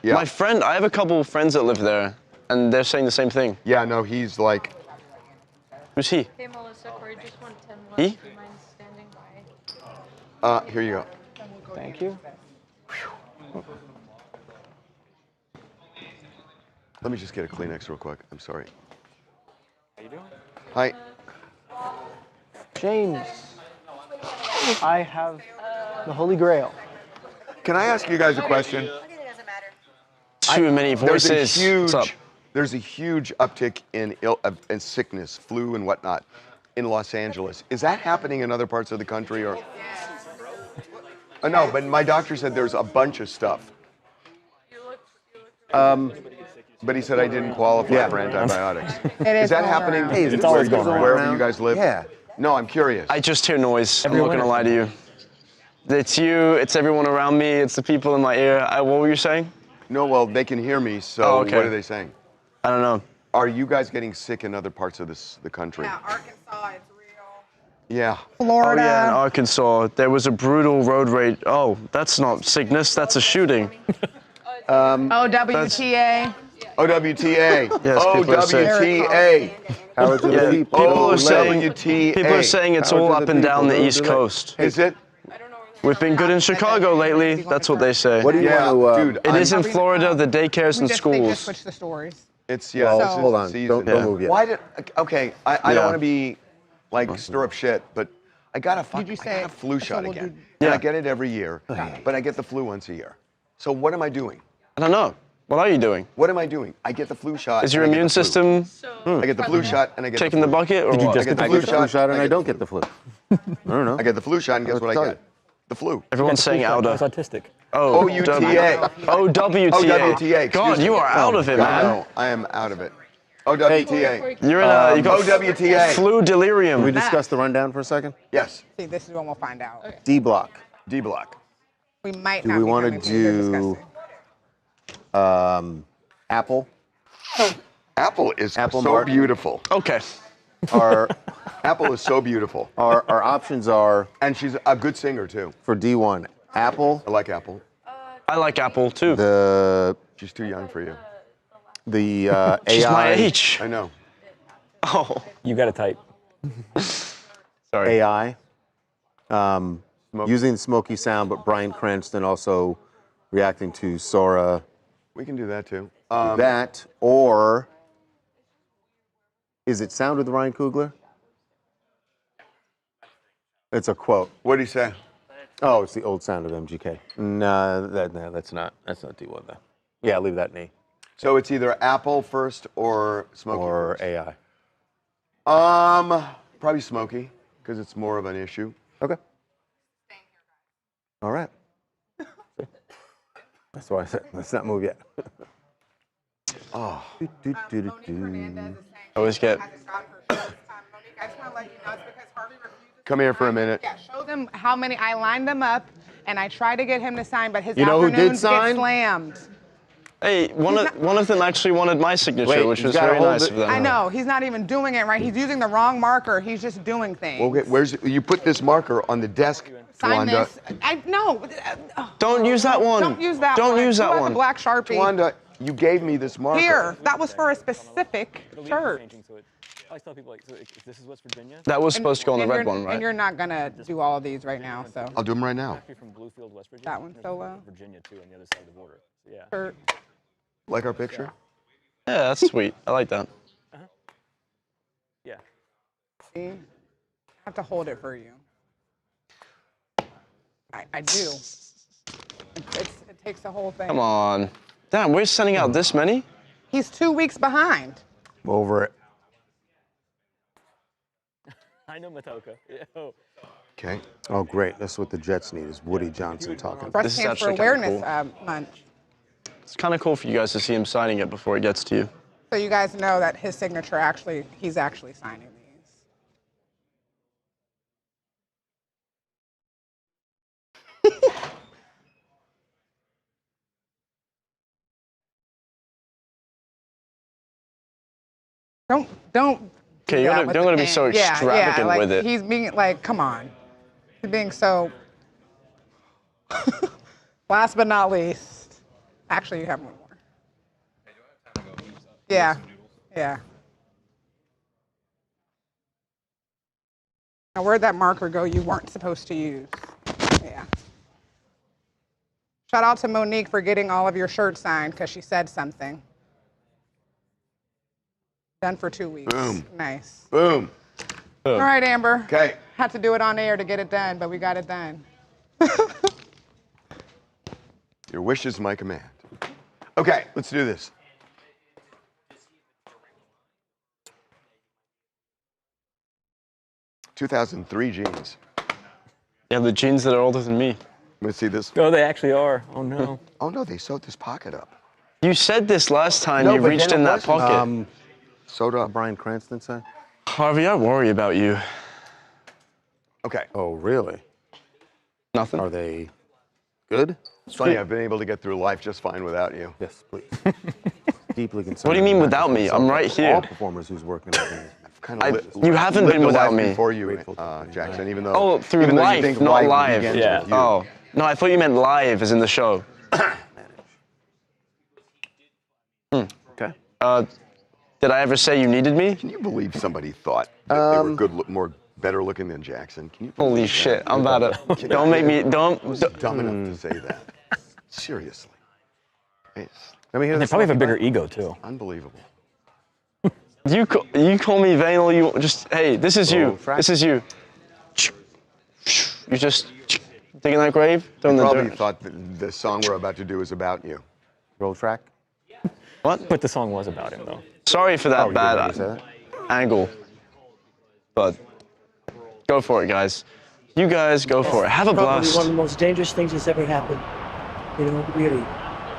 Yeah. My friend, I have a couple of friends that live there, and they're saying the same thing. Yeah, no, he's like. Who's he? Hey, Melissa, Corey just won 10 He? Do you mind standing by? Here you go. Thank you. Let me just get a Kleenex real quick. I'm sorry. How you doing? Hi. James, I have the Holy Grail. Can I ask you guys a question? too many voices. What's up? There's a huge uptick in sickness, flu and whatnot, in Los Angeles. Is that happening in other parts of the country, or? No, but my doctor said there's a bunch of stuff. But he said I didn't qualify for antibiotics. Is that happening? It's always going around. Wherever you guys live? Yeah. No, I'm curious. I just hear noise. I'm not going to lie to you. It's you, it's everyone around me, it's the people in my ear. What were you saying? No, well, they can hear me, so okay. What are they saying? I don't know. Are you guys getting sick in other parts of the country? Yeah, Arkansas, it's real. Yeah. Florida. Oh, yeah, in Arkansas, there was a brutal road rage. Oh, that's not sickness, that's a shooting. OWTA. OWTA. Yes, OWTA. People are saying it's all up and down the East Coast. Is it? We've been good in Chicago lately. That's what they say. What do you want to? Dude, it is in Florida, the daycares and They just schools. switched the stories. It's Well, this is hold the on. season. Don't move yet. Why did? Okay, I don't want to be like stir up shit, but I got a flu shot again. And I get it every year, but I get the flu once a year. So what am I doing? I don't know. What are you doing? What am I doing? I get the flu shot. Is your immune system I get the flu shot and I get kicking the bucket, or Did you what? just get the flu shot and I don't get the flu? I don't know. I get the flu shot and guess what I get? The flu. Everyone's saying out of. Autistic. Oh, OUTA. OWTA. OWTA. God, you are out of it, man. No, I am out of it. OWTA. You're in you got OWTA. flu delirium. Can we discuss the rundown for a second? Yes. See, this is when we'll find out. D block. D block. We might Do not we be want coming to to you to do discuss Apple? Apple is Apple so Mark. beautiful. Okay. Our Apple is so beautiful. our options are, And she's a good singer too. for D1, Apple. I like Apple. I like Apple too. She's too young for you. The She's AI. my age. I know. Oh. You got to type. Sorry. AI. Using the smoky sound, but Bryan Cranston also reacting to Sora. We can do that too. That, or is it Sound with Ryan Coogler? It's a quote. What did he say? Oh, it's the old sound of MGK. No, that's not D1 though. Yeah, leave that in E. So it's either Apple first or Smokey Or first. AI. Probably Smokey, because it's more of an issue. Okay. All right. That's why I said let's not move yet. Oh. Always get. Come here for a minute. Yeah, show them how many. I lined them up, and I tried to get him to sign, but his You know who did afternoons sign? get slammed. Hey, one of them actually wanted my signature, Wait, which you was gotta very hold nice it. of them. I know, he's not even doing it right. He's using the wrong marker. He's just doing things. Okay, where's you put this marker on the desk, Sign Tawanda? this. No. Don't use that one. Don't use that Don't one. use that Who has one. a black Sharpie? Tawanda, you gave me this marker. Here, that was for a specific shirt. I always tell people, like, so if this is West Virginia. That was supposed to go on the And red you're- one, right? And you're not gonna do all of these right now, so. I'll do them right now. Actually from Bluefield, West Virginia. That one's solo. Virginia too, on the other side of the border. So, yeah. Shirt. Like our picture? Yeah, that's sweet. I like that. Yeah. See? I have to hold it for you. I do. It takes the whole thing. Come on. Damn, we're sending out this many? He's 2 weeks behind. Over it. I know Matoka. Yeah. Oh. Okay. Oh, great. That's what the Jets need, is Woody Johnson talking. Breast Cancer Awareness Month. It's kind of cool for you guys to see him signing it before it gets to you. So you guys know that his signature he's actually signing these. Don't. Okay, you're gonna be so extravagant like, with it. He's being like, come on. He's being so. Last but not least, actually, you have one more. Yeah, yeah. Now, where'd that marker go you weren't supposed to use? Yeah. Shout out to Monique for getting all of your shirts signed because she said something. Done for 2 weeks. Boom. Nice. Boom. All right, Amber. Okay. Had to do it on air to get it done, but we got it done. Your wish is my command. Okay, let's do this. "2003 jeans." Yeah, the jeans that are older than me. Let me see this. Oh, they actually are. Oh no. Oh no, they sewed this pocket up. You said this last time you but reached then in it that wasn't. pocket. Sewed up. Bryan Cranston said. Harvey, I worry about you. Okay. Oh, really? Nothing. Are they good? It's funny, I've been able to get through life just fine without you. Yes, please. Deeply concerned. What do you mean not without just me? myself, I'm but right here. All performers who's working on things. Kind of You haven't been without me. before you, Jackson. Even though. Oh, through even though you life, think not life live. begins Yeah. with you. Oh, no, I thought you meant live, as in the show. Okay. Did I ever say you needed me? Can you believe somebody thought that they were better looking than Jackson? Can you? Holy shit! I'm about to. Don't make me. Don't. Dumb enough to say that. Seriously. Let me hear They this. probably have a bigger ego too. Unbelievable. You call me vain all you just. Hey, this is you. This is you. You just digging that grave. You probably thought that the song we're about to do is about you. Roll track. What? But the song was about him though. Sorry for that you bad didn't say that? angle. But go for it, guys. You guys go for it. Have a Probably blast. one of the most dangerous things that's ever happened. You know, really.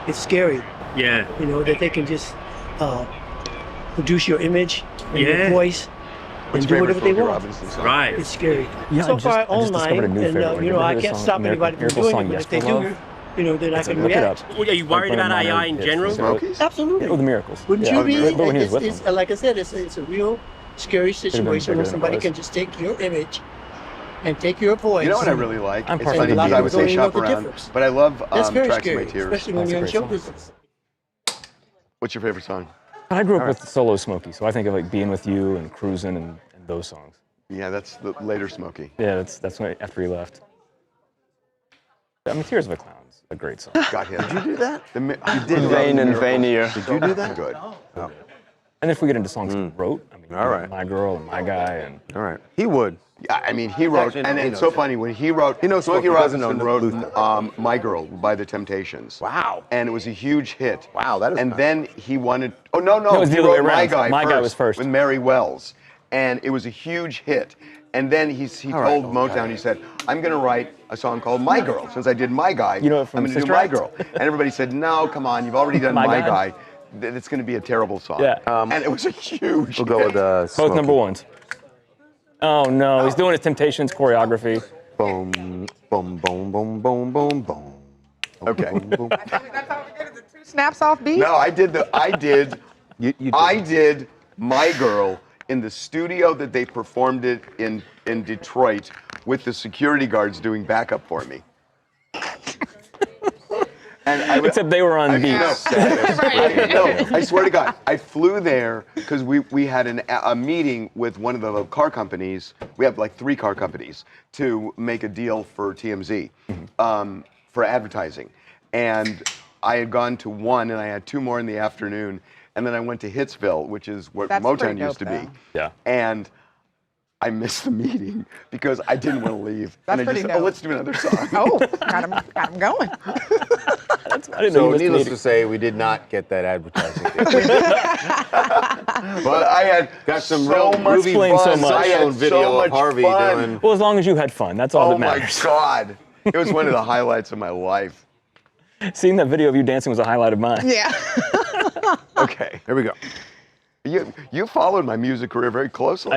It's scary. Yeah. You know, that they can just produce your image and Yeah. your voice What's and do your whatever favorite they Smokey want. Robinson song? Right. It's scary. Yeah, So I far, I just own discovered a mine, new and favorite. you know, I Remember can't the stop song, anybody from Miracle doing Song, it, but Yes if they for do, Love? you know, then I It's a- can look it react. up. Well, are you worried Like about one of my AI in hits. general? Smokies? Absolutely. Oh, the Miracles. Wouldn't Yeah. you be? But when he was with It's, them. like I said, it's a real scary situation bigger when somebody than it can was. just take your image and take your voice. You know what I really like? I'm It's part of funny the because I would deal. say You know shop the around, difference. but I love That's very Tracks of My scary, Tears. especially when That's a you're in great show song. business. What's your favorite song? I grew up with solo Smokey, so I think of like Being With You and Cruising and those songs. Yeah, that's the later Smokey. Yeah, that's when after he left. I mean, Tears of a Clown's a great song. Got him. Did you do that? You did Vain and vainier. Did you do that? Good. And if we get into songs he wrote, I mean, All right. My Girl and My Guy and All right. He would. Yeah, I mean, he wrote, Actually, and he it's knows so that. funny when he wrote. He knows Smokey Smokey doesn't Robinson know wrote Luther. "My Girl" by the Temptations. Wow. And it was a huge hit. Wow, that is And nice. then he wanted. Oh no, No, it was he the other way wrote "My around. Guy" My first, Guy was first. with Mary Wells, and it was a huge hit. And then he All right, told old Motown, guy. he said, "I'm going to write a song called My Girl. Since I did My Guy, You know it from I'm going to do Sister My Act? Girl." And everybody said, "No, come on, you've already done My My Guy. Guy. It's going to be a terrible song." Yeah. And it was a huge. We'll go hit. with both Smokey. number ones. Oh no, he's doing his Temptations choreography. Boom, boom, boom, boom, boom, boom, boom. Okay. That's all we get is the two snaps off beat. No, I did. You did. I did My Girl in the studio that they performed it in Detroit with the security guards doing backup for me. And Except they were on beat. I swear to God, I flew there because we had a meeting with one of the car companies. We have like 3 car companies to make a deal for TMZ for advertising. And I had gone to one and I had 2 more in the afternoon. And then I went to Hitsville, which is what That's Motown pretty used to dope, be. though. Yeah. And I missed the meeting because I didn't want to leave. That's and I just pretty said, dope. let's do another song. Oh, got him going. I didn't know you So missed the needless meeting. to say, we did not get that advertising. But I had Got some so real much Explain so fun. much. I had video so of much Harvey fun. doing. Well, as long as you had fun, that's all Oh that my matters. God. It was one of the highlights of my life. Seeing that video of you dancing was a highlight of mine. Yeah. Okay. Here we go. You followed my music career very closely.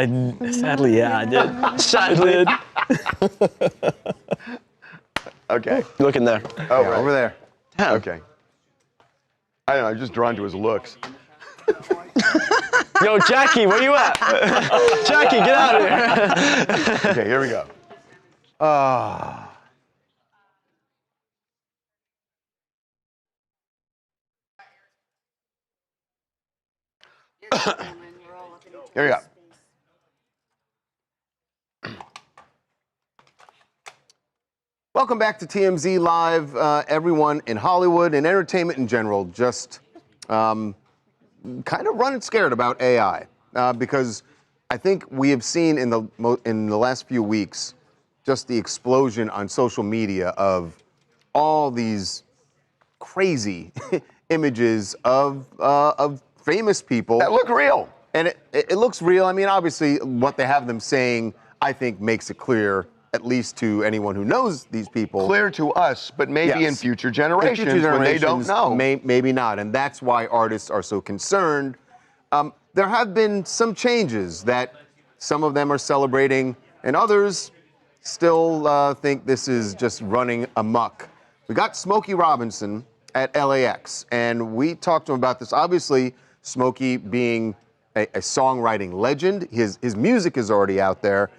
Sadly, yeah, I did. Sadly. Okay. Look in there. Oh, Yeah, right. over there. Okay. I don't know, I'm just drawn to his looks. Yo, Jackie, where you at? Jackie, get out of here. Okay, here we go. Here we go. Welcome back to TMZ Live, everyone in Hollywood and entertainment in general. Just kind of running scared about AI because I think we have seen in the last few weeks just the explosion on social media of all these crazy images of famous people that look real. And it looks real. I mean, obviously, what they have them saying, I think, makes it clear, at least to anyone who knows these people. Clear to us, but maybe in future generations, when they don't know. Maybe not. And that's why artists are so concerned. There have been some changes that some of them are celebrating, and others still think this is just running amok. We got Smokey Robinson at LAX, and we talked to him about this. Obviously, Smokey being a songwriting legend. His music is already out there,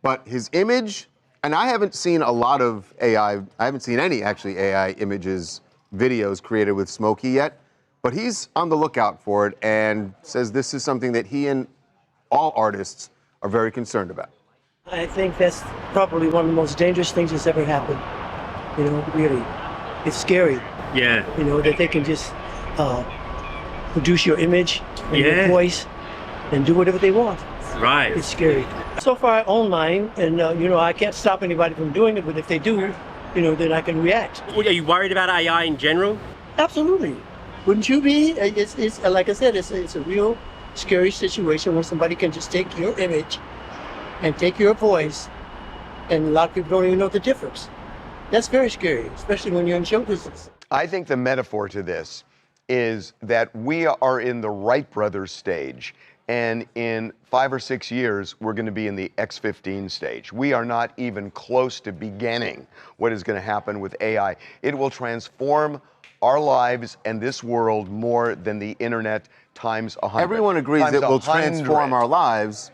but his image, and I haven't seen a lot of AI, I haven't seen any actually AI images, videos created with Smokey yet, but he's on the lookout for it and says this is something that he and all artists are very concerned about. I think that's probably one of the most dangerous things that's ever happened. You know, really. It's scary. Yeah. You know, that they can just produce your image and your voice and do whatever they want. Right. It's scary. So far, I own mine, and I can't stop anybody from doing it, but if they do, then I can react. Are you worried about AI in general? Absolutely. Wouldn't you be? It's like I said, it's a real scary situation where somebody can just take your image and take your voice, and a lot of people don't even know the difference. That's very scary, especially when you're in show business. I think the metaphor to this is that we are in the Wright brothers stage, and in 5 or 6 years, we're going to be in the X-15 stage. We are not even close to beginning what is going to happen with AI. It will transform our lives and this world more than the internet times 100. Everyone agrees Times it will 100. transform our lives.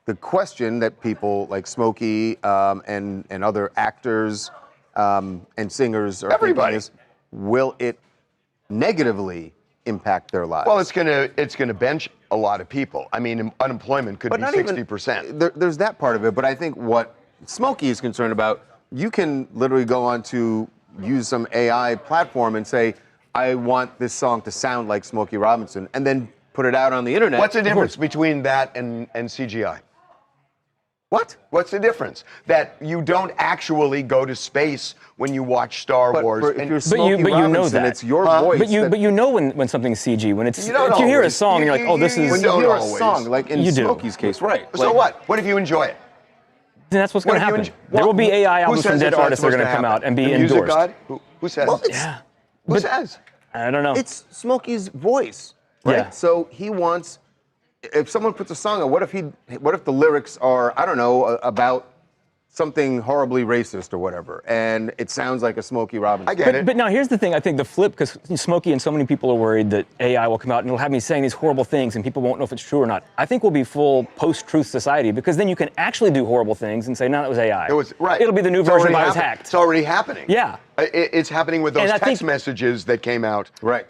The question that people like Smokey and other actors and singers are thinking is, will it negatively impact their lives? Well, it's gonna bench a lot of people. I mean, unemployment could be 60%. There's that part of it, but I think what Smokey is concerned about, you can literally go on to use some AI platform and say, I want this song to sound like Smokey Robinson, and then put it out on the internet. What's the difference between that and CGI? What? What's the difference? That you don't actually go to space when you watch Star Wars. If you're Smokey Robinson, it's your voice. But you know when something's CG. When it's You don't if you hear a always. song and you're like, oh, this is. When you hear a song, like in You do. Smokey's case, right? So what? What if you enjoy it? Then that's what's going to happen. There will be AI albums from dead artists that are going to come out and be the endorsed. Music God? Who says? Well, Who says? I don't know. It's Smokey's voice, right? Yeah. So he wants. If someone puts a song on, what if the lyrics are, I don't know, about something horribly racist or whatever, and it sounds like a Smokey Robinson? I get it. But now here's the thing. I think the flip, because Smokey and so many people are worried that AI will come out and it'll have me saying these horrible things and people won't know if it's true or not. I think we'll be full post-truth society, because then you can actually do horrible things and say, no, that was AI. It was right. It'll be the new It's version of already I was happened. hacked. It's already happening. Yeah. It's happening with those And I text think- messages that came out. Right.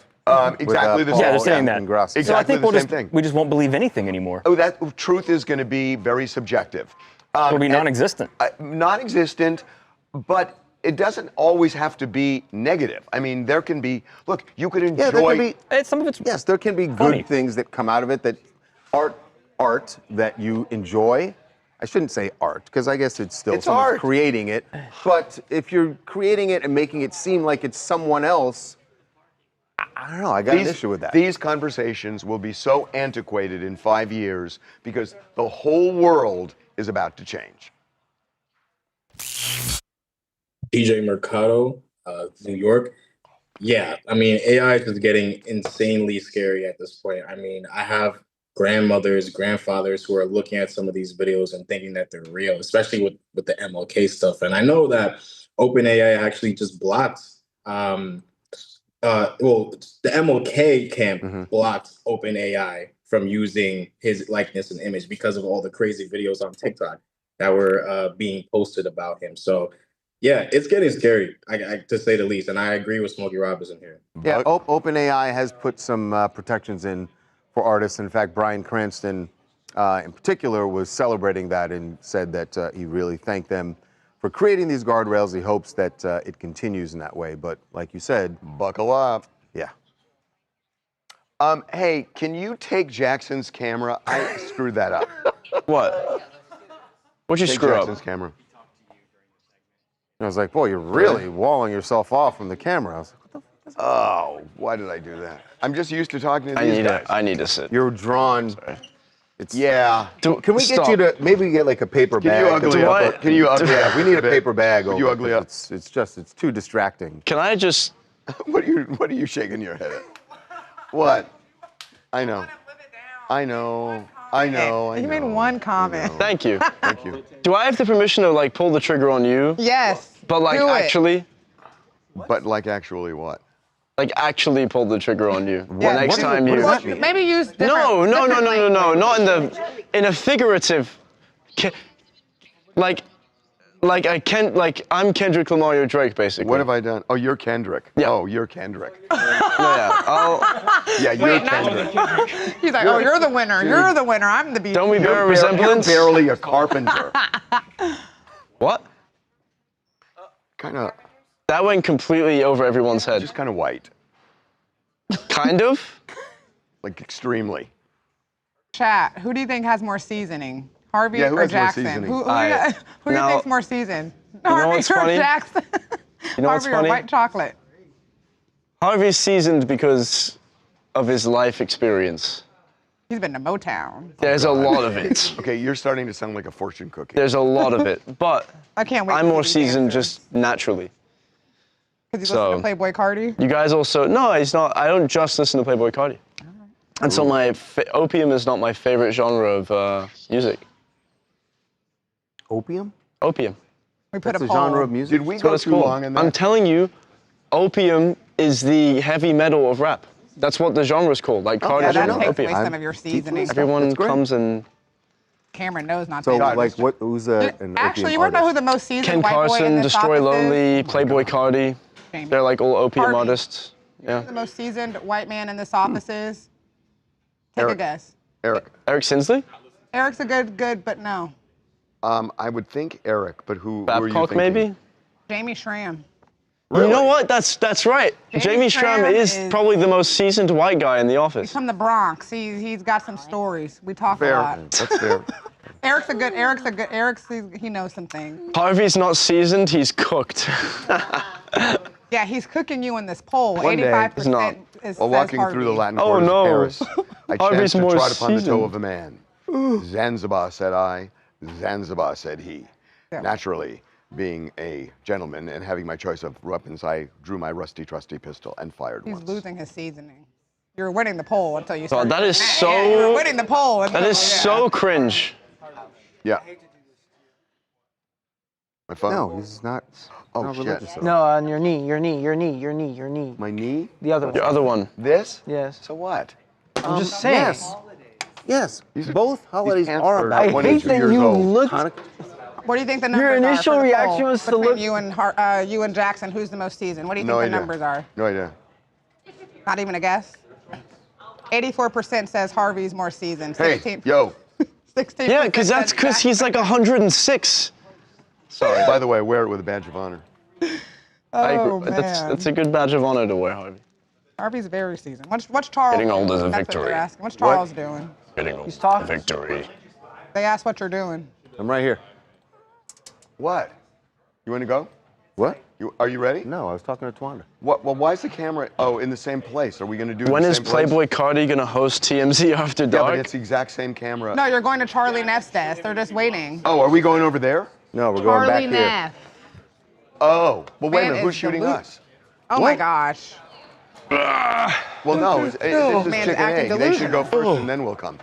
Exactly the same. Yeah, they're saying that. Exactly So I think the same thing. we just won't believe anything anymore. Oh, that truth is going to be very subjective. It'll be and- non-existent. Non-existent, but it doesn't always have to be negative. I mean, there can be. Look, you could enjoy. Yeah, there can be. Some of it's Yes, there can be funny. good things that come out of it. That art that you enjoy. I shouldn't say art, because I guess it's still someone's art. creating it. But if you're creating it and making it seem like it's someone else, I don't know. I got an issue with that. These conversations will be so antiquated in 5 years because the whole world is about to change. DJ Mercado, New York. Yeah, I mean, AI is just getting insanely scary at this point. I mean, I have grandmothers, grandfathers who are looking at some of these videos and thinking that they're real, especially with the MLK stuff. And I know that OpenAI actually just blocked, the MLK camp blocked OpenAI from using his likeness and image because of all the crazy videos on TikTok that were being posted about him. So, yeah, it's getting scary, to say the least. And I agree with Smokey Robinson here. Yeah, OpenAI has put some protections in for artists. In fact, Bryan Cranston, in particular, was celebrating that and said that he really thanked them for creating these guardrails. He hopes that it continues in that way. But like you said, buckle up. Yeah. Hey, can you take Jackson's camera? I screwed that up. What? What'd you Take screw Jackson's up? camera. I was like, boy, you're really walling yourself off from the camera. I was like, what the Oh, why did I do that? I'm just used to talking to these guys. I need to sit. You're drawn. It's Yeah. Can we get you to maybe get like a paper bag? you ugly up? Can you ugly Yeah, up we a need a bit? paper bag. Can you over ugly it. up? It's too distracting. Can I just? What are you shaking your head at? What? I know. I know. You made one comment. Thank you. Thank you. Do I have the permission to like pull the trigger on you? Yes. But like do it. actually, But like actually what? like actually pull the trigger on you. Yeah, Next time you. Well, maybe use different, No, different language. not in a figurative. Like I can't, like I'm Kendrick Lamar, you're Drake, basically. What have I done? Oh, you're Kendrick. Yeah. Oh, you're Kendrick. Yeah, you're Wait, Kendrick. He's like, oh, you're the winner. You're the winner. I'm the beast. Don't we bear a You're resemblance? barely a carpenter. What? Kind of. That went completely over everyone's head. Just kind of white. Kind of? Like extremely. Chat. Who do you think has more seasoning? Harvey Yeah, who or has more Jackson? seasoning? Who do you Now- think's more seasoned? know Harvey what's or funny? Jackson? You know what's Harvey or funny? white chocolate? Harvey's seasoned because of his life experience. He's been to Motown. There's a lot of it. Okay, you're starting to sound like a fortune cookie. There's a lot of it, but I can't wait. I'm to more see you seasoned dance. just naturally. Because you listen So- to Playboy Cardi? You guys also, no, it's not, I don't just listen to Playboy Cardi. And so opium is not my favorite genre of music. Opium? Opium. We put That's a a poll. genre of music. Did we That's go what it's too called. long in that? I'm telling you, opium is the heavy metal of rap. That's what the genre is called. Like Yeah, Cardi's that genre, takes away opium. some of your seasoning. Everyone comes and Cameron knows not So to. like who's an Actually, you opium want to know who artist? the most seasoned Ken white boy in Carson, this Destroy office Lonely, Playboy Cardi. Jamie. They're like all opium Harvey. artists. Yeah. The most seasoned white man in this office is? Take a Eric. guess. Eric. Eric Sinsley? Eric's a good, but no. I would think Eric, but who are you Babcock, thinking? maybe? Jamie Schramm. You know what? That's right. Jamie Schramm Schramm is is- probably the most seasoned white guy in the He's office. from the Bronx. He's got some stories. We talk a Fair. lot. That's fair. Eric's he knows some things. Harvey's not seasoned, he's cooked. Yeah, he's cooking you in this poll. One day, 85% he's not. is While says walking Harvey. through the Latin Oh, quarters no. of Paris, I Harvey's chanced to more trot upon the toe seasoned. of a man. Zanzibar, said I. Zanzibar, said he. Yeah. Naturally, being a gentleman and having my choice of weapons, I drew my rusty, trusty pistol and fired He's once. losing his seasoning. You're winning the poll until you Oh, start. that is You're so. winning the poll. Until, That is yeah. so cringe. Yeah. My phone? No, he's not. Oh, not shit. religious at all. No, on your knee, your knee, your knee, your knee, your knee. My knee? The other one. Your other one. This? Yes. So what? I'm just saying. Yes. Yes. These are- Both holidays pants are are about. I one and hate 2 that years you old. looked. What do you think the numbers Your are? initial for the reaction poll was to between look- you and Jackson, who's the most seasoned? What do you No think the idea. numbers are? No idea. Not even a guess. 84% says Harvey's more seasoned. Hey, 16, yo. 16% Yeah, because that's says because he's like 106. Sorry. By the way, I wear it with a badge of honor. I Oh, agree. man. That's a good badge of honor to wear, Harvey. Harvey's very seasoned. What's Charles Getting old doing? is a That's what victory. they're asking. What's Charles doing? Getting old. He's talking. Victory. They asked what you're doing. I'm right here. What? You want to go? What? Are you ready? No, I was talking to Twanda. What? Well, why is the camera? Oh, in the same place. Are we going to do it When in the is same place? Playboy Cardi gonna host TMZ After Yeah, Dark? but it's the exact same camera. No, you're going to Charlie Neff's desk. They're just waiting. Oh, are we going over there? No, we're going back Charlie here. Neff. Oh, well, wait a Man minute. Who's is shooting delusional. us? Oh my gosh. Well, no, this is Man's chicken acting egg. They should go delusional. first, and then we'll come.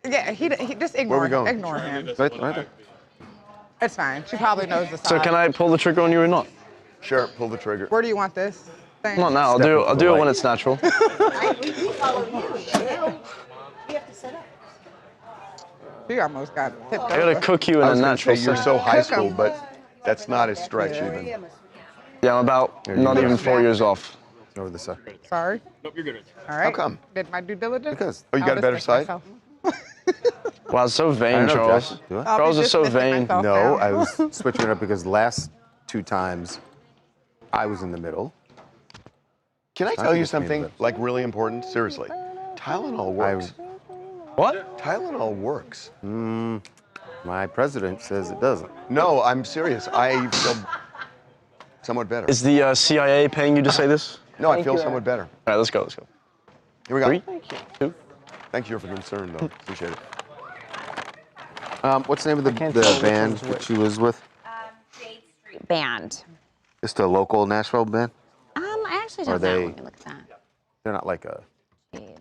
Yeah, he just Where are ignore we going? ignore him. Right there. It's fine. She probably knows the side. So can I pull the trigger on you or not? Sure, pull the trigger. Where do you want this thing? Not now. I'll do it when it's natural. She almost got tipped I gotta over. cook you in I a was gonna natural say you're setting. so high Cook school, 'em. but that's not a stretch even. Yeah, I'm about not even 4 years off. Over the side. Sorry. Nope, you're good. All right. How come? Did my due diligence? Because. Oh, you got a I'll better dismiss side? myself. Wow, it's so I vain, don't know, Charles. Jack. Do I? I'll be Charles is so dismissing vain. myself No, now. I was switching it up because last 2 times I was in the middle. Can I I tell think you it's me, something but- like really important? Seriously, Tylenol works. What? Tylenol works. My president says it doesn't. No, I'm serious. I feel somewhat better. Is the CIA paying you to say this? No, I Thank feel you, somewhat better. All right, let's go. Let's go. Here we go. 3, Thank you. 2. Thank you for concern, though. Appreciate it. What's the name of the can't tell which band one's that which. she was with? Jade Street Band. Just a local Nashville band? I actually Are don't know. they- Let me look at that. They're not like a Jade.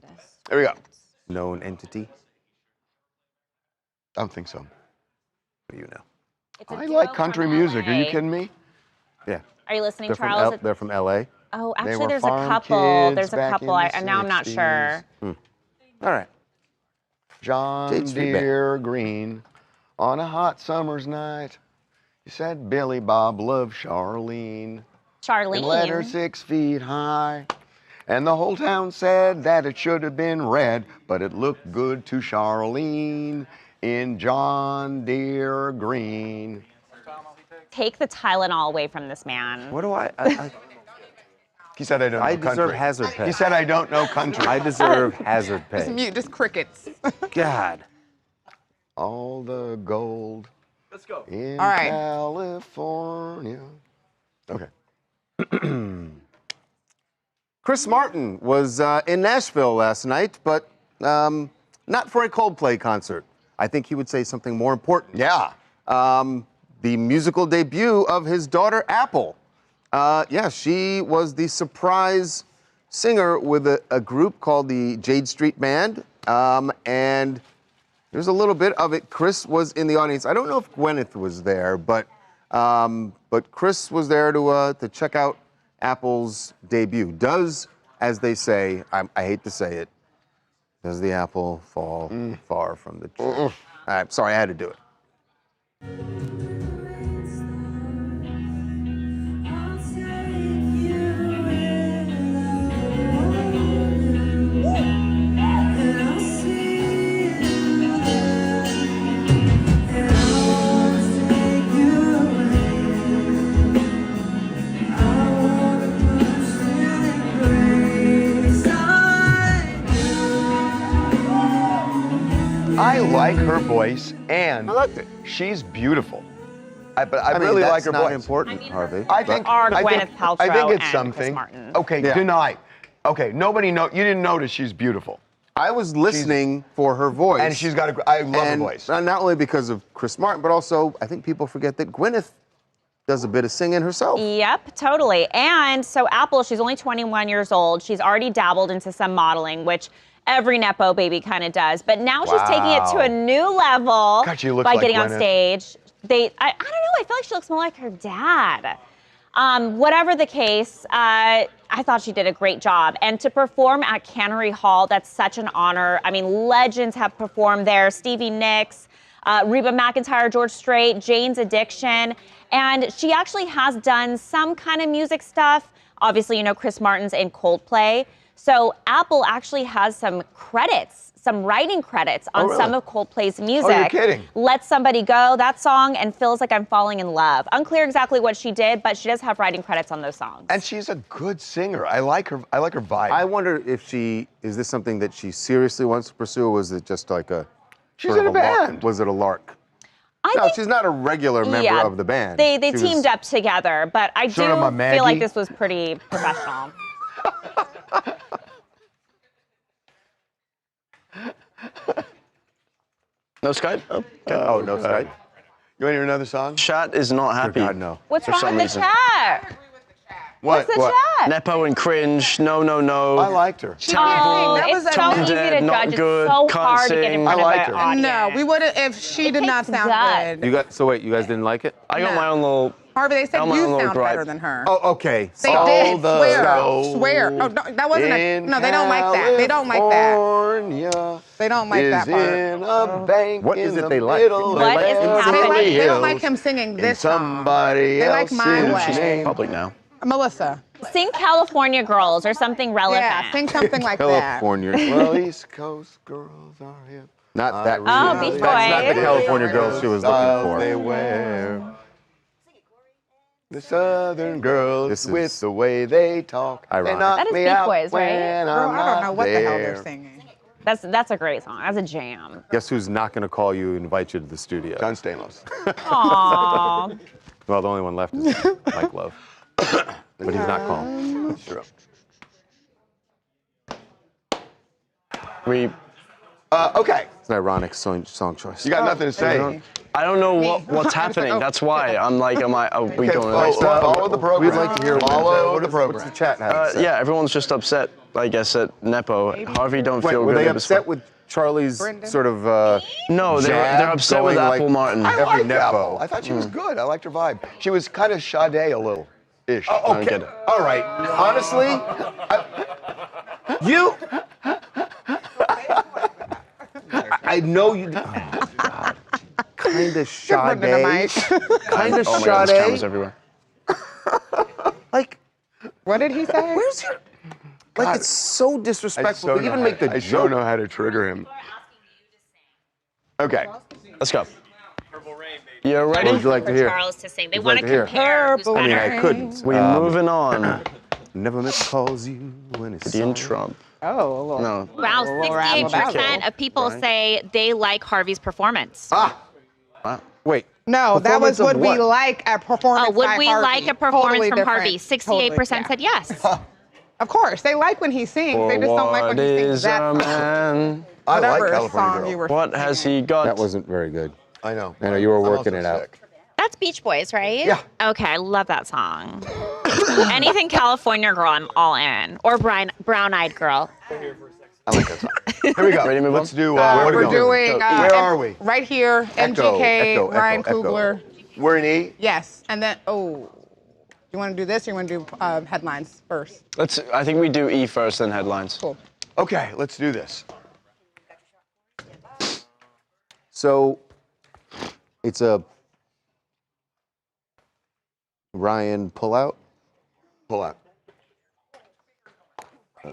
There we go. known entity? I don't think so. What do you know? It's a I duo like from country music. Are you LA. kidding me? Yeah. Are you listening, They're from, Charles? they're from LA? Oh, They actually, were there's a farm couple. kids There's a back couple. in the Now I'm not 60s. sure. All right. John Jade Street Deere Green, on a hot summer's night, you said Billy Bob loved Charlene. Charlene. And led her 6 feet high. And the whole town said that it should have been red, but it looked good to Charlene in John Deere Green. Take the Tylenol away from this man. What do I He said I don't know country. I deserve hazard pay. He said I don't know country. I deserve hazard Just pay. mute, just crickets. God. All the gold in All right. California. Okay. Chris Martin was in Nashville last night, but not for a Coldplay concert. I think he would say something more important. Yeah. The musical debut of his daughter, Apple. Yeah, she was the surprise singer with a group called the Jade Street Band. And there's a little bit of it. Chris was in the audience. I don't know if Gwyneth was there, but Chris was there to check out Apple's debut. Does, as they say, I hate to say it, does the apple fall far from the tree? I'm sorry, I had to do it. I like her voice, and I liked it. she's beautiful. But I I mean, really that's like her not voice. important, Harvey. I think Are I think, Gwyneth Paltrow I think it's and something. Chris Martin. Okay, Yeah. deny. Okay, nobody know. You didn't notice she's beautiful, I was listening for her voice. and she's got a. I love her and voice. Not only because of Chris Martin, but also I think people forget that Gwyneth does a bit of singing herself. Yep, totally. And so Apple, she's only 21 years old. She's already dabbled into some modeling, which every Nepo baby kind of does. But now she's taking it to a new level God, she looks by like getting on Gwyneth. stage. I don't know, I feel like she looks more like her dad. Whatever the case, I thought she did a great job. And to perform at Cannery Hall, that's such an honor. I mean, legends have performed there. Stevie Nicks, Reba McEntire, George Strait, Jane's Addiction. And she actually has done some kind of music stuff. Obviously, you know, Chris Martin's in Coldplay. So Apple actually has some credits, some writing credits on really? some of Coldplay's music. Oh, you're kidding. Let Somebody Go, that song, and Feels Like I'm Falling in Love. Unclear exactly what she did, but she does have writing credits on those songs. And she's a good singer. I like her. I like her vibe. I wonder if is this something that she seriously wants to pursue, or was it just like a She's sort in of a lark? band. Was it a lark? I No, think, she's not a regular member yeah, of the band. They She was- teamed up together, but I Sort of a do feel like Maggie. this was pretty professional. No Skype? Oh, Oh, no Skype. You want to hear another song? Chat is not happy. God, no. What's For wrong some with the reason. chat? What? What's the What? chat? Nepo and cringe. No, no, no. I liked her. She can't Oh, sing. That it's was so Tone easy dead, to not judge. good, It's so can't hard to get in sing. front I of liked an her. audience. No, we would have if she did not takes sound guts. good. So wait, you guys didn't like it? I got No. my own little. Harvey, they said Elmo you and Little sound Gripe. better than her. Oh, okay. They All did. the Swear. gold Swear. Oh, no, that wasn't a. No, they don't like that. They don't like that. California They don't like that is part. in a bank What in is it the they like? middle What of is happening? They don't like Hills, him singing in this song. somebody They like else's my way. She's name. public now. Melissa. Sing California Girls or something relevant. Yeah, sing something like that. California. Well, East Coast girls are hip. Not that. Oh, Beach That's not the Boys. California girl she was looking They for. wear. The Southern girls This is with the way they talk. They ironic. knock That is me Beach out Boys, right? when Girl, I'm I don't know not what the hell there. they're singing. That's a great song. That's a jam. Guess who's not going to call you and invite you to the studio? John Stamos. Aww. Well, the only one left is Mike Love. But he's not calm. That's true. Okay. It's an ironic song choice. You got nothing to say. I don't know what's happening. That's why I'm like, are we going follow the program. We'd like to hear Follow the program. What's the chat have to say? Yeah, everyone's just upset, I guess, at Nepo. Harvey don't Wait, feel were good. they upset with Charlie's sort of No, they're upset with Apple Martin. I Every liked Nepo. Apple. I thought she was good. I liked her vibe. She was kind of Sade a little ish. Oh, I don't okay. get it. All right. Honestly, you. I know you. Oh, God. Kind of Sade. Kind of Oh my God, there's cameras Sade. everywhere. Like, What did he say? where's your? Like, it's so disrespectful to even make the I joke. don't know how to trigger him. Okay. Let's go. You What ready? would you like to hear? Charles to sing. They Would want you to like to hear? compare who's I mean, better. I couldn't. We're moving on. Never miss calls you when it's Dean Trump. Oh, a little. No. Wow, A little razzle 68% of people say they like Harvey's performance. Wait. No, that was Performance of would we what? like a performance Oh, would by we Harvey. like a performance Totally from different. Harvey? 68% said yes. Of course, they like when he sings. They just don't like when What he sings is that a man? I like whatever California song Girl. you were What has he got? That wasn't very good. I know. I know you were I'm working also it out. sick. That's Beach Boys, right? Yeah. Okay, I love that song. Anything California Girl, I'm all in. Or Brown Eyed Girl. I like that song. Here we go. Ready to move Let's on? do. Where are we we're going? doing. Where are we? Right here. Echo, MGK, echo, Ryan echo, echo. Coogler. We're in E. Yes, and then you want to do this or you want to do headlines first? I think we do E first, then headlines. Cool. Okay, let's do this. So, it's a Ryan pullout. Pull out. I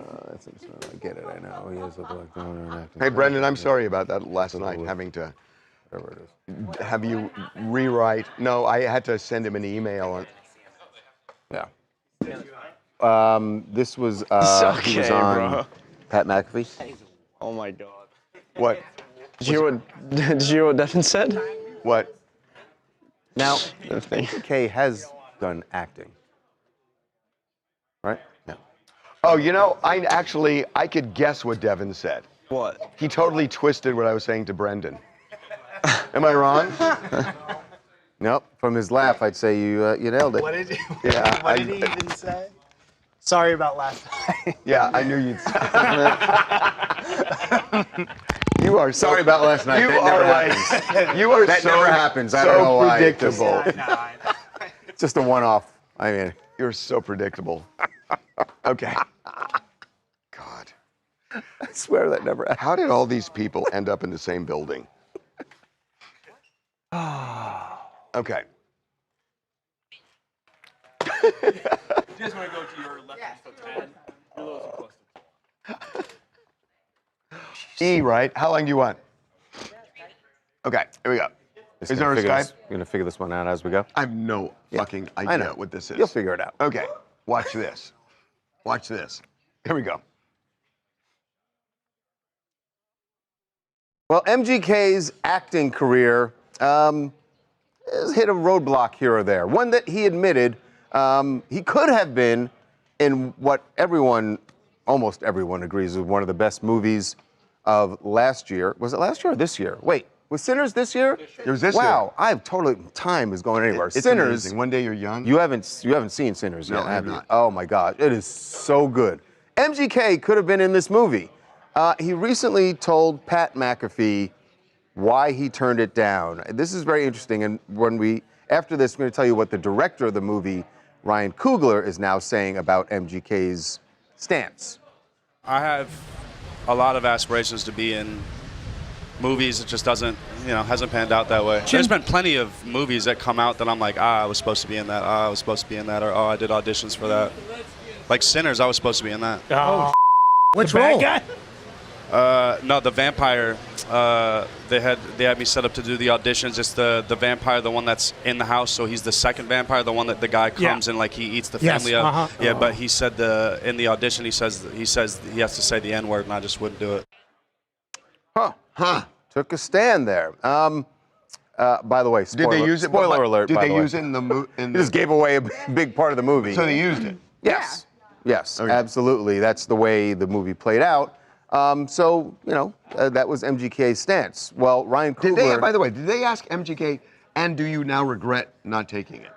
get it. I know. He has a Hey, Brendan, I'm sorry about that last night, having to have you rewrite. No, I had to send him an email. Yeah. This was It's he was okay, on bro. Pat McAfee. Oh my God. What? Did you hear what Devin said? What? Now, Nothing. Kay has done acting, right? No. Oh, you know, I could guess what Devin said. What? He totally twisted what I was saying to Brendan. Am I wrong? Nope. From his laugh, I'd say you nailed it. What did he? Yeah, What did he even say? Sorry about last night. Yeah, I knew you'd say You are Sorry about last night. You That are never like, happens. you are That so, never happens. I so don't know why. predictable. I know. It's just a one-off. I mean, You're so predictable. Okay. God. I swear that never happens. How did all these people end up in the same building? Okay. You guys want to go to your left just a tad? You're a little too close. E, right? How long do you want? Okay, here we go. Is there a Skype? You're gonna figure this one out as we go. I have no fucking I idea know. what this is. You'll figure it out. Okay, watch this. Watch this. Here we go. Well, MGK's acting career has hit a roadblock here or there. One that he admitted he could have been in what almost everyone agrees is one of the best movies of last year. Was it last year or this year? Wait, was Sinners this year? It was this year. Wow, time is going anywhere. It's Sinners. amazing. One day you're young. You haven't seen Sinners No, yet, I have have you? not. Oh my God, it is so good. MGK could have been in this movie. He recently told Pat McAfee why he turned it down. This is very interesting, and after this, we're going to tell you what the director of the movie, Ryan Coogler, is now saying about MGK's stance. I have a lot of aspirations to be in movies. It just hasn't panned out that way. There's been plenty of movies that come out that I'm like, I was supposed to be in that. I was supposed to be in that. Or, I did auditions for that. Like Sinners, I was supposed to be in that. Oh, Which role? No, the vampire. They had me set up to do the auditions. It's the vampire, the one that's in the house. So he's the second vampire, the one that the guy comes and like he eats the family up. Yeah, but he said in the audition he says he has to say the N-word, and I just wouldn't do it. Took a stand there. By the way, Did spoiler, they use it? spoiler alert. Did by they the way. use it in the movie? They just gave away a big part of the movie. So they used it. Yes. Yes, absolutely. That's the way the movie played out. So, you know, that was MGK's stance. Well, Ryan Coogler... By the way, did they ask MGK, and do you now regret not taking it?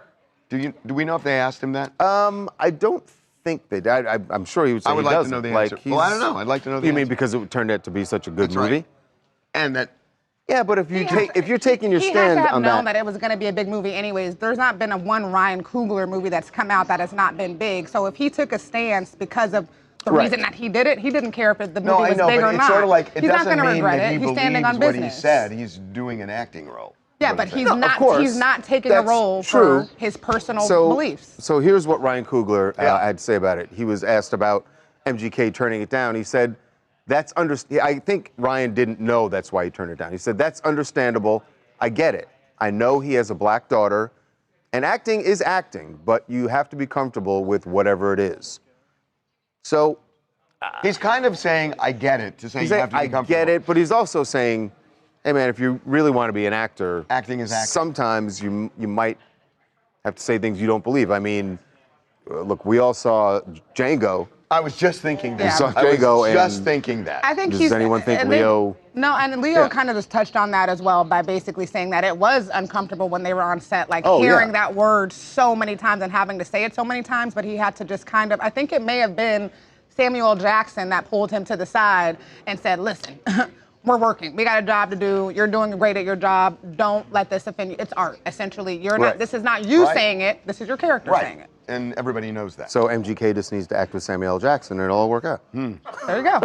Do we know if they asked him that? I don't think they did. I'm sure he would say I would he like to doesn't. know the Like, answer. Well, I don't know. I'd like to know the You mean answer. because it turned out to be such a good That's right. movie? And that... Yeah, but if you're taking your He stand has to have on known that... that it was going to be a big movie anyways. There's not been one Ryan Coogler movie that's come out that has not been big. So if he took a stance because of the Right. reason that he did it, he didn't care if the movie No, I was know, big but or it's not. sort of like, it He's not doesn't going to mean regret that it. he He's standing believes on what he business. said. He's doing an acting role. Yeah, What but I'm he's saying. not. He's not taking a role for his personal beliefs. So here's what Ryan Coogler had to say about it. He was asked about MGK turning it down. He said, "That's I think Ryan didn't know that's why he turned it down. He said, "That's understandable. I get it. I know he has a black daughter, and acting is acting, but you have to be comfortable with whatever it is." So he's kind of saying, "I get it," to say he's you saying, have to be I comfortable. get it, but he's also saying, "Hey man, if you really want to be an actor, acting is acting. Sometimes you might have to say things you don't believe." I mean, look, we all saw Django. I was just thinking that. We saw I was Django, just and thinking that. I think does anyone think Leo? No, and Leo Yeah. kind of just touched on that as well by basically saying that it was uncomfortable when they were on set, like Oh, hearing yeah. that word so many times and having to say it so many times, but he had to just kind of, I think it may have been Samuel Jackson that pulled him to the side and said, "Listen, we're working. We got a job to do. You're doing great at your job. Don't let this offend you. It's art, essentially. You're Right. not, this is not you Right. saying it, this is your character saying it." And everybody knows that. So MGK just needs to act with Samuel L. Jackson, and it'll all work out. There you go.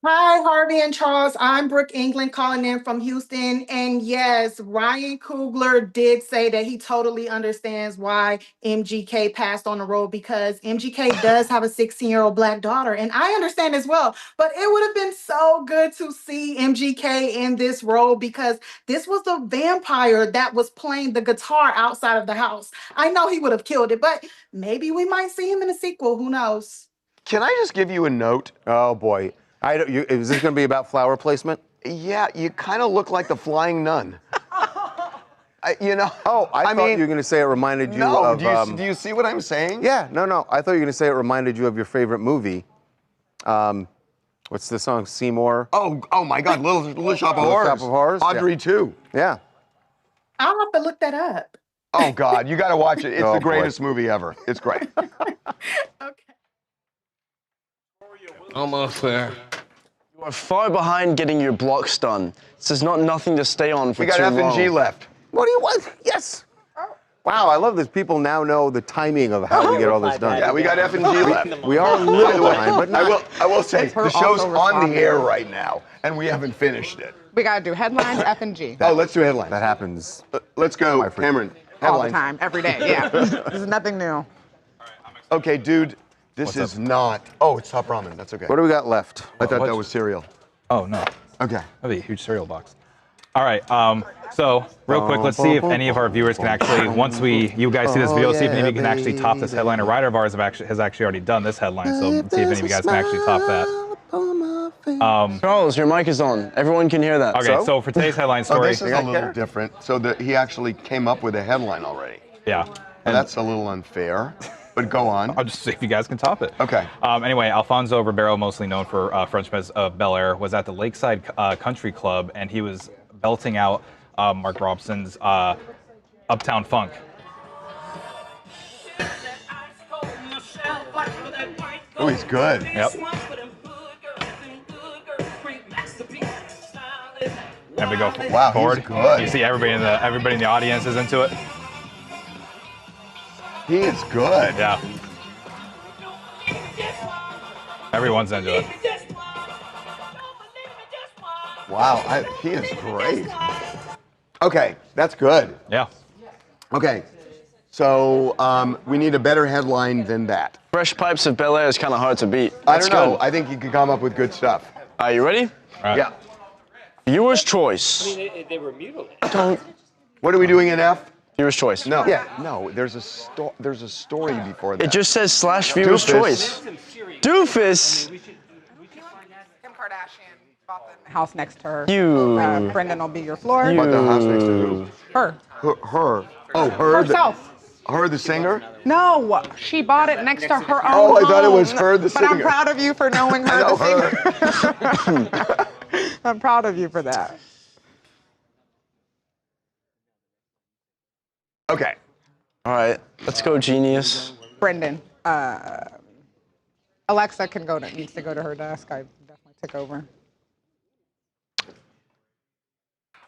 Hi, Harvey and Charles. I'm Brooke England calling in from Houston. And yes, Ryan Coogler did say that he totally understands why MGK passed on the role because MGK does have a 16-year-old black daughter. And I understand as well. But it would have been so good to see MGK in this role because this was the vampire that was playing the guitar outside of the house. I know he would have killed it, but maybe we might see him in a sequel. Who knows? Can I just give you a note? Oh boy, is this going to be about flower placement? Yeah, you kind of look like the Flying Nun. You know? Oh, I thought mean, you were going to say it reminded you no, of. do you see what I'm saying? Yeah, no. I thought you were going to say it reminded you of your favorite movie. What's the song? Seymour. Oh my God, Little Shop of Little Horrors. Shop of Horrors. Audrey too. Yeah. I'll have to look that up. Oh God, you got to watch it. It's Oh, the boy. greatest movie ever. It's great. Almost there. You are far behind getting your blocks done. This is not nothing to stay on for We got too F and G long. left. What do you want? Yes. Wow, I love this. People now know the timing of how we get all this done. Yeah, we got F and G left. We are a By little the way, behind, but not. I will say It's her the show's also on the responding. air right now, and we haven't finished it. We got to do headlines, F and G. Oh, let's do headlines. That happens. Let's go, Cameron. All the Headlines. time, every day, yeah. This is nothing new. Okay, dude, this is not. Oh, it's top ramen. That's okay. What do we got left? I thought that was cereal. Oh, no. Okay. That'd be a huge cereal box. All right. So real quick, let's see if any of our viewers can actually, once you guys see this video, see if any of you can actually top this headline. A writer of ours has actually already done this headline, so let's see if any of you guys can actually top that. Charles, your mic is on. Everyone can hear that. Okay, so for today's headline Oh, story, this is a little different. So he actually came up with a headline already. yeah. And that's a little unfair, but go on. I'll just see if you guys can top it. Okay. Anyway, Alfonso Ribeiro, mostly known for French Prince of Bel Air, was at the Lakeside Country Club, and he was belting out Mark Robson's Uptown Funk. Oh, he's good. Yep. And we go Wow, forward. he's good. You see everybody in the audience is into it. He is good. Yeah. Everyone's into it. Wow, he is great. Okay, that's good. Yeah. Okay, so we need a better headline than that. Fresh Pipes of Bel Air is kind of hard to beat. I Let's don't know. go. I think you could come up with good stuff. Are you ready? Right. Yeah. Viewer's choice. They were mutilated. What are we doing in F? Viewer's choice. No. Yeah. No. There's a story before that. It just says / viewer's Doofus. choice. Doofus. Kim Kardashian. House next to her. You. Brendan will be your floor. About the house next to who? Her. Her. Oh, her. Herself. Her, the singer? No, she bought it next to her own Oh, I thought it was home. her, the But I'm singer. proud of you for knowing her, I know the singer. I'm proud of you for that. Okay. All right, let's go, genius. Brendan, Alexa needs to go to her desk. I definitely took over.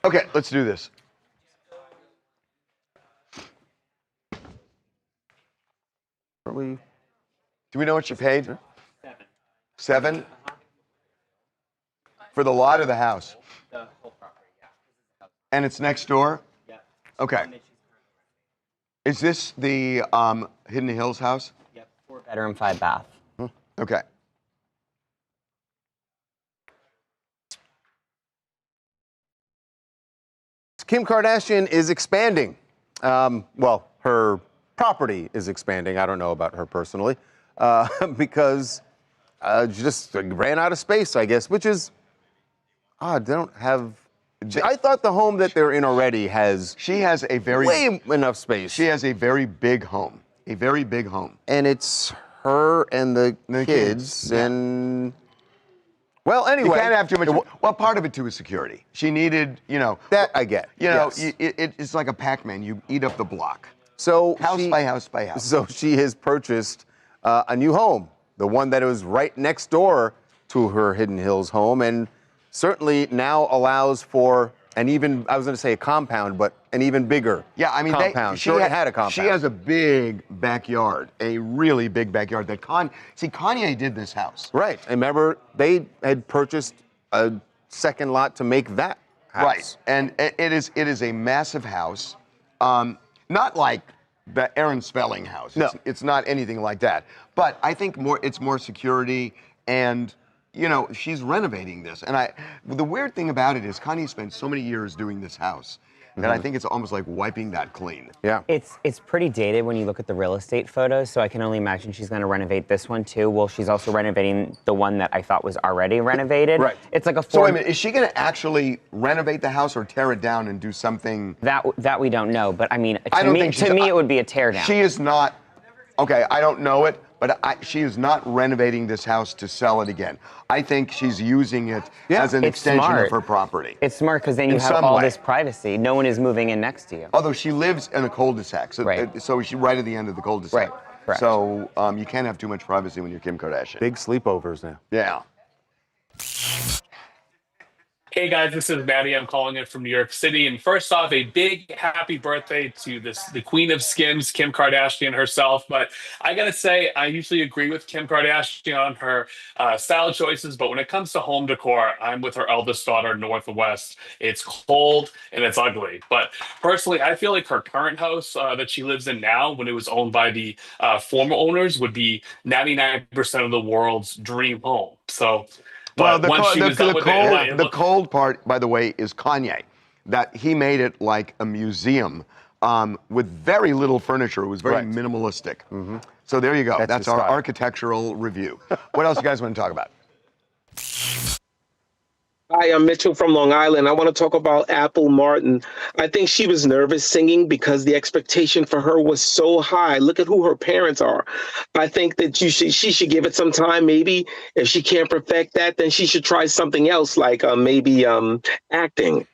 Okay, let's do this. Do we know what you paid? 7. For the lot or the house? The whole property, yeah. And it's next door? Yeah. Okay. Is this the Hidden Hills house? Yep. 4-bedroom, 5-bath. Okay. Kim Kardashian is expanding. Well, her property is expanding. I don't know about her personally, because she just ran out of space, I guess, which is odd. They don't have. I thought the home that they're in already has. She has a very way enough space. She has a very big home. A very big home. And it's her and the kids and. Well, anyway. You can't have too much. Well, part of it, too, is security. She needed, That I get. It's like a Pac-Man. You eat up the block. So house by house by house. So she has purchased a new home, the one that was right next door to her Hidden Hills home, and certainly now allows for an even, I was going to say a compound, but an even bigger compound. She already had a compound. She has a big backyard, a really big backyard. Kanye did this house. Right. And remember, they had purchased a second lot to make that house. Right. And it is a massive house. Not like the Aaron Spelling house. No. It's not anything like that. But I think it's more security and she's renovating this. And the weird thing about it is Kanye spent so many years doing this house that I think it's almost like wiping that clean. Yeah. It's pretty dated when you look at the real estate photos, so I can only imagine she's going to renovate this one too. Well, she's also renovating the one that I thought was already renovated. Right. It's like a So wait a minute, is she going to actually renovate the house or tear it down and do something? That we don't know, but I mean, I don't think to me it would be a tear down. She is not. Okay, I don't know it, but she is not renovating this house to sell it again. I think she's using it as an extension of her property. It's smart because then you have all this privacy. No one is moving in next to you. Although she lives in a cul-de-sac, so she's right at the end of the cul-de-sac. Right, correct. So you can't have too much privacy when you're Kim Kardashian. Big sleepovers now. Yeah. Hey guys, this is Maddie. I'm calling in from New York City. And first off, a big happy birthday to the queen of skims, Kim Kardashian herself. But I gotta say, I usually agree with Kim Kardashian on her style choices. But when it comes to home decor, I'm with her eldest daughter, Northwest. It's cold and it's ugly. But personally, I feel like her current house that she lives in now, when it was owned by the former owners, would be 99% of the world's dream home. So. Well, But once she was done with it, the cold part, by the way, is Kanye. That he made it like a museum with very little furniture. It was very minimalistic. So there you go. That's our architectural review. What else you guys want to talk about? Hi, I'm Mitchell from Long Island. I want to talk about Apple Martin. I think she was nervous singing because the expectation for her was so high. Look at who her parents are. I think that she should give it some time. Maybe if she can't perfect that, then she should try something else, like maybe acting.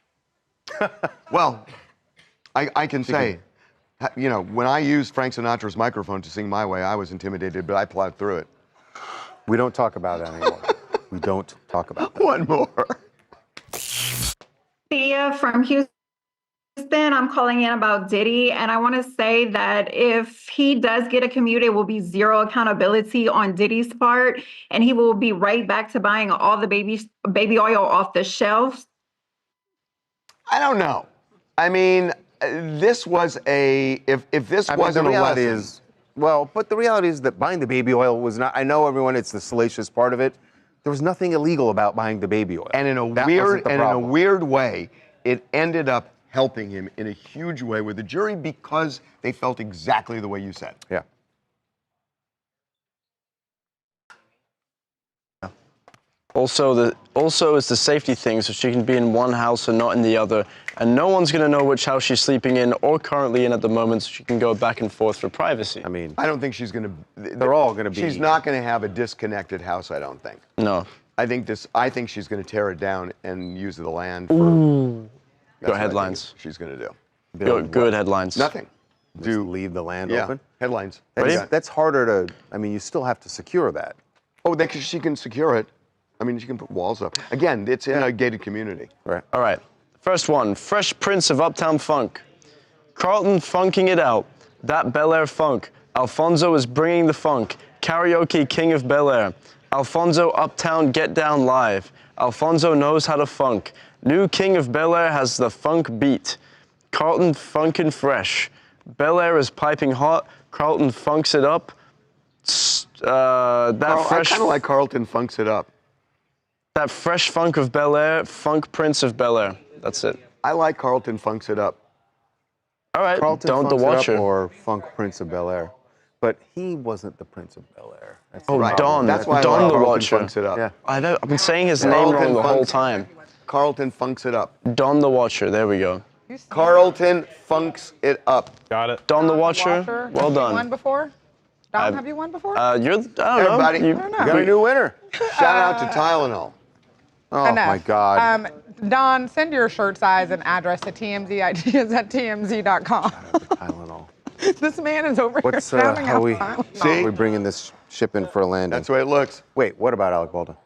Well, I can say, when I used Frank Sinatra's microphone to sing My Way, I was intimidated, but I plowed through it. We don't talk about that anymore. We don't talk about that. One more. Thea from Houston. I'm calling in about Diddy, and I want to say that if he does get a commute, it will be zero accountability on Diddy's part, and he will be right back to buying all the baby oil off the shelves. I don't know. I mean, this was if this wasn't the reality a lesson. is, but the reality is that buying the baby oil was not. I know everyone; it's the salacious part of it. There was nothing illegal about buying the baby oil. And in a weird way, it ended up helping him in a huge way with the jury because they felt exactly the way you said. Yeah. Also, it's the safety thing, so she can be in one house and not in the other. And no one's going to know which house she's sleeping in or currently in at the moment, so she can go back and forth for privacy. I mean, I don't think she's going to. they're all going to be. She's not going to have a disconnected house, I don't think. No. I think she's going to tear it down and use the land for. Ooh. That's Go headlines. She's going to do. Good headlines. Nothing. Do leave the land Yeah. open? Headlines. That's harder to. I mean, you still have to secure that. Oh, she can secure it. I mean, she can put walls up. Again, it's in a gated community. Right. All right. First one, Fresh Prince of Uptown Funk. Carlton funking it out. That Bel Air funk. Alfonso is bringing the funk. Karaoke King of Bel Air. Alfonso Uptown Get Down Live. Alfonso knows how to funk. New King of Bel Air has the funk beat. Carlton funkin' fresh. Bel Air is piping hot. Carlton funks it up. I kind of like Carlton funks it up. That fresh funk of Bel Air, funk Prince of Bel Air. That's it. I like Carlton funks it up. All right, Carlton don't the Funks It Up Watcher. or Funk Prince of Bel Air, but he wasn't the Prince of Bel Air. Oh, Don. That's why Don I like the Carlton Watcher. funks it up. Yeah. I've been saying his name wrong the whole time. Carlton funks it up. Don the Watcher. There we go. Carlton funks it up. Got it. Don the Watcher. Well Have you won done. before? Don, have you won before? I don't know. Everybody, You- we got a new winner. Shout out to Tylenol. Oh Enough. my God. Don, send your shirt size and address to tmzideas@tmz.com. Tylenol. This man is over here What's shouting how out we? Tylenol. We bringing this ship in for a landing? That's the way it looks. Wait, what about Alec Baldwin?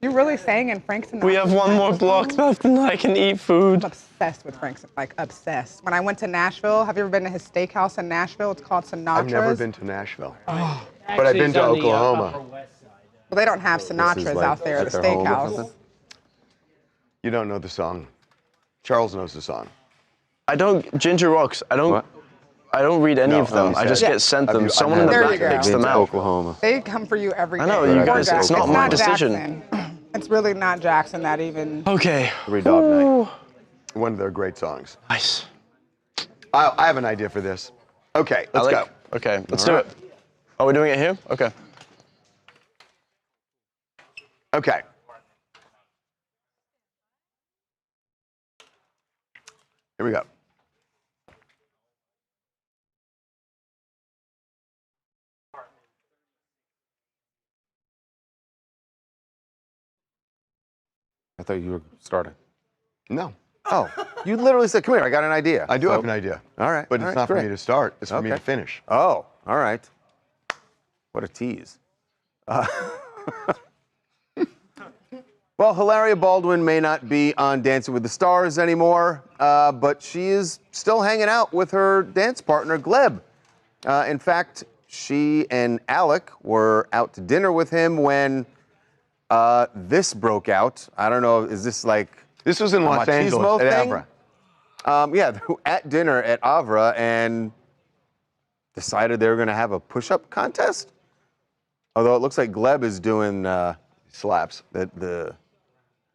You really sang in Frank Sinatra? We have one more block left and I can eat food. I'm obsessed with Frank Sinatra, like obsessed. When I went to Nashville, have you ever been to his steakhouse in Nashville? It's called Sinatra's. I've never been to Nashville. But I've been to Oklahoma. Well, they don't have Sinatra's out there at the their home or steakhouse. something? You don't know the song. Charles knows the song. Ginger Rocks, I don't read any of them. I just get sent them. Someone in the There back you go. picks them to out. Oklahoma. They come for you every day. I know, you guys, it's not my decision. Jackson. It's really not Jackson that even. Okay. Every dog night. One of their great songs. Nice. I have an idea for this. Okay, let's go. Okay, let's do it. Are we doing it here? Okay. Okay. Here we go. I thought you were starting. No. Oh, you literally said, "Come here, I got an idea." I do have an idea. All right. But all it's right, not for great. me to start. It's for me to Okay. finish. Oh, all right. What a tease. Well, Hilaria Baldwin may not be on Dancing with the Stars anymore, but she is still hanging out with her dance partner, Gleb. In fact, she and Alec were out to dinner with him when this broke out. I don't know, is this like This was in a Los Angeles machismo at thing? Avra. Yeah, they were at dinner at Avra and decided they were going to have a push-up contest. Although it looks like Gleb is doing slaps. The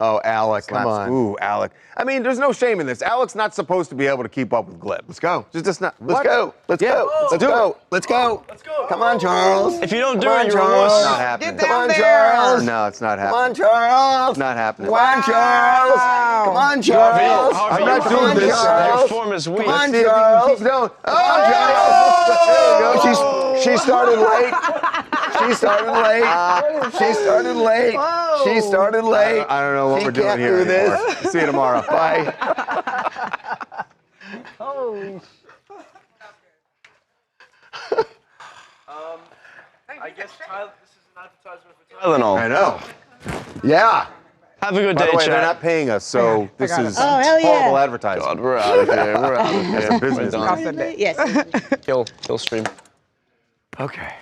Oh, Alec, slaps. come on. Ooh, Alec. I mean, there's no shame in this. Alec's not supposed to be able to keep up with Gleb. Let's go. Just not. Let's what? go. Let's Yeah, go. Let's do go. it. Let's go. Let's go. Come on, Charles. If you don't do Come on, it, you're a Charles. wuss. Not happening. Get Come on, down there. Charles. No, it's not Come happening. on, Charles. It's not happening. Come on, Charles. Come on, Charles. Harvey, I'm not Come doing on, this. Charles. Your form is weak. Come on, Let's see if he can Charles. keep going. Come on, Charles. There you go. She started late. She started late. She started late. She started late. I don't know what She we're doing can't here do this. anymore. See you tomorrow. Bye. I guess this is an advertisement for Tylenol. I know. Yeah. Have a good By day, the way, they're chat. not paying us, so this got it. is Oh, hell yeah. horrible advertising. God, we're out of here. We're out of here. As a business. We're done. Yes. Kill stream. Okay.